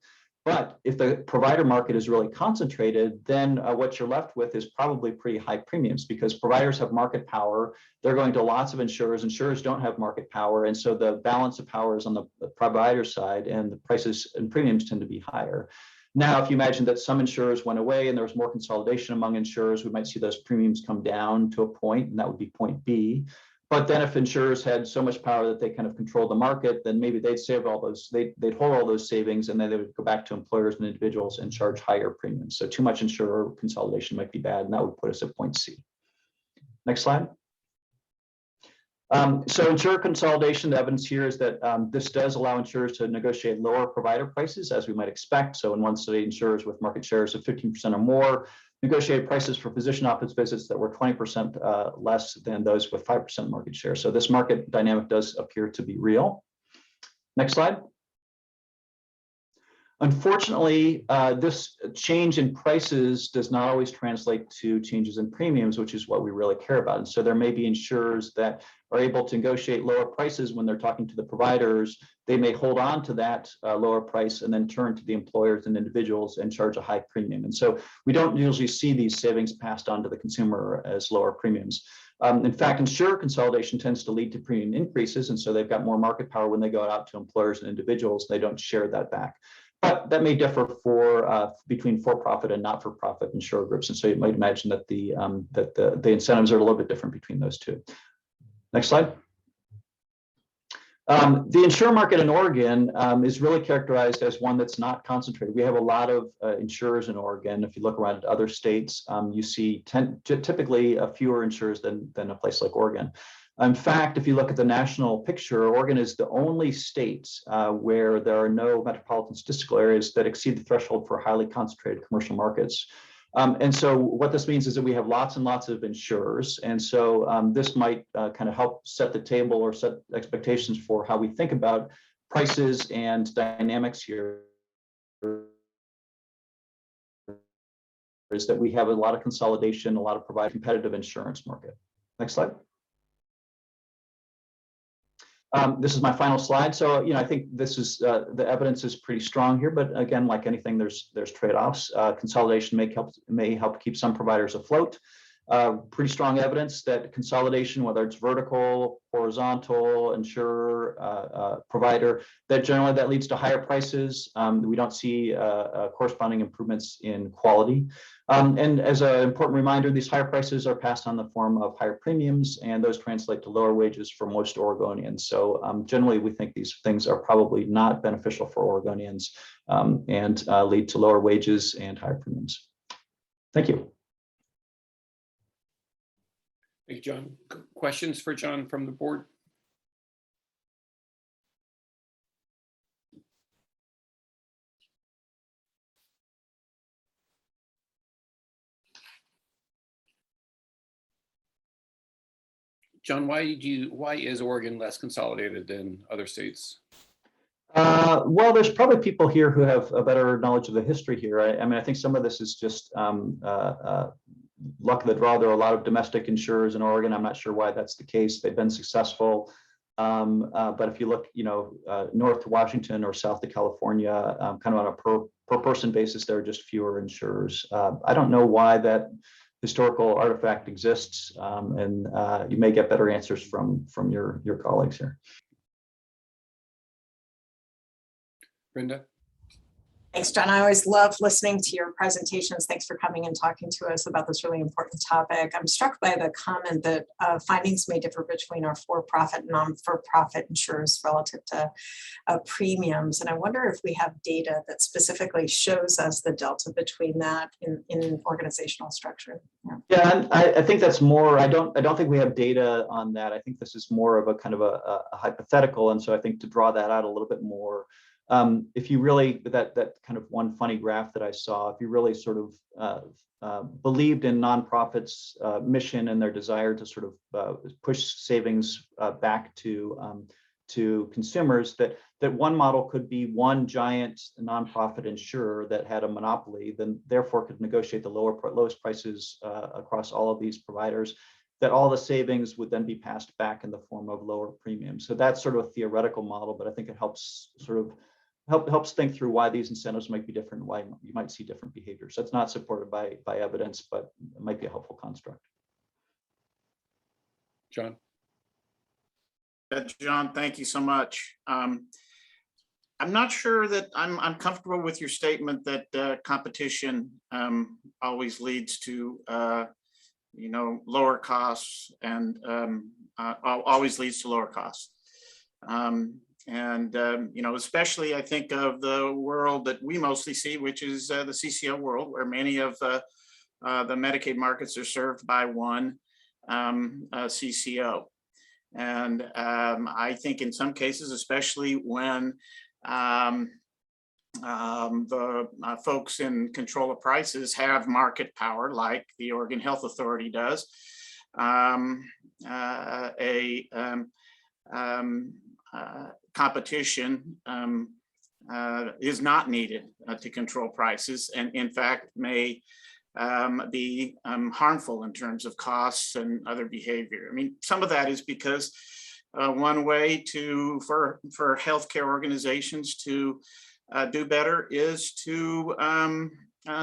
but if the provider market is really concentrated, then what you're left with is probably pretty high premiums, because providers have market power. They're going to lots of insurers. Insurers don't have market power. And so the balance of power is on the provider side, and the prices and premiums tend to be higher. Now, if you imagine that some insurers went away and there was more consolidation among insurers, we might see those premiums come down to a point, and that would be point B. But then if insurers had so much power that they kind of control the market, then maybe they'd save all those, they'd hold all those savings, and then they would go back to employers and individuals and charge higher premiums. So too much insurer consolidation might be bad, and that would put us at point C. Next slide. So insurer consolidation, the evidence here is that this does allow insurers to negotiate lower provider prices, as we might expect. So in one study, insurers with market shares of 15% or more negotiated prices for physician office visits that were 20% less than those with 5% market share. So this market dynamic does appear to be real. Next slide. Unfortunately, this change in prices does not always translate to changes in premiums, which is what we really care about. And so there may be insurers that are able to negotiate lower prices when they're talking to the providers. They may hold on to that lower price and then turn to the employers and individuals and charge a high premium. And so we don't usually see these savings passed on to the consumer as lower premiums. In fact, insurer consolidation tends to lead to premium increases. And so they've got more market power when they go out to employers and individuals. They don't share that back. But that may differ between for-profit and not-for-profit insurer groups. And so you might imagine that the incentives are a little bit different between those two. Next slide. The insurer market in Oregon is really characterized as one that's not concentrated. We have a lot of insurers in Oregon. If you look around at other states, you see typically fewer insurers than a place like Oregon. In fact, if you look at the national picture, Oregon is the only state where there are no metropolitan statistical areas that exceed the threshold for highly concentrated commercial markets. And so what this means is that we have lots and lots of insurers. And so this might kind of help set the table or set expectations for how we think about prices and dynamics here. Is that we have a lot of consolidation, a lot of provider competitive insurance market. Next slide. This is my final slide. So, I think this is the evidence is pretty strong here, but again, like anything, there's trade-offs. Consolidation may help keep some providers afloat. Pretty strong evidence that consolidation, whether it's vertical, horizontal, insurer, provider, that generally that leads to higher prices. We don't see corresponding improvements in quality. And as an important reminder, these higher prices are passed on in the form of higher premiums, and those translate to lower wages for most Oregonians. So generally, we think these things are probably not beneficial for Oregonians and lead to lower wages and higher premiums. Thank you. Thank you, John. Questions for John from the board? John, why is Oregon less consolidated than other states? Well, there's probably people here who have a better knowledge of the history here. I mean, I think some of this is just luck of the draw. There are a lot of domestic insurers in Oregon. I'm not sure why that's the case. They've been successful. But if you look, north to Washington or south to California, kind of on a per person basis, there are just fewer insurers. I don't know why that historical artifact exists, and you may get better answers from your colleagues here. Brenda? Thanks, John. I always love listening to your presentations. Thanks for coming and talking to us about this really important topic. I'm struck by the comment that findings may differ between our for-profit and non-for-profit insurers relative to premiums. And I wonder if we have data that specifically shows us the delta between that in organizational structure. Yeah, I think that's more, I don't think we have data on that. I think this is more of a kind of a hypothetical. And so I think to draw that out a little bit more, if you really, that kind of one funny graph that I saw, if you really sort of believed in nonprofits' mission and their desire to sort of push savings back to to consumers, that one model could be one giant nonprofit insurer that had a monopoly, then therefore could negotiate the lowest prices across all of these providers, that all the savings would then be passed back in the form of lower premiums. So that's sort of a theoretical model, but I think it helps sort of helps think through why these incentives might be different, and why you might see different behaviors. That's not supported by evidence, but it might be a helpful construct. John? John, thank you so much. I'm not sure that I'm comfortable with your statement that competition always leads to lower costs and always leads to lower costs. Especially I think of the world that we mostly see, which is the CCO world, where many of the Medicaid markets are served by one CCO. And I think in some cases, especially when the folks in control of prices have market power, like the Oregon Health Authority does, competition is not needed to control prices, and in fact may be harmful in terms of costs and other behavior. I mean, some of that is because one way for healthcare organizations to do better is to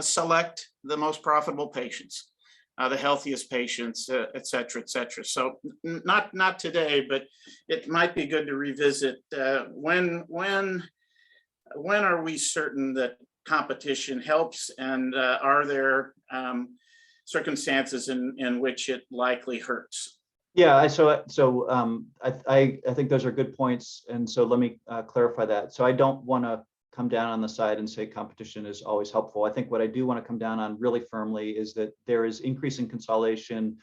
select the most profitable patients, the healthiest patients, et cetera, et cetera. So not today, but it might be good to revisit when are we certain that competition helps, and are there circumstances in which it likely hurts? Yeah, I think those are good points, and so let me clarify that. So I don't want to come down on the side and say competition is always helpful. I think what I do want to come down on really firmly is that there is increasing consolidation,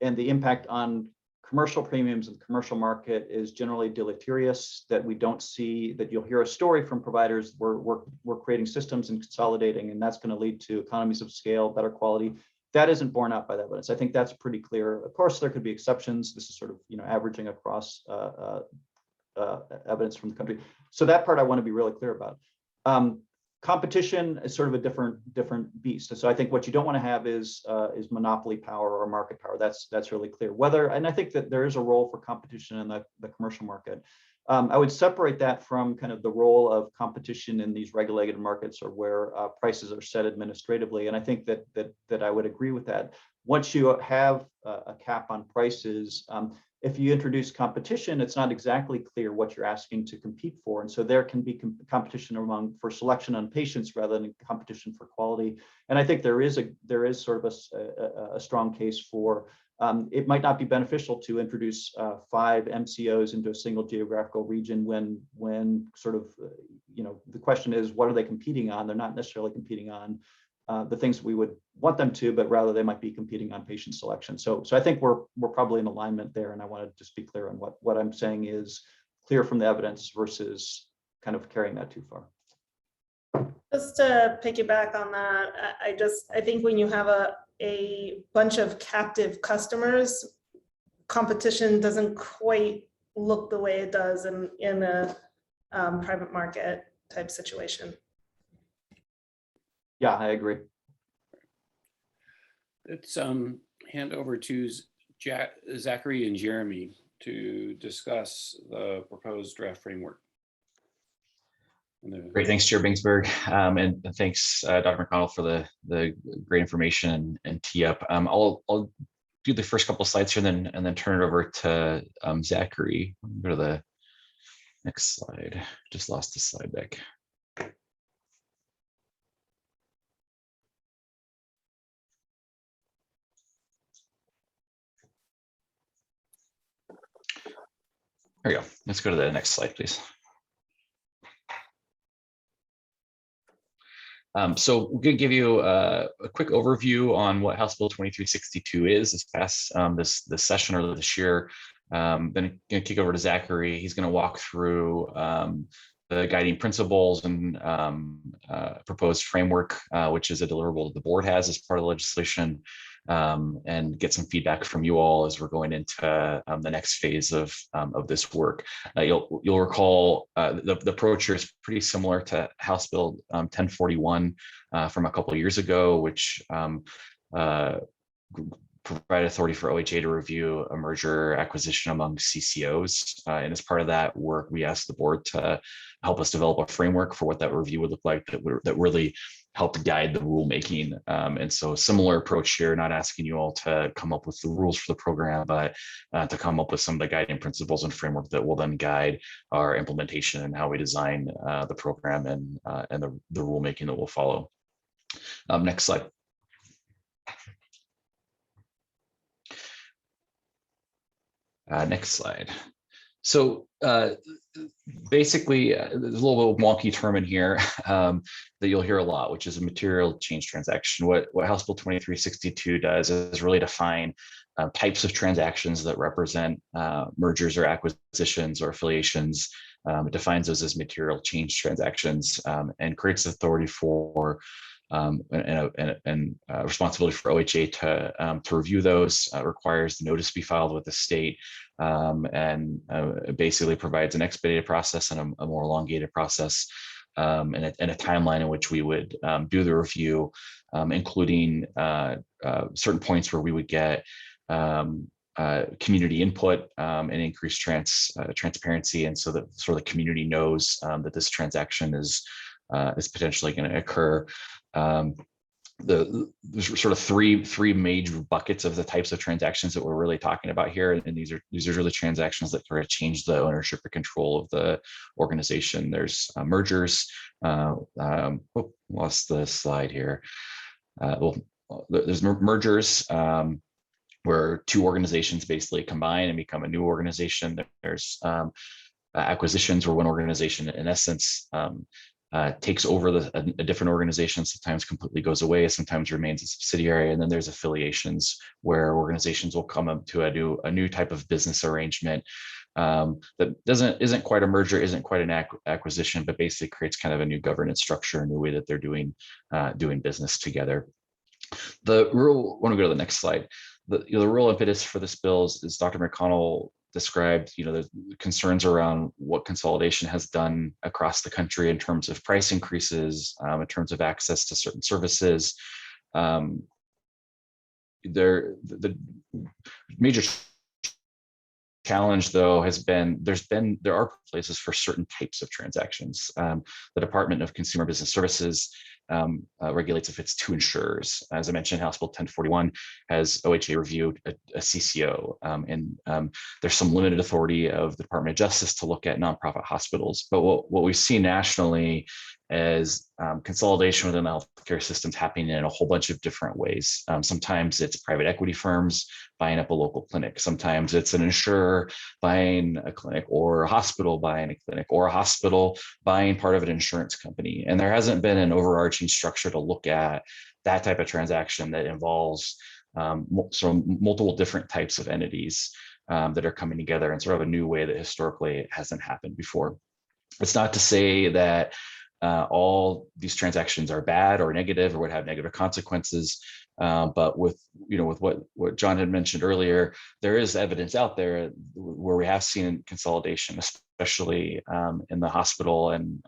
and the impact on commercial premiums in the commercial market is generally deleterious, that we don't see, that you'll hear a story from providers, we're creating systems and consolidating, and that's going to lead to economies of scale, better quality. That isn't borne out by the evidence. I think that's pretty clear. Of course, there could be exceptions. This is sort of averaging across evidence from the country. So that part I want to be really clear about. Competition is sort of a different beast. So I think what you don't want to have is monopoly power or market power. That's really clear. And I think that there is a role for competition in the commercial market. I would separate that from kind of the role of competition in these regulated markets, or where prices are set administratively. And I think that I would agree with that. Once you have a cap on prices, if you introduce competition, it's not exactly clear what you're asking to compete for. And so there can be competition for selection on patients rather than competition for quality. And I think there is sort of a strong case for it might not be beneficial to introduce 5 MCOs into a single geographical region when sort of, the question is, what are they competing on? They're not necessarily competing on the things we would want them to, but rather they might be competing on patient selection. So I think we're probably in alignment there, and I want to just be clear on what I'm saying is clear from the evidence versus kind of carrying that too far. Just to piggyback on that, I think when you have a bunch of captive customers, competition doesn't quite look the way it does in a private market type situation. Yeah, I agree. Let's hand over to Zachary and Jeremy to discuss the proposed draft framework. Great, thanks, Chair Bingsberg, and thanks, Dr. McConnell, for the great information and tee up. I'll do the first couple of slides here, and then turn it over to Zachary. Go to the next slide. Just lost the slide deck. There we go. Let's go to the next slide, please. So we're going to give you a quick overview on what House Bill 2362 is this past this session or this year. Then I'm going to kick over to Zachary. He's going to walk through the guiding principles and proposed framework, which is a deliverable that the board has as part of the legislation. and get some feedback from you all as we're going into the next phase of this work. You'll recall the approach here is pretty similar to House Bill 1041 from a couple of years ago, which provide authority for OHA to review a merger acquisition among CCOs. And as part of that work, we asked the board to help us develop a framework for what that review would look like that really helped guide the rulemaking. And so similar approach here, not asking you all to come up with the rules for the program, but to come up with some of the guiding principles and framework that will then guide our implementation and how we design the program and the rulemaking that will follow. Next slide. Next slide. So basically, there's a little bit of wonky term in here that you'll hear a lot, which is a material change transaction. What House Bill 2362 does is really define types of transactions that represent mergers or acquisitions or affiliations. It defines those as material change transactions and creates authority for and responsibility for OHA to review those. Requires the notice be filed with the state, and basically provides an expedited process and a more elongated process, and a timeline in which we would do the review, including certain points where we would get community input and increased transparency, and so that sort of the community knows that this transaction is potentially going to occur. There's sort of three major buckets of the types of transactions that we're really talking about here, and these are really transactions that sort of change the ownership or control of the organization. There's mergers. Lost the slide here. There's mergers where two organizations basically combine and become a new organization. There's acquisitions where one organization, in essence, takes over a different organization, sometimes completely goes away, sometimes remains a subsidiary. And then there's affiliations where organizations will come up to a new type of business arrangement that isn't quite a merger, isn't quite an acquisition, but basically creates kind of a new governance structure, a new way that they're doing business together. The real, I want to go to the next slide. The real impetus for this bill is Dr. McConnell described, the concerns around what consolidation has done across the country in terms of price increases, in terms of access to certain services. The major challenge, though, has been there are places for certain types of transactions. The Department of Consumer Business Services regulates if it's two insurers. As I mentioned, House Bill 1041 has OHA review a CCO, and there's some limited authority of the Department of Justice to look at nonprofit hospitals. But what we see nationally is consolidation within the healthcare systems happening in a whole bunch of different ways. Sometimes it's private equity firms buying up a local clinic. Sometimes it's an insurer buying a clinic, or a hospital buying a clinic, or a hospital buying part of an insurance company. And there hasn't been an overarching structure to look at that type of transaction that involves multiple different types of entities that are coming together in sort of a new way that historically hasn't happened before. It's not to say that all these transactions are bad or negative or would have negative consequences. But with what John had mentioned earlier, there is evidence out there where we have seen consolidation, especially in the hospital and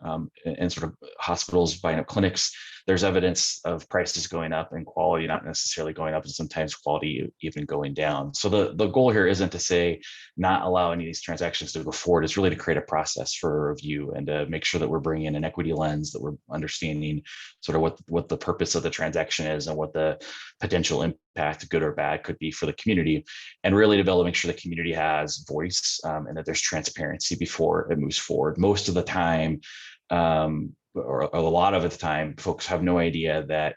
sort of hospitals buying up clinics. There's evidence of prices going up and quality not necessarily going up, and sometimes quality even going down. So the goal here isn't to say not allow any of these transactions to go forward. It's really to create a process for review and to make sure that we're bringing in an equity lens, that we're understanding sort of what the purpose of the transaction is and what the potential impact, good or bad, could be for the community, and really to be able to make sure the community has voice and that there's transparency before it moves forward. Most of the time, or a lot of the time, folks have no idea that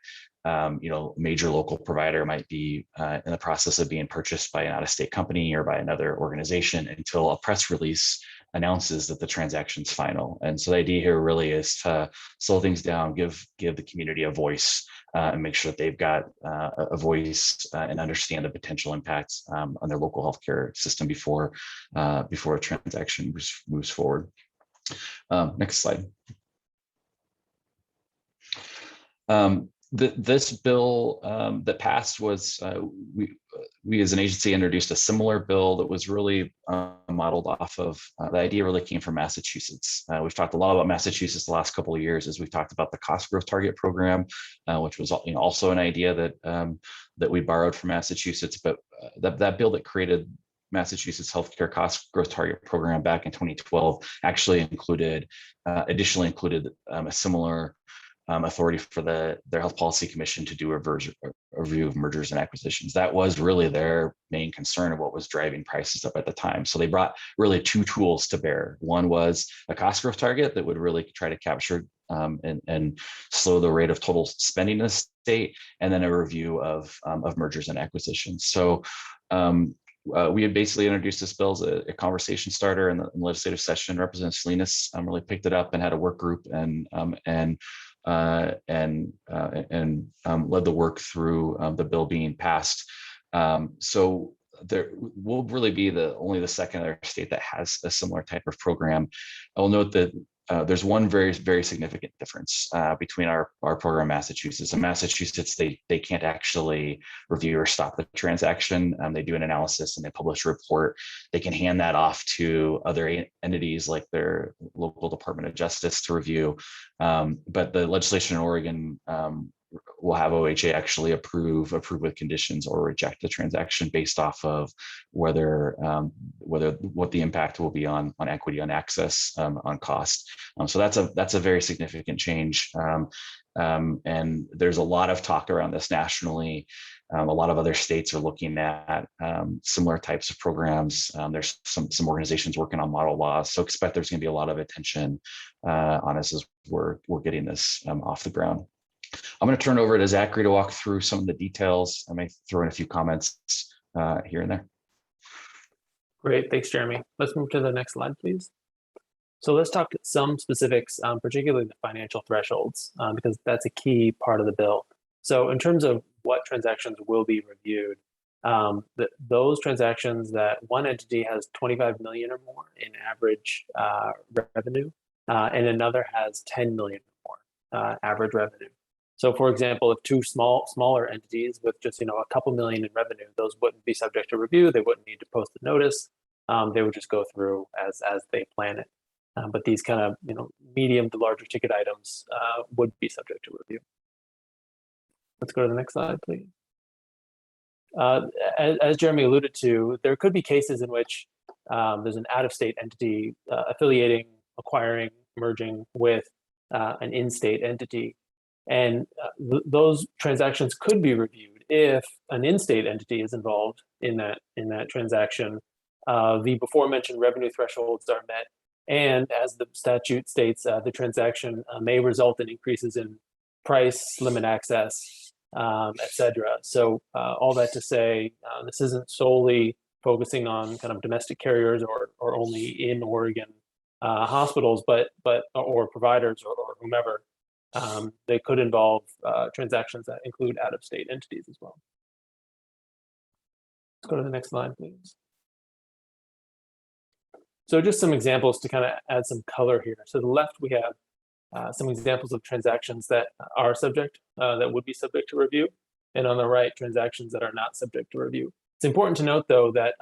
major local provider might be in the process of being purchased by an out-of-state company or by another organization until a press release announces that the transaction's final. And so the idea here really is to slow things down, give the community a voice, and make sure that they've got a voice and understand the potential impacts on their local healthcare system before a transaction moves forward. Next slide. This bill that passed was we as an agency introduced a similar bill that was really modeled off of the idea really came from Massachusetts. We've talked a lot about Massachusetts the last couple of years as we've talked about the cost growth target program, which was also an idea that that we borrowed from Massachusetts. But that bill that created Massachusetts healthcare cost growth target program back in 2012 actually additionally included a similar authority for their health policy commission to do a review of mergers and acquisitions. That was really their main concern of what was driving prices up at the time. So they brought really two tools to bear. One was a cost growth target that would really try to capture and slow the rate of total spending in the state, and then a review of mergers and acquisitions. So we had basically introduced this bill as a conversation starter in the legislative session. Representative Salinas really picked it up and had a work group and led the work through the bill being passed. So there will really be only the second other state that has a similar type of program. I will note that there's one very, very significant difference between our program in Massachusetts. In Massachusetts, they can't actually review or stop the transaction. They do an analysis and they publish a report. They can hand that off to other entities like their local Department of Justice to review. But the legislation in Oregon will have OHA actually approve with conditions or reject the transaction based off of what the impact will be on equity, on access, on cost. So that's a very significant change. And there's a lot of talk around this nationally. A lot of other states are looking at similar types of programs. There's some organizations working on model laws. So expect there's going to be a lot of attention on us as we're getting this off the ground. I'm going to turn over to Zachary to walk through some of the details. I may throw in a few comments here and there. Great, thanks, Jeremy. Let's move to the next slide, please. So let's talk some specifics, particularly the financial thresholds, because that's a key part of the bill. So in terms of what transactions will be reviewed, those transactions that one entity has 25 million or more in average revenue, and another has 10 million or more average revenue. So for example, if two smaller entities with just a couple million in revenue, those wouldn't be subject to review. They wouldn't need to post a notice. They would just go through as they plan it. But these kind of medium to larger ticket items would be subject to review. Let's go to the next slide, please. As Jeremy alluded to, there could be cases in which there's an out-of-state entity affiliating, acquiring, merging with an in-state entity. And those transactions could be reviewed if an in-state entity is involved in that transaction. The before mentioned revenue thresholds are met, and as the statute states, the transaction may result in increases in price, limit access, etc. So all that to say, this isn't solely focusing on kind of domestic carriers or only in Oregon hospitals, or providers or whomever. They could involve transactions that include out-of-state entities as well. Let's go to the next slide, please. So just some examples to kind of add some color here. So to the left, we have some examples of transactions that are subject, that would be subject to review. And on the right, transactions that are not subject to review. It's important to note, though, that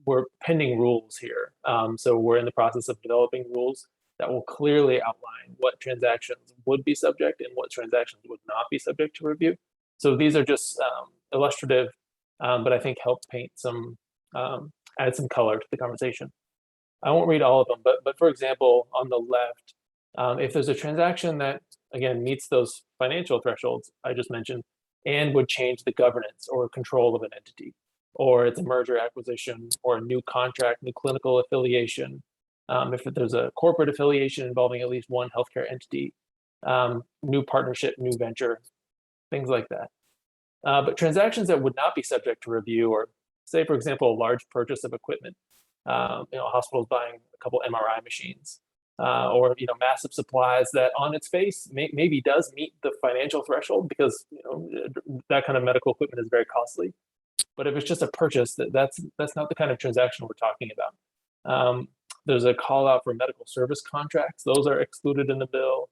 we're pending rules here. So we're in the process of developing rules that will clearly outline what transactions would be subject and what transactions would not be subject to review. So these are just illustrative, but I think help paint add some color to the conversation. I won't read all of them, but for example, on the left, if there's a transaction that, again, meets those financial thresholds I just mentioned and would change the governance or control of an entity, or it's a merger acquisition or a new contract, new clinical affiliation, if there's a corporate affiliation involving at least one healthcare entity, new partnership, new venture, things like that. But transactions that would not be subject to review, or say, for example, a large purchase of equipment, hospitals buying a couple MRI machines, or massive supplies that on its face maybe does meet the financial threshold because that kind of medical equipment is very costly. But if it's just a purchase, that's not the kind of transaction we're talking about. There's a call out for medical service contracts; those are excluded in the bill.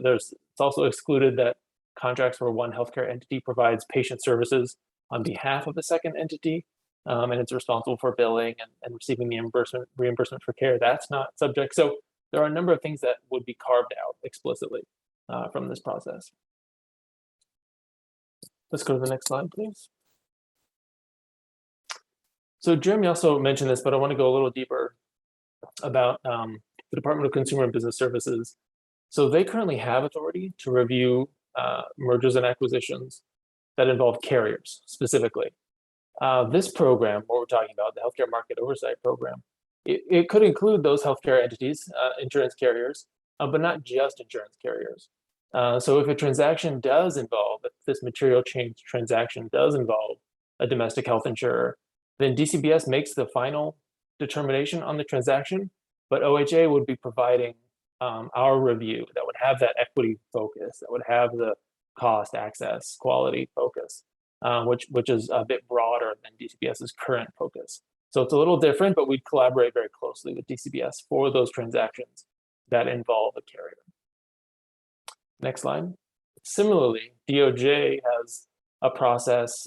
There's It's also excluded that contracts where one healthcare entity provides patient services on behalf of the second entity, and it's responsible for billing and receiving the reimbursement for care. That's not subject. So there are a number of things that would be carved out explicitly from this process. Let's go to the next slide, please. So Jeremy also mentioned this, but I want to go a little deeper about the Department of Consumer and Business Services. So they currently have authority to review mergers and acquisitions that involve carriers specifically. This program, what we're talking about, the Healthcare Market Oversight Program, it could include those healthcare entities, insurance carriers, but not just insurance carriers. So if a transaction does involve, if this material change transaction does involve a domestic health insurer, then DCBS makes the final determination on the transaction, but OHA would be providing our review that would have that equity focus, that would have the cost, access, quality focus, which is a bit broader than DCBS's current focus. So it's a little different, but we'd collaborate very closely with DCBS for those transactions that involve a carrier. Next slide. Similarly, DOJ has a process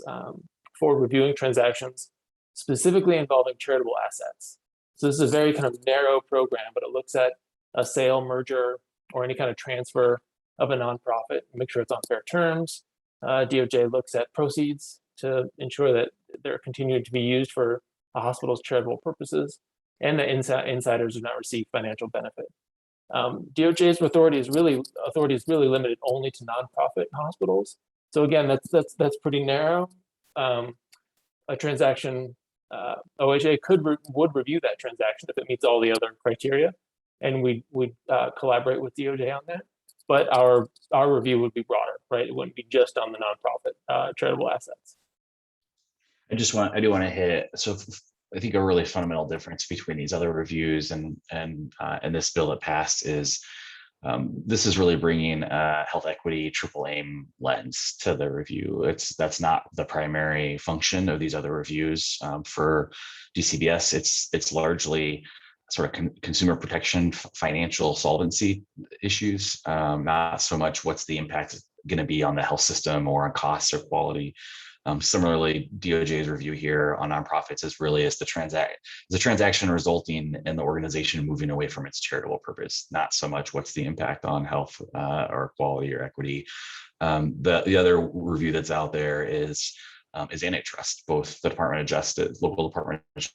for reviewing transactions specifically involving charitable assets. So this is a very kind of narrow program, but it looks at a sale, merger, or any kind of transfer of a nonprofit, make sure it's on fair terms. DOJ looks at proceeds to ensure that they're continuing to be used for a hospital's charitable purposes, and the insiders do not receive financial benefit. DOJ's authority is really limited only to nonprofit hospitals. So again, that's pretty narrow. A transaction, OHA would review that transaction if it meets all the other criteria, and we would collaborate with DOJ on that. But our review would be broader, right? It wouldn't be just on the nonprofit charitable assets. I do want to hit. So I think a really fundamental difference between these other reviews and this bill that passed is this is really bringing a health equity triple aim lens to the review. That's not the primary function of these other reviews for DCBS. It's largely sort of consumer protection, financial solvency issues, not so much what's the impact going to be on the health system or on costs or quality. Similarly, DOJ's review here on nonprofits is really the transaction resulting in the organization moving away from its charitable purpose, not so much what's the impact on health or quality or equity. The other review that's out there is antitrust. Both the Department of Justice, local Department of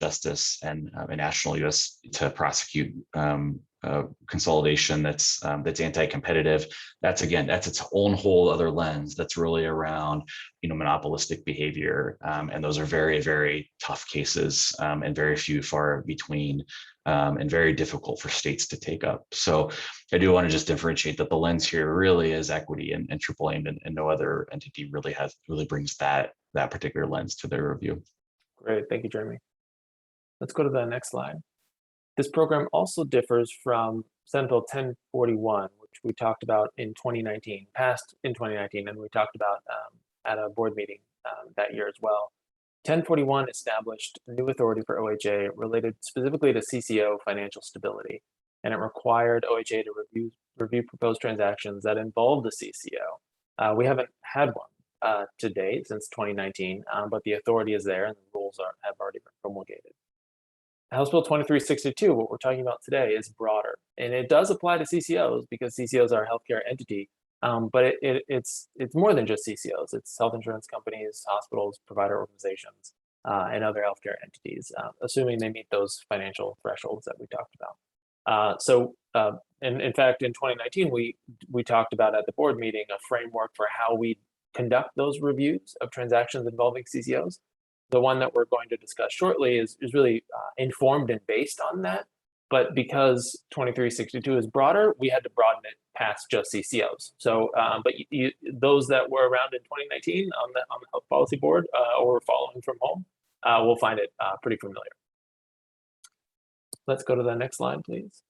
Justice, and national U.S. to prosecute consolidation that's anti-competitive. That's its own whole other lens that's really around monopolistic behavior, and those are very, very tough cases and very few far between, and very difficult for states to take up. So I do want to just differentiate that the lens here really is equity and triple aim, and no other entity really brings that particular lens to their review. Great, thank you, Jeremy. Let's go to the next slide. This program also differs from Senate Bill 1041, which we talked about in 2019, passed in 2019, and we talked about at a board meeting that year as well. 1041 established a new authority for OHA related specifically to CCO financial stability, and it required OHA to review proposed transactions that involved the CCO. We haven't had one to date since 2019, but the authority is there and the rules have already been promulgated. House Bill 2362, what we're talking about today, is broader, and it does apply to CCOs because CCOs are a healthcare entity, but it's more than just CCOs. It's health insurance companies, hospitals, provider organizations, and other healthcare entities, assuming they meet those financial thresholds that we talked about. And in fact, in 2019, we talked about at the board meeting a framework for how we conduct those reviews of transactions involving CCOs. The one that we're going to discuss shortly is really informed and based on that. But because 2362 is broader, we had to broaden it past just CCOs. So, but those that were around in 2019 on the Health Policy Board or following from home will find it pretty familiar. Let's go to the next slide, please.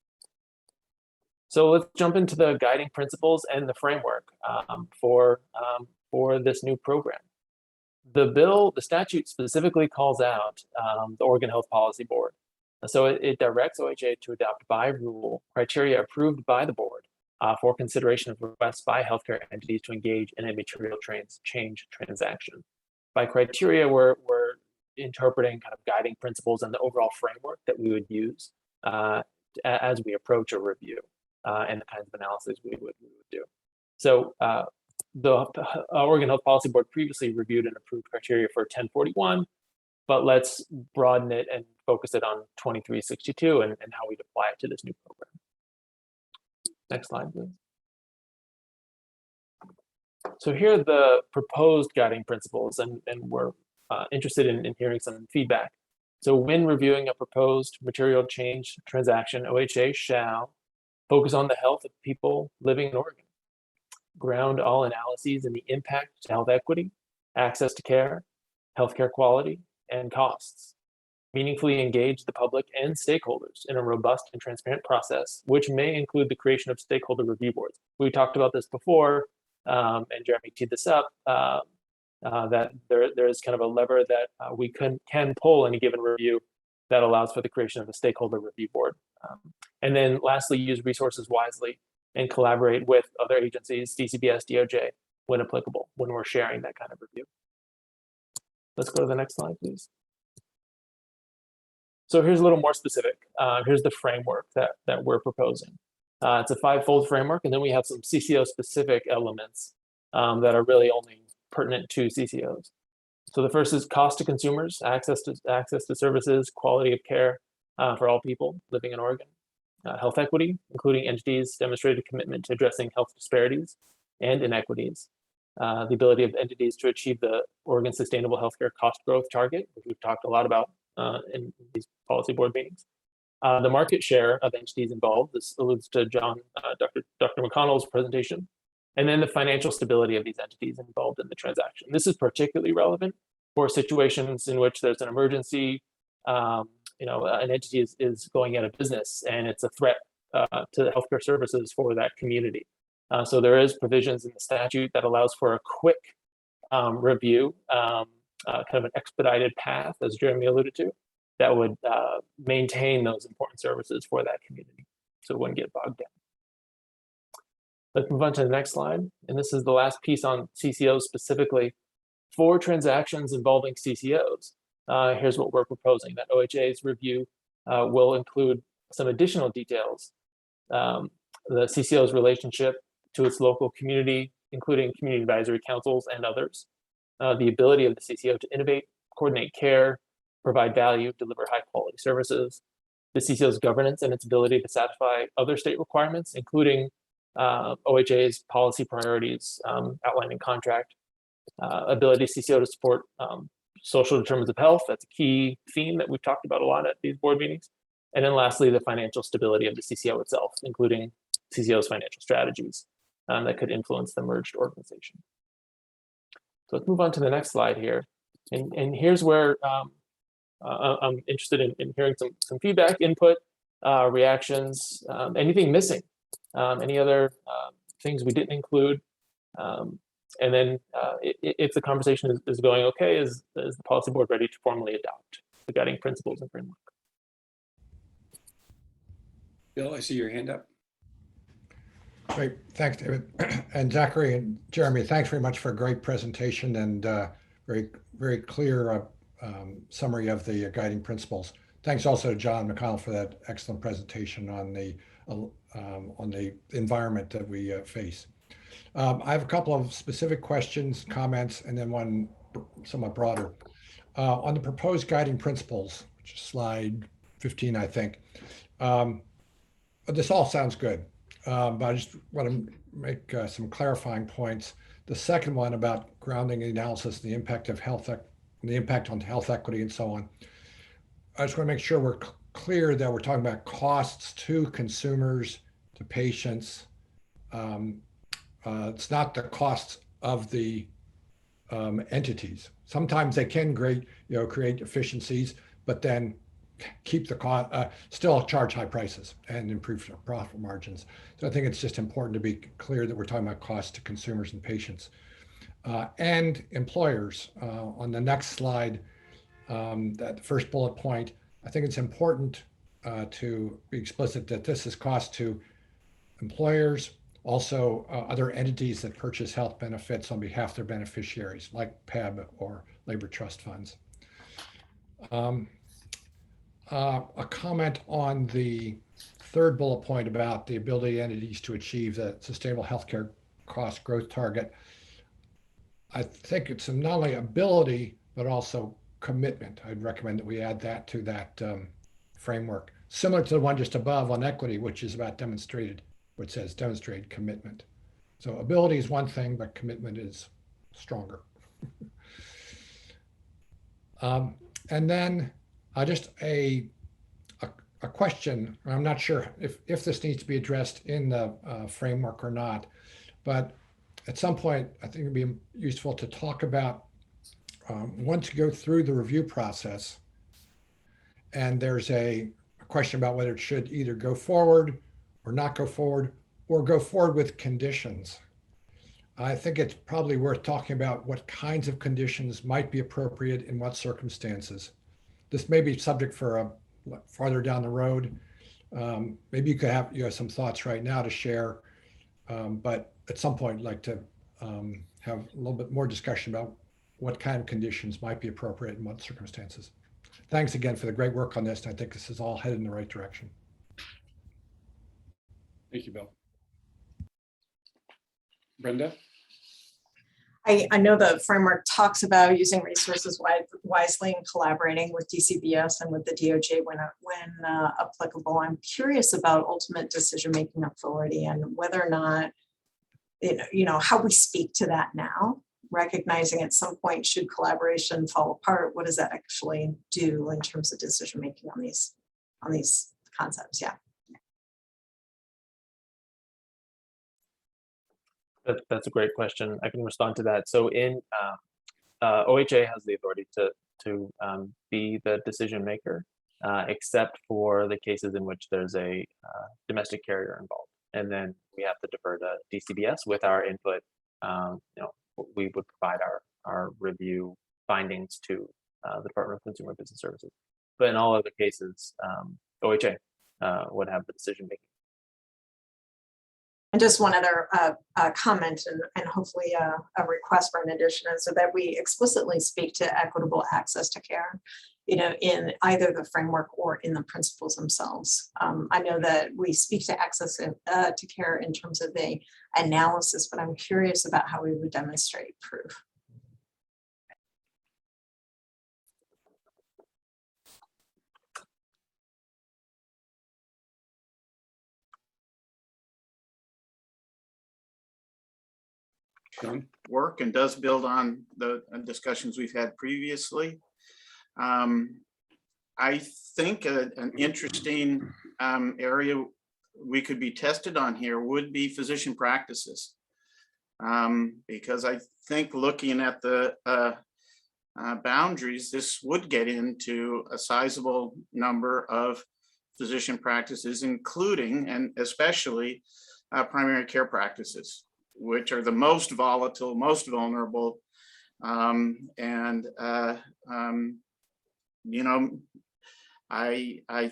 So let's jump into the guiding principles and the framework for this new program. The statute specifically calls out the Oregon Health Policy Board So it directs OHA to adopt by rule criteria approved by the board for consideration of requests by healthcare entities to engage in a material change transaction. By criteria, we're interpreting kind of guiding principles and the overall framework that we would use as we approach a review and the kinds of analysis we would do. So the Oregon Health Policy Board previously reviewed and approved criteria for 1041, but let's broaden it and focus it on 2362 and how we'd apply it to this new program. Next slide, please. So here are the proposed guiding principles, and we're interested in hearing some feedback. So when reviewing a proposed material change transaction, OHA shall focus on the health of people living in Oregon, ground all analyses in the impact to health equity, access to care, healthcare quality, and costs. Meaningfully engage the public and stakeholders in a robust and transparent process, which may include the creation of stakeholder review boards. We talked about this before, and Jeremy teed this up, that there is kind of a lever that we can pull any given review that allows for the creation of a stakeholder review board. And then lastly, use resources wisely and collaborate with other agencies, DCBS, DOJ, when applicable, when we're sharing that kind of review. Let's go to the next slide, please. So here's a little more specific. Here's the framework that we're proposing. It's a five-fold framework, and then we have some CCO-specific elements that are really only pertinent to CCOs. So the first is cost to consumers, access to services, quality of care for all people living in Oregon. Health equity, including entities demonstrated commitment to addressing health disparities and inequities. The ability of entities to achieve the Oregon Sustainable Healthcare Cost Growth Target, which we've talked a lot about in these policy board meetings. The market share of entities involved, this alludes to Dr. McConnell's presentation, and then the financial stability of these entities involved in the transaction. This is particularly relevant for situations in which there's an emergency, an entity is going out of business and it's a threat to the healthcare services for that community. So there is provisions in the statute that allows for a quick review, kind of an expedited path, as Jeremy alluded to, that would maintain those important services for that community, so it wouldn't get bogged down. Let's move on to the next slide. And this is the last piece on CCOs specifically. For transactions involving CCOs, here's what we're proposing, that OHA's review will include some additional details. The CCO's relationship to its local community, including community advisory councils and others. The ability of the CCO to innovate, coordinate care, provide value, deliver high quality services. The CCO's governance and its ability to satisfy other state requirements, including OHA's policy priorities outlined in contract. Ability of CCO to support social determinants of health. That's a key theme that we've talked about a lot at these board meetings. And then lastly, the financial stability of the CCO itself, including CCO's financial strategies that could influence the merged organization. So let's move on to the next slide here. And here's where I'm interested in hearing some feedback, input, reactions, anything missing, any other things we didn't include. And then if the conversation is going okay, is the policy board ready to formally adopt the guiding principles and framework? Bill, I see your hand up. Great, thanks, David. And Zachary and Jeremy, thanks very much for a great presentation and very, very clear summary of the guiding principles. Thanks also to John McConnell for that excellent presentation on the environment that we face. I have a couple of specific questions, comments, and then one somewhat broader. On the proposed guiding principles, which is slide 15, I think. This all sounds good, but I just want to make some clarifying points. The second one about grounding the analysis, the impact of health, the impact on health equity and so on. I just want to make sure we're clear that we're talking about costs to consumers, to patients. It's not the costs of the entities. Sometimes they can create efficiencies, but then keep the cost, still charge high prices and improve profit margins. So I think it's just important to be clear that we're talking about costs to consumers and patients and employers. On the next slide, that first bullet point, I think it's important to be explicit that this is cost to employers, also other entities that purchase health benefits on behalf of their beneficiaries, like PEB or labor trust funds. A comment on the third bullet point about the ability of entities to achieve the sustainable healthcare cost growth target. I think it's not only ability, but also commitment. I'd recommend that we add that to that framework, similar to the one just above on equity, which is about demonstrated, which says demonstrated commitment. So ability is one thing, but commitment is stronger. And then just a question. I'm not sure if this needs to be addressed in the framework or not, but at some point, I think it'd be useful to talk about once you go through the review process, and there's a question about whether it should either go forward or not go forward, or go forward with conditions. I think it's probably worth talking about what kinds of conditions might be appropriate in what circumstances. This may be subject for farther down the road. Maybe you have some thoughts right now to share, but at some point, I'd like to have a little bit more discussion about what kind of conditions might be appropriate in what circumstances. Thanks again for the great work on this. And I think this is all headed in the right direction. Thank you, Bill. Brenda? I know the framework talks about using resources wisely and collaborating with DCBS and with the DOJ when applicable. I'm curious about ultimate decision-making authority and whether or not, how we speak to that now, recognizing at some point should collaboration fall apart, what does that actually do in terms of decision-making on these concepts? Yeah. That's a great question. I can respond to that. So in OHA has the authority to be the decision maker, except for the cases in which there's a domestic carrier involved. And then we have to defer to DCBS with our input. We would provide our review findings to the Department of Consumer Business Services. But in all other cases, OHA would have the decision making. And just one other comment and hopefully a request for an addition is so that we explicitly speak to equitable access to care, in either the framework or in the principles themselves. I know that we speak to access to care in terms of the analysis, but I'm curious about how we would demonstrate proof. Work and does build on the discussions we've had previously. I think an interesting area we could be tested on here would be physician practices, because I think looking at the boundaries, this would get into a sizable number of physician practices, including and especially primary care practices, which are the most volatile, most vulnerable, I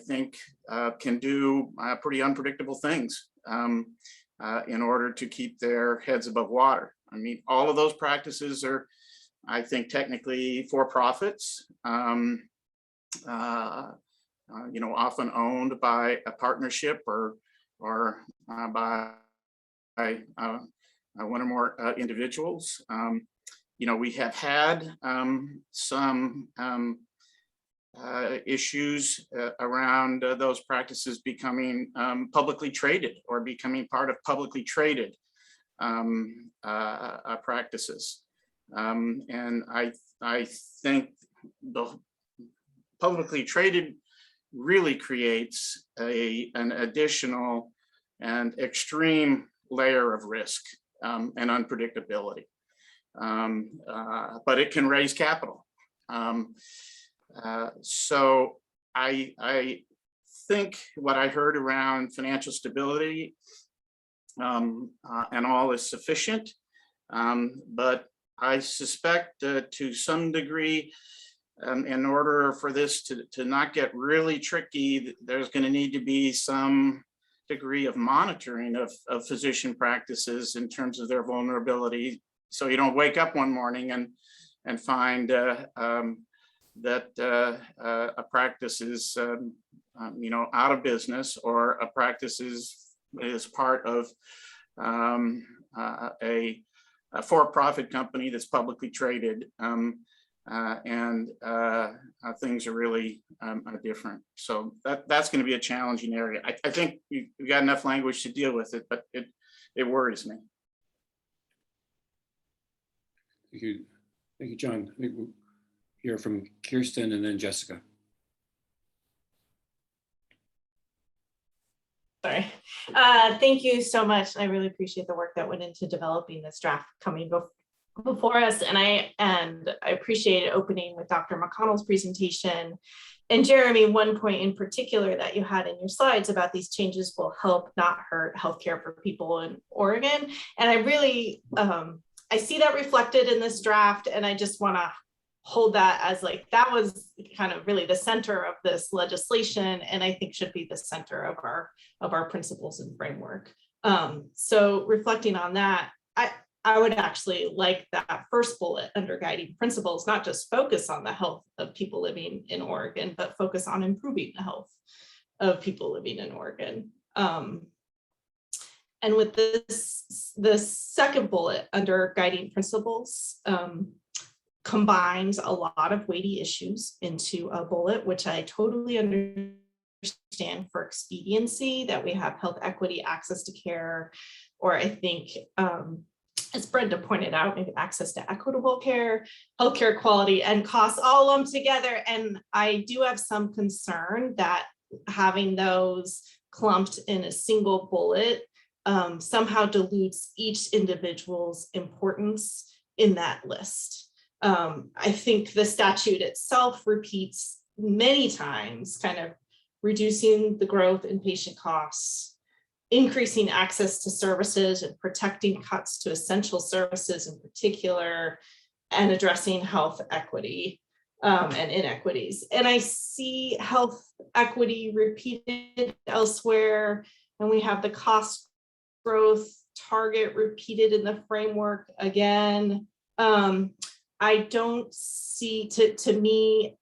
think can do pretty unpredictable things in order to keep their heads above water. I mean, all of those practices are, I think, technically for profits, often owned by a partnership or by one or more individuals. We have had some issues around those practices becoming publicly traded or becoming part of publicly traded practices. And I think the publicly traded really creates an additional and extreme layer of risk and unpredictability, but it can raise capital. So I think what I heard around financial stability and all is sufficient, but I suspect to some degree in order for this to not get really tricky, there's going to need to be some degree of monitoring of physician practices in terms of their vulnerability. So you don't wake up one morning and find that a practice is out of business, or a practice is part of a for-profit company that's publicly traded, and things are really different. So that's going to be a challenging area. I think you've got enough language to deal with it, but it worries me. Thank you, John. I think we'll hear from Kirsten and then Jessica. Sorry. Thank you so much. I really appreciate the work that went into developing this draft coming before us. And I appreciate opening with Dr. McConnell's presentation. And Jeremy, one point in particular that you had in your slides about these changes will help, not hurt, healthcare for people in Oregon. And I really, I see that reflected in this draft, and I just want to hold that as like, that was kind of really the center of this legislation, and I think should be the center of our principles and framework. So reflecting on that, I would actually like that first bullet under guiding principles, not just focus on the health of people living in Oregon, but focus on improving the health of people living in Oregon. And with the second bullet under guiding principles, combines a lot of weighty issues into a bullet, which I totally understand for expediency, that we have health equity, access to care, or I think, as Brenda pointed out, maybe access to equitable care, healthcare quality, and costs all lumped together. And I do have some concern that having those clumped in a single bullet somehow dilutes each individual's importance in that list. I think the statute itself repeats many times, kind of reducing the growth in patient costs, increasing access to services and protecting cuts to essential services in particular, and addressing health equity and inequities. And I see health equity repeated elsewhere, and we have the cost growth target repeated in the framework again. I don't see, to me,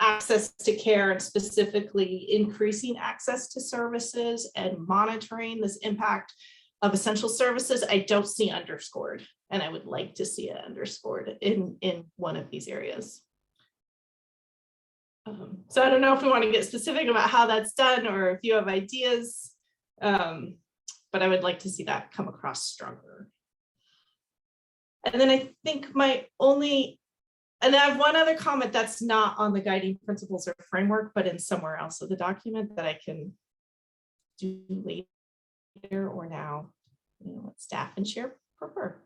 access to care and specifically increasing access to services and monitoring this impact of essential services, I don't see underscored, and I would like to see it underscored in one of these areas. So I don't know if we want to get specific about how that's done or if you have ideas, but I would like to see that come across stronger. And then I think my only, and I have one other comment that's not on the guiding principles or framework, but in somewhere else of the document that I can do later or now, what staff and chair prefer.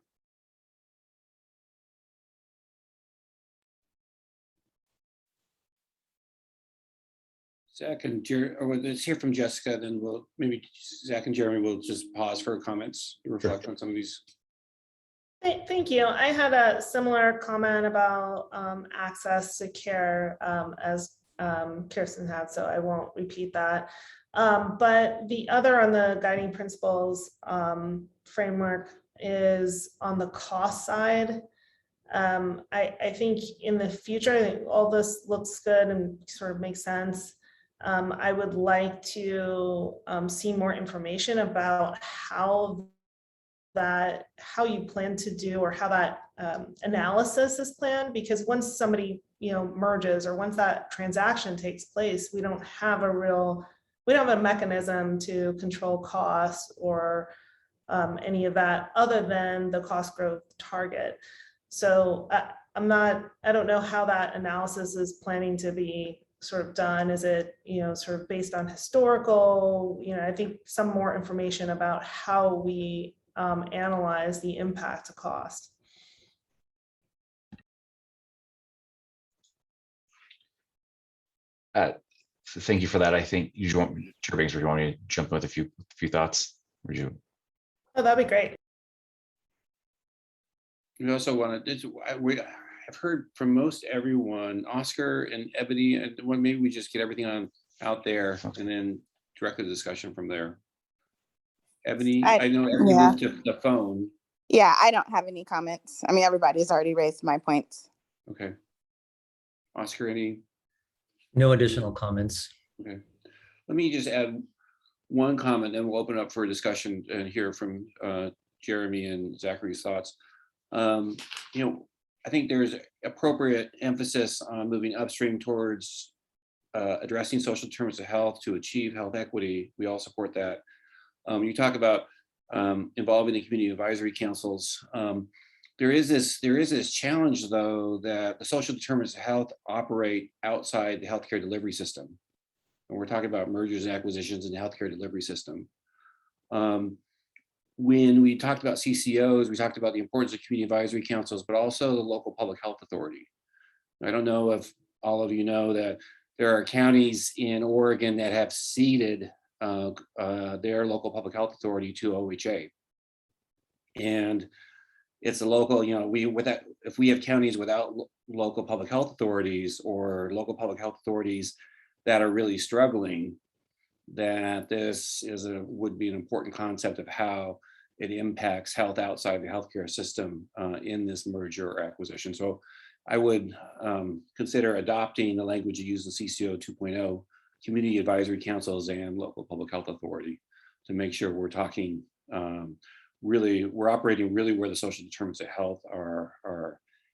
Zach and Jeremy, or let's hear from Jessica, then we'll, maybe Zach and Jeremy will just pause for comments, reflect on some of these. Thank you. I had a similar comment about access to care as Kirsten had, so I won't repeat that. But the other on the guiding principles framework is on the cost side. I think in the future, I think all this looks good and sort of makes sense. I would like to see more information about how you plan to do, or how that analysis is planned, because once somebody merges, or once that transaction takes place, we don't have a mechanism to control costs or any of that other than the cost growth target. So I don't know how that analysis is planning to be sort of done. Is it sort of based on historical, I think some more information about how we analyze the impact to cost. Thank you for that. I think you want, Chair Banks, or do you want me to jump in with a few thoughts? Would you? Oh, that'd be great. We also want to, I've heard from most everyone, Oscar and Ebony, and well, maybe we just get everything out there and then direct the discussion from there. Ebony, I know Ebony moved to the phone. Yeah, I don't have any comments. I mean, everybody's already raised my points. Okay. Oscar, any? No additional comments. Okay. Let me just add one comment, then we'll open up for a discussion and hear from Jeremy and Zachary's thoughts. You know, I think there's appropriate emphasis on moving upstream towards addressing social determinants of health to achieve health equity. We all support that. You talk about involving the community advisory councils. There is this challenge, though, that the social determinants of health operate outside the healthcare delivery system. And we're talking about mergers and acquisitions in the healthcare delivery system. When we talked about CCOs, we talked about the importance of community advisory councils, but also the local public health authority. I don't know if all of you know that there are counties in Oregon that have ceded their local public health authority to OHA. And it's a local, you know, if we have counties without local public health authorities or local public health authorities that are really struggling, that this would be an important concept of how it impacts health outside the healthcare system in this merger or acquisition. So I would consider adopting the language you use in CCO 2.0, community advisory councils and local public health authority, to make sure we're talking we're operating really where the social determinants of health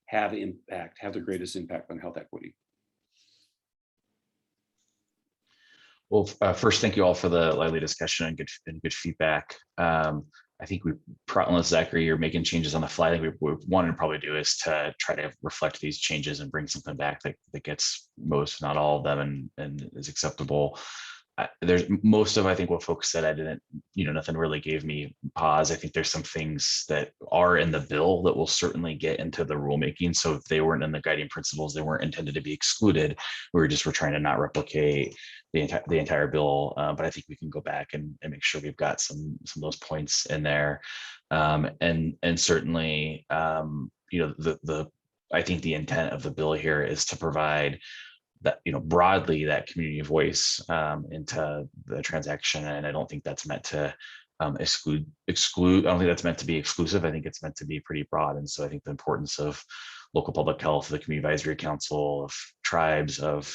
have the greatest impact on health equity. Well, first, thank you all for the lively discussion and good feedback. I think unless Zachary, you're making changes on the fly, I think we wanted to probably do is to try to reflect these changes and bring something back that gets most, not all of them, and is acceptable. There's most of, I think, what folks said, I didn't, nothing really gave me pause. I think there's some things that are in the bill that will certainly get into the rulemaking. So if they weren't in the guiding principles, they weren't intended to be excluded. We're trying to not replicate the entire bill. But I think we can go back and make sure we've got some of those points in there. And certainly, I think the intent of the bill here is to provide that, broadly, that community voice into the transaction. And I don't think that's meant to exclude. I don't think that's meant to be exclusive. I think it's meant to be pretty broad. And so I think the importance of local public health, the community advisory council, of tribes, of,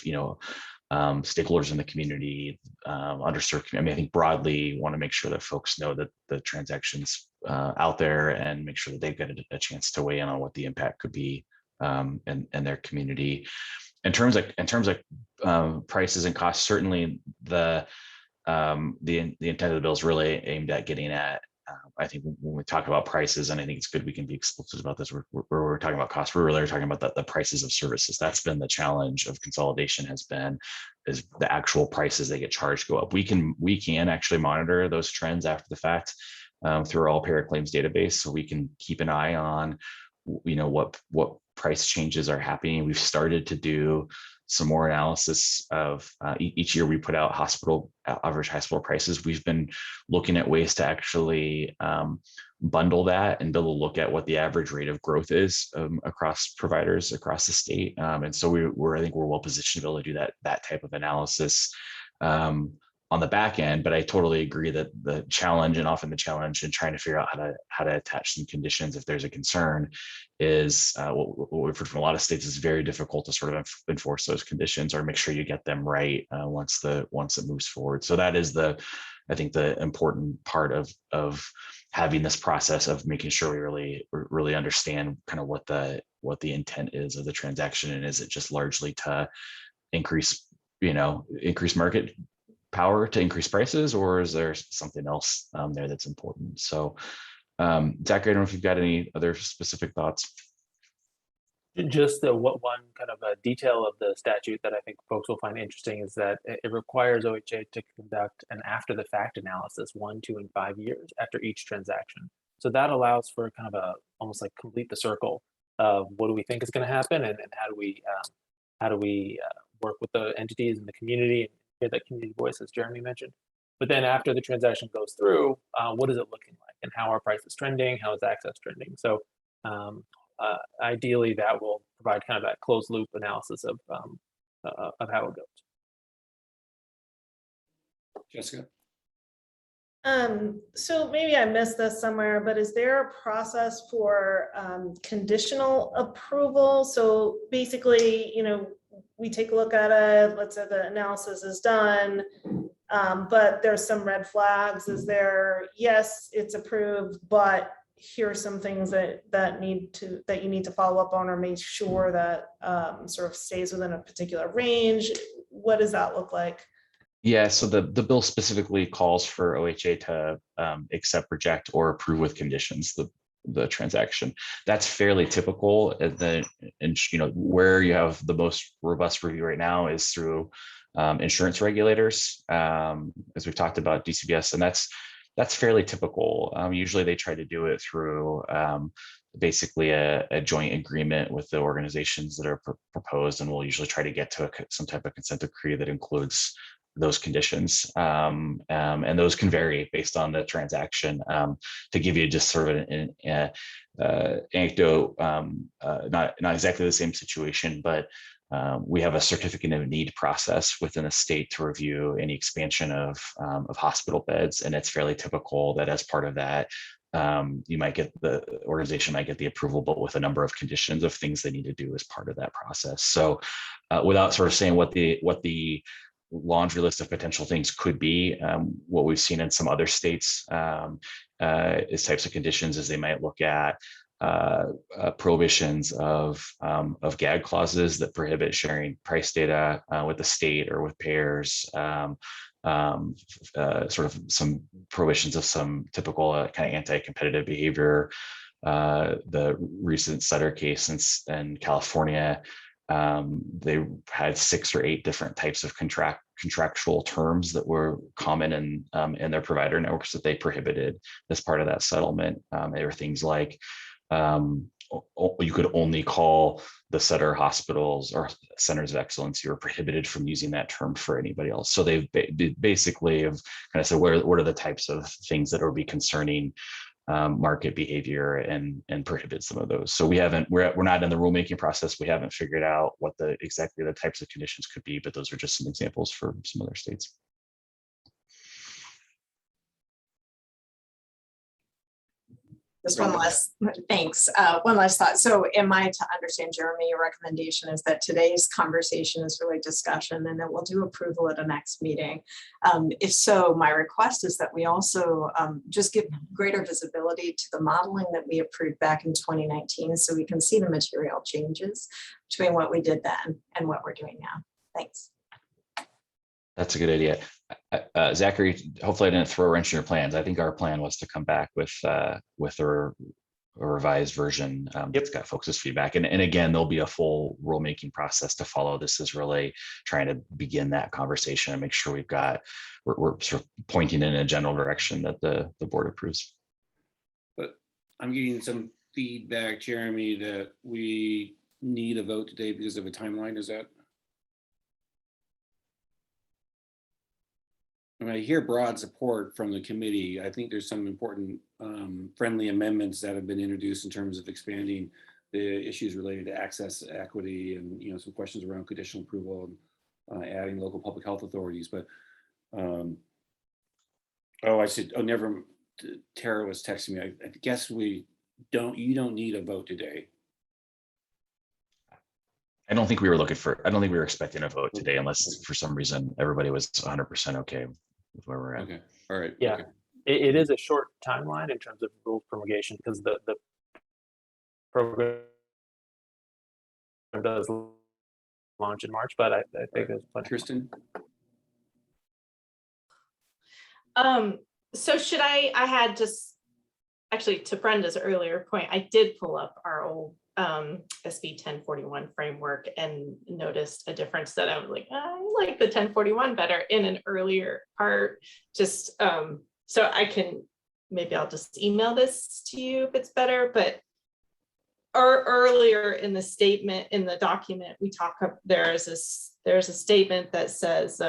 stakeholders in the community, underserved. I mean, I think broadly want to make sure that folks know that the transaction's out there, and make sure that they've got a chance to weigh in on what the impact could be in their community. In terms of prices and costs, certainly the intent of the bill is really aimed at getting at. I think when we talk about prices, and I think it's good we can be explicit about this, we're talking about costs. We're really talking about the prices of services. That's been the challenge of consolidation, is the actual prices they get charged go up. We can actually monitor those trends after the fact through our all payer claims database, so we can keep an eye on what price changes are happening. We've started to do some more analysis of each year we put out average hospital prices. We've been looking at ways to actually bundle that and be able to look at what the average rate of growth is across providers across the state. And so I think we're well positioned to be able to do that type of analysis on the back end. But I totally agree that the challenge, and often the challenge in trying to figure out how to attach some conditions if there's a concern, is what we've heard from a lot of states is very difficult to sort of enforce those conditions or make sure you get them right once it moves forward. So that is I think the important part of having this process of making sure we really understand kind of what the intent is of the transaction, and is it just largely to increase market power to increase prices, or is there something else there that's important? So Zachary, I don't know if you've got any other specific thoughts. Just one kind of a detail of the statute that I think folks will find interesting is that it requires OHA to conduct an after the fact analysis 1, 2, and 5 years after each transaction. So that allows for kind of almost like complete the circle of what do we think is going to happen, and how do we work with the entities in the community and hear that community voice, as Jeremy mentioned. But then after the transaction goes through, what is it looking like, and how are prices trending? How is access trending? So ideally that will provide kind of that closed loop analysis of how it goes. Jessica? So maybe I missed this somewhere, but is there a process for conditional approval? So basically, you know, we take a look at it, let's say the analysis is done, but there's some red flags. Is there, yes, it's approved, but here are some things that you need to follow up on or make sure that sort of stays within a particular range? What does that look like? Yeah, so the bill specifically calls for OHA to accept, reject, or approve with conditions the transaction. That's fairly typical. And you know, where you have the most robust review right now is through insurance regulators, as we've talked about DCBS, and that's fairly typical. Usually they try to do it through basically a joint agreement with the organizations that are proposed, and we'll usually try to get to some type of consent decree that includes those conditions, and those can vary based on the transaction. To give you just sort of an anecdote, not exactly the same situation, but we have a certificate of need process within a state to review any expansion of hospital beds, and it's fairly typical that as part of that, the organization might get the approval, but with a number of conditions of things they need to do as part of that process. So, without sort of saying what the laundry list of potential things could be, what we've seen in some other states is types of conditions is they might look at prohibitions of gag clauses that prohibit sharing price data with the state or with payers, sort of some prohibitions of some typical kind of anti-competitive behavior. The recent Sutter case in California, they had 6 or 8 different types of contractual terms that were common in their provider networks that they prohibited as part of that settlement. There were things like you could only call the Sutter hospitals or centers of excellence. You were prohibited from using that term for anybody else. So they've basically have kind of said what are the types of things that would be concerning market behavior and prohibit some of those. So we're not in the rulemaking process. We haven't figured out what exactly the types of conditions could be, but those are just some examples for some other states. Just one last, thanks. One last thought. So am I to understand, Jeremy, your recommendation is that today's conversation is really discussion and then we'll do approval at a next meeting. If so, my request is that we also just give greater visibility to the modeling that we approved back in 2019 so we can see the material changes between what we did then and what we're doing now. Thanks. That's a good idea. Zachary, hopefully I didn't throw a wrench in your plans. I think our plan was to come back with a revised version that's got folks' feedback. And again, there'll be a full rulemaking process to follow. This is really trying to begin that conversation and make sure we're sort of pointing in a general direction that the board approves. But I'm getting some feedback, Jeremy, that we need a vote today because of a timeline. Is that? When I hear broad support from the committee, I think there's some important friendly amendments that have been introduced in terms of expanding the issues related to access, equity, and some questions around conditional approval and adding local public health authorities. But Tara was texting me. I guess you don't need a vote today. I don't think we were expecting a vote today unless for some reason everybody was 100% okay with where we're at. Okay. All right. Yeah. Okay. It is a short timeline in terms of rules promulgation because the program does launch in March, but I think there's plenty. Kristen? So should I had just actually to Brenda's earlier point, I did pull up our old SB 1041 framework and noticed a difference that I was like, I like the 1041 better in an earlier part, just so I can, maybe I'll just email this to you if it's better, but earlier in the statement, in the document, we talk about, there's a statement that says,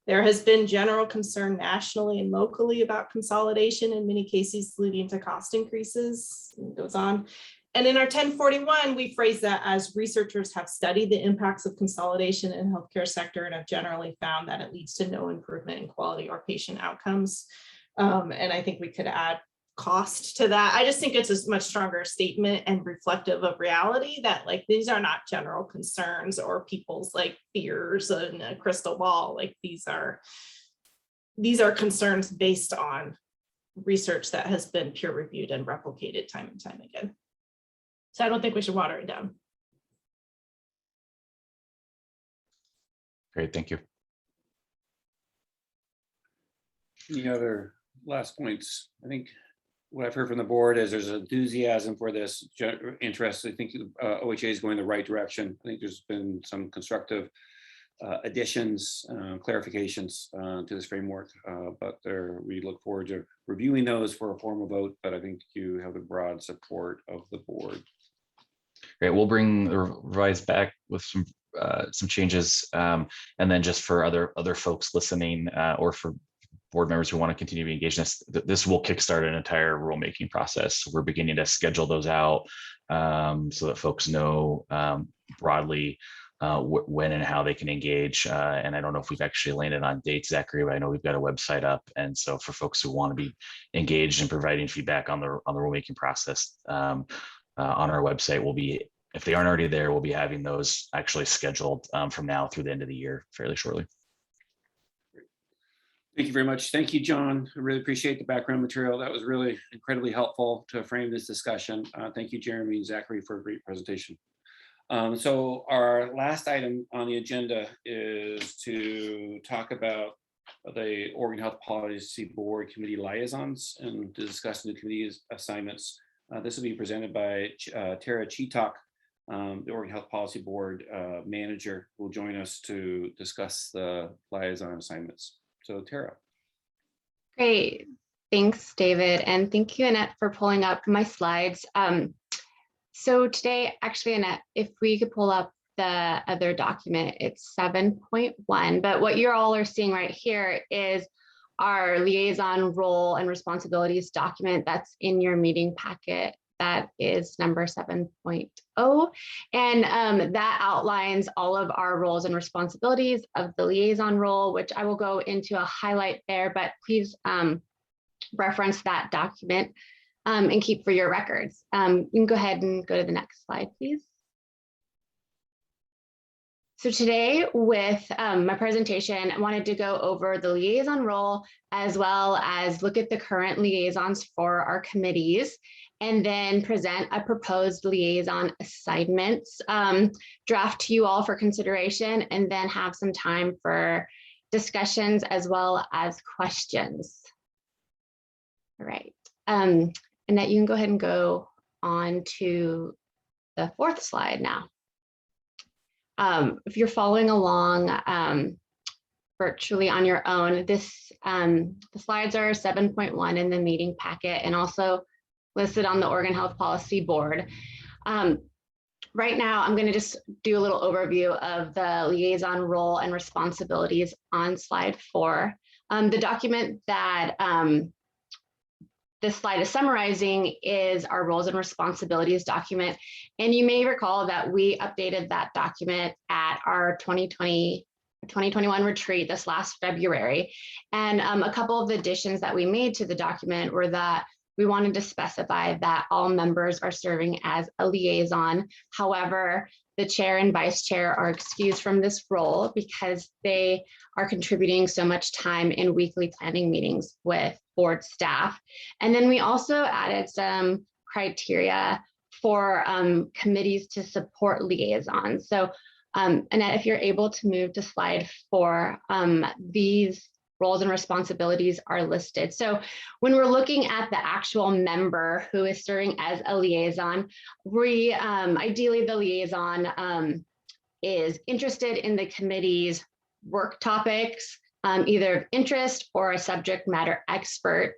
there has been general concern nationally and locally about consolidation in many cases leading to cost increases, and it goes on. And in our 1041, we phrase that as researchers have studied the impacts of consolidation in the healthcare sector and have generally found that it leads to no improvement in quality or patient outcomes. And I think we could add cost to that. I just think it's a much stronger statement and reflective of reality that like these are not general concerns or people's like fears and a crystal ball. Like these are concerns based on research that has been peer reviewed and replicated time and time again. So I don't think we should water it down. Great, thank you. Any other last points? I think what I've heard from the board is there's enthusiasm for this interest. I think OHA is going the right direction. I think there's been some constructive additions, clarifications to this framework, but we look forward to reviewing those for a formal vote, but I think you have the broad support of the board. Great, we'll bring the revised back with some changes, and then just for other folks listening or for board members who want to continue to be engaged in this, this will kickstart an entire rulemaking process. We're beginning to schedule those out so that folks know broadly when and how they can engage. And I don't know if we've actually landed on dates, Zachary, but I know we've got a website up. And so for folks who want to be engaged in providing feedback on the rulemaking process on our website, we'll be, if they aren't already there, we'll be having those actually scheduled from now through the end of the year fairly shortly. Thank you very much. Thank you, John. I really appreciate the background material. That was really incredibly helpful to frame this discussion. Thank you, Jeremy and Zachary, for a great presentation. So our last item on the agenda is to talk about the Oregon Health Policy Board Committee liaisons and to discuss new committee assignments. This will be presented by Tara Chetok, the Oregon Health Policy Board manager, who will join us to discuss the liaison assignments. So Tara. Great. Thanks, David. And thank you, Annette, for pulling up my slides. So today, actually, Annette, if we could pull up the other document, it's 7.1. But what you all are seeing right here is our liaison role and responsibilities document that's in your meeting packet. That is number 7.0. And that outlines all of our roles and responsibilities of the liaison role, which I will go into a highlight there, but please reference that document and keep for your records. You can go ahead and go to the next slide, please. So today with my presentation, I wanted to go over the liaison role as well as look at the current liaisons for our committees and then present a proposed liaison assignments draft to you all for consideration and then have some time for discussions as well as questions. All right, Annette, you can go ahead and go on to the fourth slide now. If you're following along virtually on your own, the slides are 7.1 in the meeting packet and also listed on the Oregon Health Policy Board. Right now, I'm going to just do a little overview of the liaison role and responsibilities on slide 4. The document that this slide is summarizing is our roles and responsibilities document. And you may recall that we updated that document at our 2021 retreat this last February. And a couple of the additions that we made to the document were that we wanted to specify that all members are serving as a liaison. However, the chair and vice chair are excused from this role because they are contributing so much time in weekly planning meetings with board staff. And then we also added some criteria for committees to support liaisons. So Annette, if you're able to move to slide 4, these roles and responsibilities are listed. So when we're looking at the actual member who is serving as a liaison, we ideally the liaison is interested in the committee's work topics, either of interest or a subject matter expert.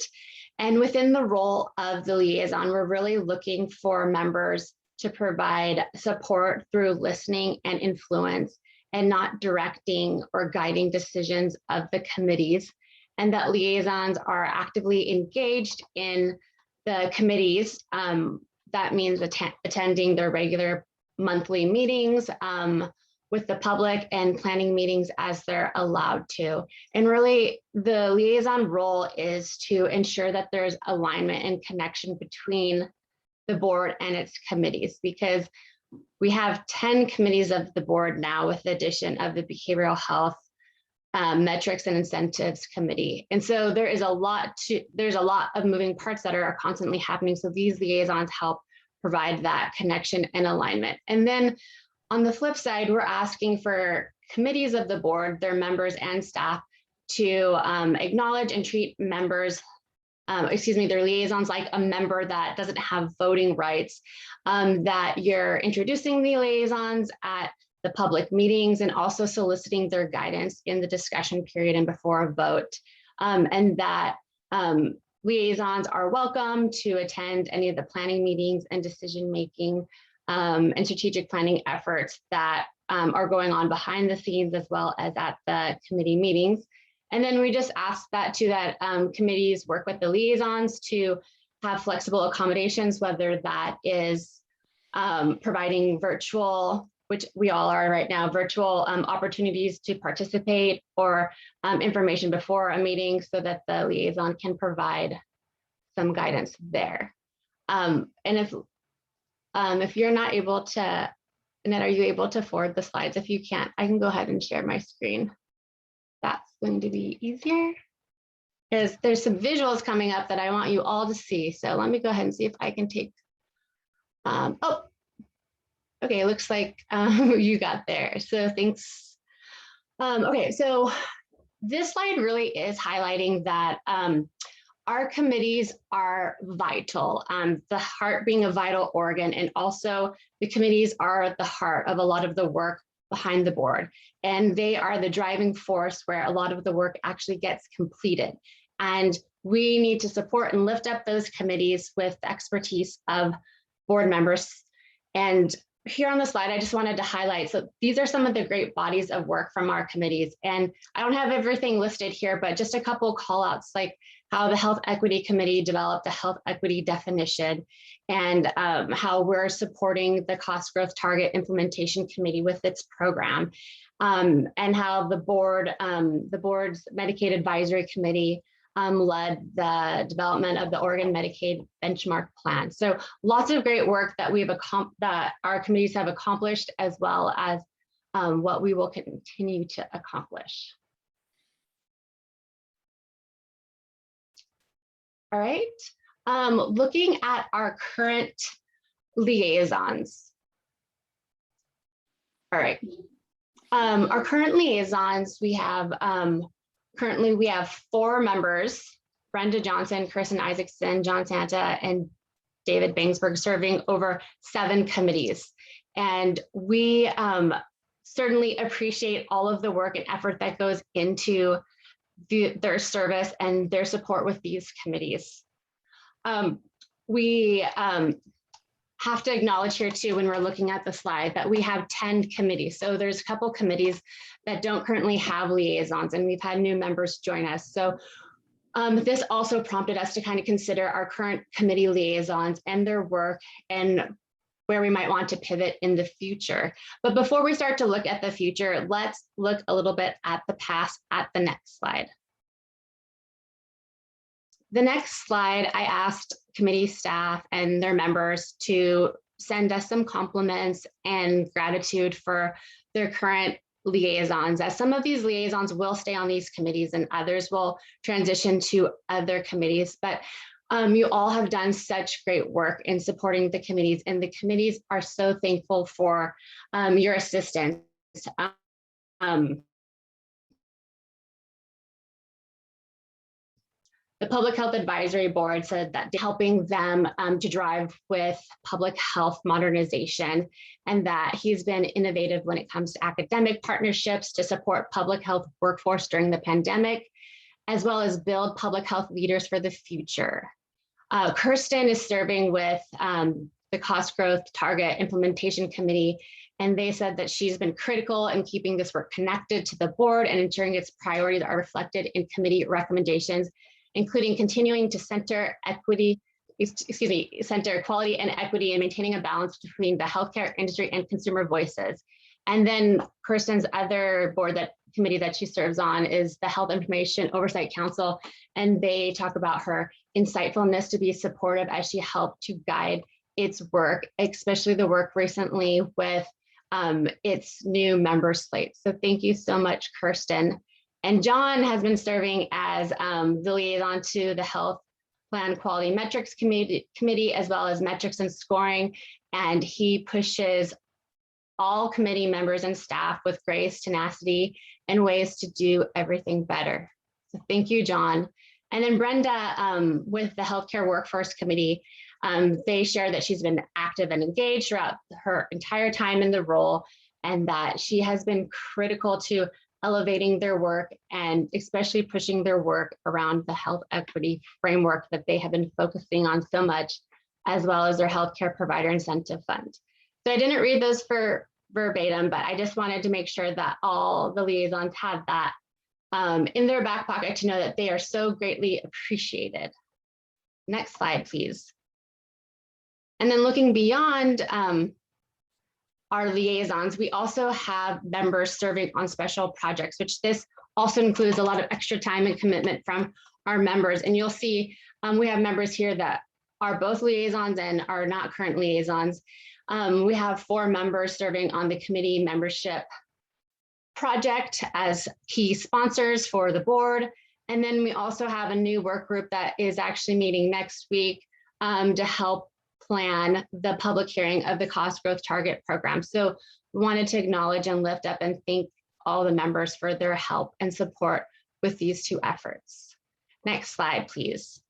And within the role of the liaison, we're really looking for members to provide support through listening and influence and not directing or guiding decisions of the committees, and that liaisons are actively engaged in the committees, that means attending their regular monthly meetings with the public and planning meetings as they're allowed to. And really the liaison role is to ensure that there's alignment and connection between the board and its committees, because we have 10 committees of the board now with the addition of the behavioral health metrics and incentives committee. And so there's a lot of moving parts that are constantly happening. So these liaisons help provide that connection and alignment. And then on the flip side, we're asking for committees of the board, their members and staff to acknowledge and treat members, their liaisons like a member that doesn't have voting rights, that you're introducing the liaisons at the public meetings and also soliciting their guidance in the discussion period and before a vote, and that liaisons are welcome to attend any of the planning meetings and decision-making and strategic planning efforts that are going on behind the scenes as well as at the committee meetings. And then we just ask that committees work with the liaisons to have flexible accommodations, whether that is providing virtual, which we all are right now, virtual opportunities to participate, or information before a meeting so that the liaison can provide some guidance there. And if you're not able to, Annette, are you able to forward the slides? If you can't, I can go ahead and share my screen. That's going to be easier, because there's some visuals coming up that I want you all to see. So let me go ahead and see if I can take, okay, it looks like you got there. So thanks. Okay, so this slide really is highlighting that our committees are vital, the heart being a vital organ, and also the committees are at the heart of a lot of the work behind the board. And they are the driving force where a lot of the work actually gets completed. And we need to support and lift up those committees with the expertise of board members. And here on the slide, I just wanted to highlight, so these are some of the great bodies of work from our committees. And I don't have everything listed here, but just a couple of call outs, like how the Health Equity Committee developed a health equity definition, and how we're supporting the Cost Growth Target Implementation Committee with its program, and how the board's Medicaid Advisory Committee led the development of the Oregon Medicaid benchmark plan. So lots of great work that that our committees have accomplished, as well as what we will continue to accomplish. All right, looking at our current liaisons. All right, our current liaisons, we have currently we have 4 members: Brenda Johnson, Kirsten Isaacson, John Santa, and David Bangsberg, serving over 7 committees. And we certainly appreciate all of the work and effort that goes into their service and their support with these committees. We have to acknowledge here too, when we're looking at the slide, that we have 10 committees. So there's a couple committees that don't currently have liaisons, and we've had new members join us. So this also prompted us to kind of consider our current committee liaisons and their work and where we might want to pivot in the future. But before we start to look at the future, let's look a little bit at the past at the next slide. The next slide, I asked committee staff and their members to send us some compliments and gratitude for their current liaisons, as some of these liaisons will stay on these committees and others will transition to other committees. But you all have done such great work in supporting the committees, and the committees are so thankful for your assistance. The Public Health Advisory Board said that helping them to drive with public health modernization, and that he's been innovative when it comes to academic partnerships to support public health workforce during the pandemic, as well as build public health leaders for the future. Kirsten is serving with the Cost Growth Target Implementation Committee, and they said that she's been critical in keeping this work connected to the board and ensuring its priorities are reflected in committee recommendations, including continuing to center equity center quality and equity and maintaining a balance between the healthcare industry and consumer voices. And then Kirsten's other committee that she serves on is the Health Information Oversight Council. And they talk about her insightfulness to be supportive as she helped to guide its work, especially the work recently with its new member slate. So thank you so much, Kirsten. And John has been serving as the liaison to the Health Plan Quality Metrics Committee, as well as metrics and scoring. And he pushes all committee members and staff with grace, tenacity, and ways to do everything better. So thank you, John. And then Brenda with the Healthcare Workforce Committee, they share that she's been active and engaged throughout her entire time in the role, and that she has been critical to elevating their work and especially pushing their work around the health equity framework that they have been focusing on so much, as well as their healthcare provider incentive fund. So I didn't read those for verbatim, but I just wanted to make sure that all the liaisons had that in their back pocket to know that they are so greatly appreciated. Next slide, please. And then looking beyond our liaisons, we also have members serving on special projects, which this also includes a lot of extra time and commitment from our members. And you'll see we have members here that are both liaisons and are not current liaisons. We have 4 members serving on the committee membership project as key sponsors for the board. And then we also have a new work group that is actually meeting next week to help plan the public hearing of the cost growth target program. So we wanted to acknowledge and lift up and thank all the members for their help and support with these 2 efforts. Next slide, please.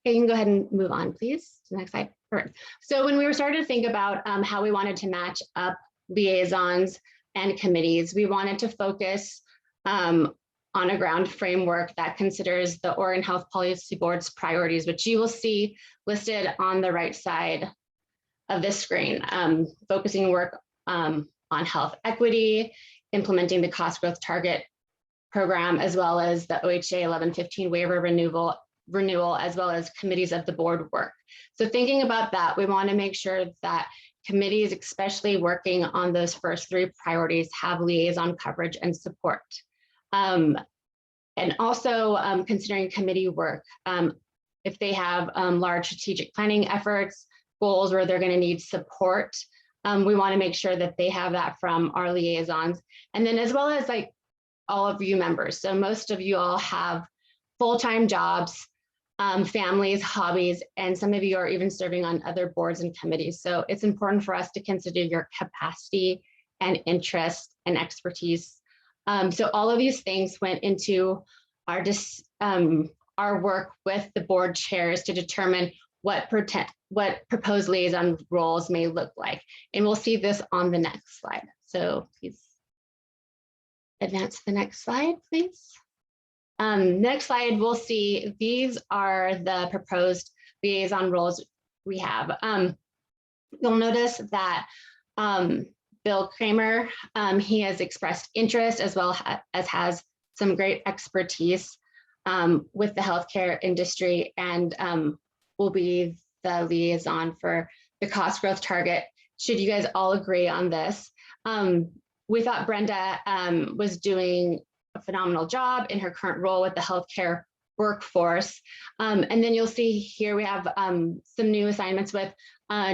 Okay, you can go ahead and move on, please. Next slide. Perfect. So when we were starting to think about how we wanted to match up liaisons and committees, we wanted to focus on a ground framework that considers the Oregon Health Policy Board's priorities, which you will see listed on the right side of this screen, focusing work on health equity, implementing the cost growth target program, as well as the OHA 1115 waiver renewal, as well as committees of the board work. So thinking about that, we want to make sure that committees, especially working on those first 3 priorities, have liaison coverage and support. And also considering committee work, if they have large strategic planning efforts, goals where they're going to need support, we want to make sure that they have that from our liaisons. And then as well as like all of you members. So most of you all have full-time jobs, families, hobbies, and some of you are even serving on other boards and committees. So it's important for us to consider your capacity and interest and expertise. So all of these things went into our work with the board chairs to determine what proposed liaison roles may look like. And we'll see this on the next slide. So please advance to the next slide, please. Next slide, we'll see these are the proposed liaison roles we have. You'll notice that Bill Kramer, he has expressed interest as well as has some great expertise with the healthcare industry and will be the liaison for the cost growth target. Should you guys all agree on this? We thought Brenda was doing a phenomenal job in her current role with the healthcare workforce. And then you'll see here we have some new assignments with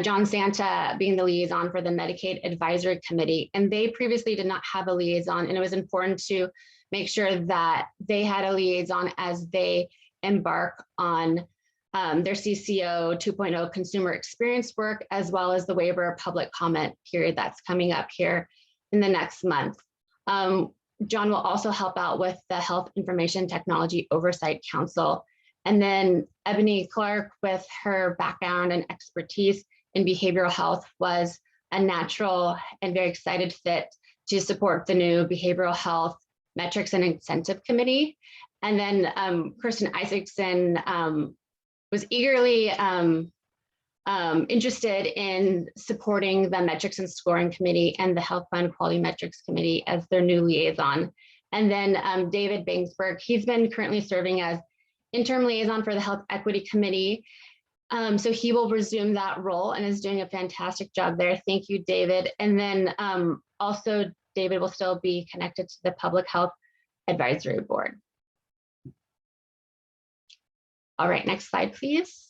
John Santa being the liaison for the Medicaid Advisory Committee. And they previously did not have a liaison, and it was important to make sure that they had a liaison as they embark on their CCO 2.0 consumer experience work, as well as the waiver public comment period that's coming up here in the next month. John will also help out with the Health Information Technology Oversight Council. And then Ebony Clark, with her background and expertise in behavioral health, was a natural and very excited fit to support the new Behavioral Health Metrics and Incentive Committee. And then Kirsten Isaacson was eagerly interested in supporting the Metrics and Scoring Committee and the Health Fund Quality Metrics Committee as their new liaison. And then David Bangsberg, he's been currently serving as interim liaison for the Health Equity Committee. So he will resume that role and is doing a fantastic job there. Thank you, David. And then also David will still be connected to the Public Health Advisory Board. All right, next slide, please.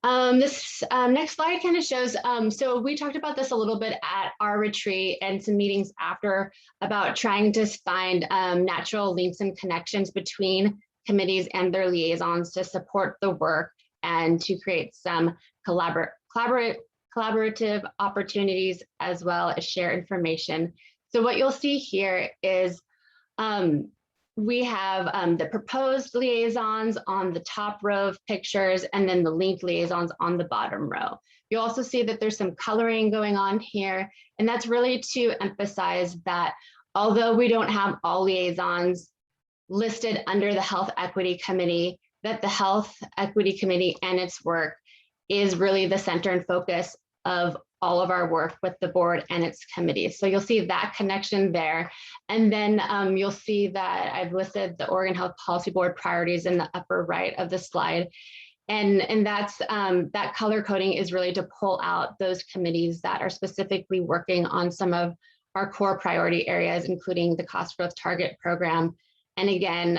This next slide kind of shows, so we talked about this a little bit at our retreat and some meetings after about trying to find natural links and connections between committees and their liaisons to support the work and to create some collaborative opportunities as well as share information. So what you'll see here is we have the proposed liaisons on the top row of pictures and then the linked liaisons on the bottom row. You also see that there's some coloring going on here, and that's really to emphasize that although we don't have all liaisons listed under the Health Equity Committee, that the Health Equity Committee and its work is really the center and focus of all of our work with the board and its committees. So you'll see that connection there. And then you'll see that I've listed the Oregon Health Policy Board priorities in the upper right of the slide. And that's that color coding is really to pull out those committees that are specifically working on some of our core priority areas, including the Cost Growth Target Program. And again,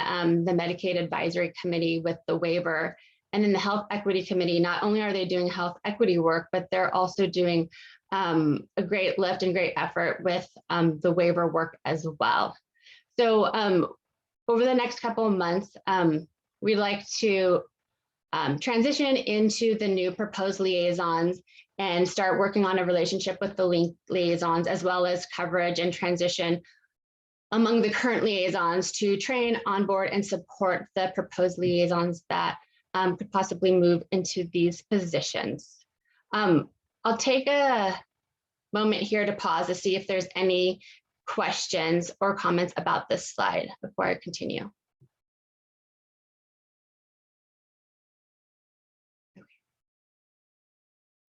the Medicaid Advisory Committee with the waiver. And then the Health Equity Committee, not only are they doing health equity work, but they're also doing a great lift and great effort with the waiver work as well. So over the next couple of months, we'd like to transition into the new proposed liaisons and start working on a relationship with the linked liaisons, as well as coverage and transition among the current liaisons to train, onboard, and support the proposed liaisons that could possibly move into these positions. I'll take a moment here to pause to see if there's any questions or comments about this slide before I continue. Okay.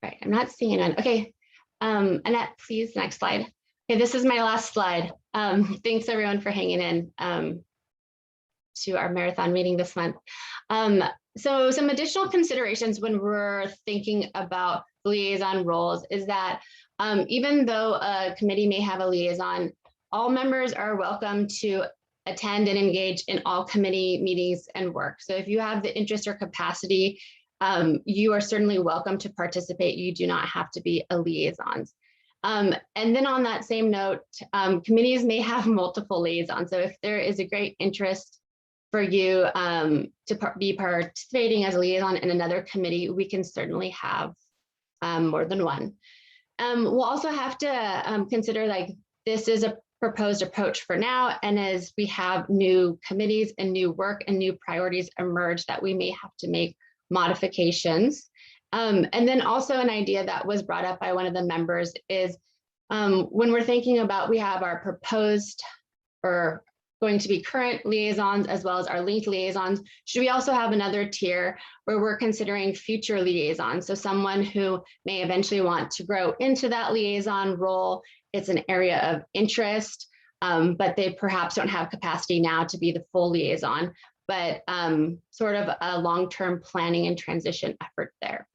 Right, I'm not seeing none. Okay, Annette, please, next slide. Okay, this is my last slide. Thanks everyone for hanging in to our marathon meeting this month. So some additional considerations when we're thinking about liaison roles is that even though a committee may have a liaison, all members are welcome to attend and engage in all committee meetings and work. So if you have the interest or capacity, you are certainly welcome to participate. You do not have to be a liaison. And then on that same note, committees may have multiple liaisons. So if there is a great interest for you to be participating as a liaison in another committee, we can certainly have more than one. We'll also have to consider, like, this is a proposed approach for now, and as we have new committees and new work and new priorities emerge, that we may have to make modifications. And then also an idea that was brought up by one of the members is when we're thinking about, we have our proposed or going to be current liaisons as well as our linked liaisons, should we also have another tier where we're considering future liaisons? So someone who may eventually want to grow into that liaison role, it's an area of interest, but they perhaps don't have capacity now to be the full liaison, but sort of a long-term planning and transition effort there.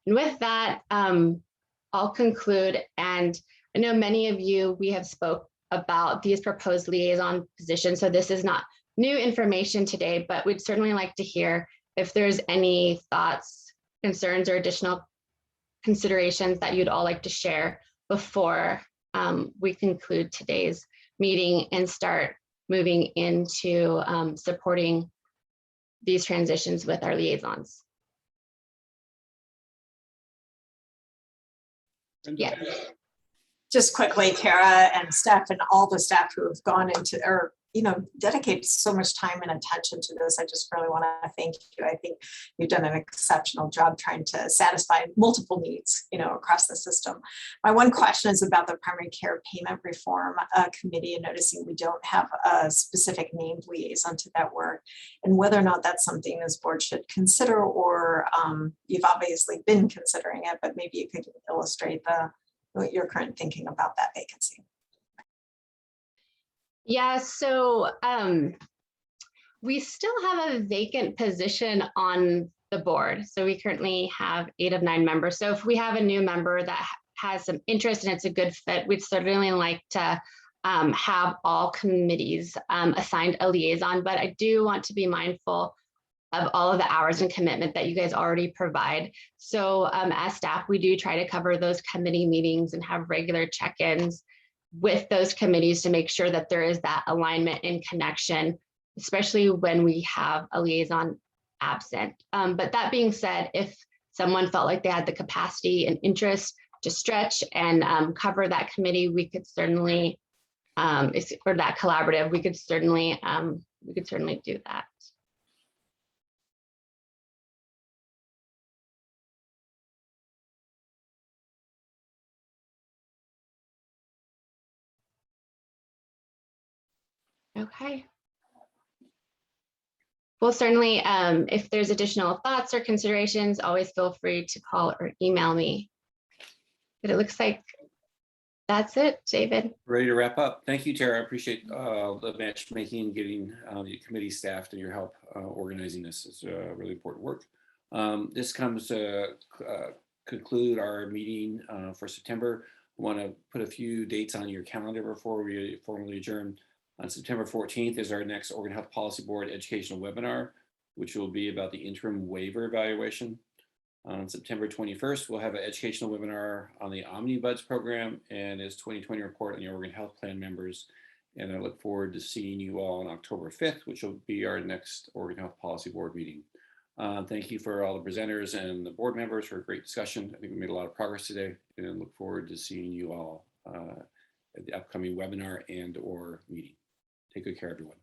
And with that, I'll conclude. And I know many of you, we have spoke about these proposed liaison positions. So this is not new information today, but we'd certainly like to hear if there's any thoughts, concerns, or additional considerations that you'd all like to share before we conclude today's meeting and start moving into supporting these transitions with our liaisons. Yeah. Just quickly, Kara and Steph and all the staff who have gone into, or dedicated so much time and attention to this. I just really want to thank you. I think you've done an exceptional job trying to satisfy multiple needs, across the system. My one question is about the primary care payment reform committee, and noticing we don't have a specific named liaison to that work, and whether or not that's something this board should consider, or you've obviously been considering it, but maybe you could illustrate your current thinking about that vacancy. Yeah, so we still have a vacant position on the board. So we currently have 8 of 9 members. So if we have a new member that has some interest and it's a good fit, we'd certainly like to have all committees assigned a liaison. But I do want to be mindful of all of the hours and commitment that you guys already provide. So as staff, we do try to cover those committee meetings and have regular check-ins with those committees to make sure that there is that alignment and connection, especially when we have a liaison absent. But that being said, if someone felt like they had the capacity and interest to stretch and cover that committee, we could certainly, or that collaborative, we could certainly do that. Okay. Well, certainly, if there's additional thoughts or considerations, always feel free to call or email me. But it looks like that's it, David. Ready to wrap up. Thank you, Tara. I appreciate the matchmaking, getting the committee staffed and your help organizing this. It's really important work. This comes to conclude our meeting for September. I want to put a few dates on your calendar before we formally adjourn. On September 14th is our next Oregon Health Policy Board educational webinar, which will be about the interim waiver evaluation. On September 21st, we'll have an educational webinar on the Omnibuds program and its 2020 report on the Oregon Health Plan members. And I look forward to seeing you all on October 5th, which will be our next Oregon Health Policy Board meeting. Thank you for all the presenters and the board members for a great discussion. I think we made a lot of progress today and look forward to seeing you all at the upcoming webinar and/or meeting. Take good care, everyone.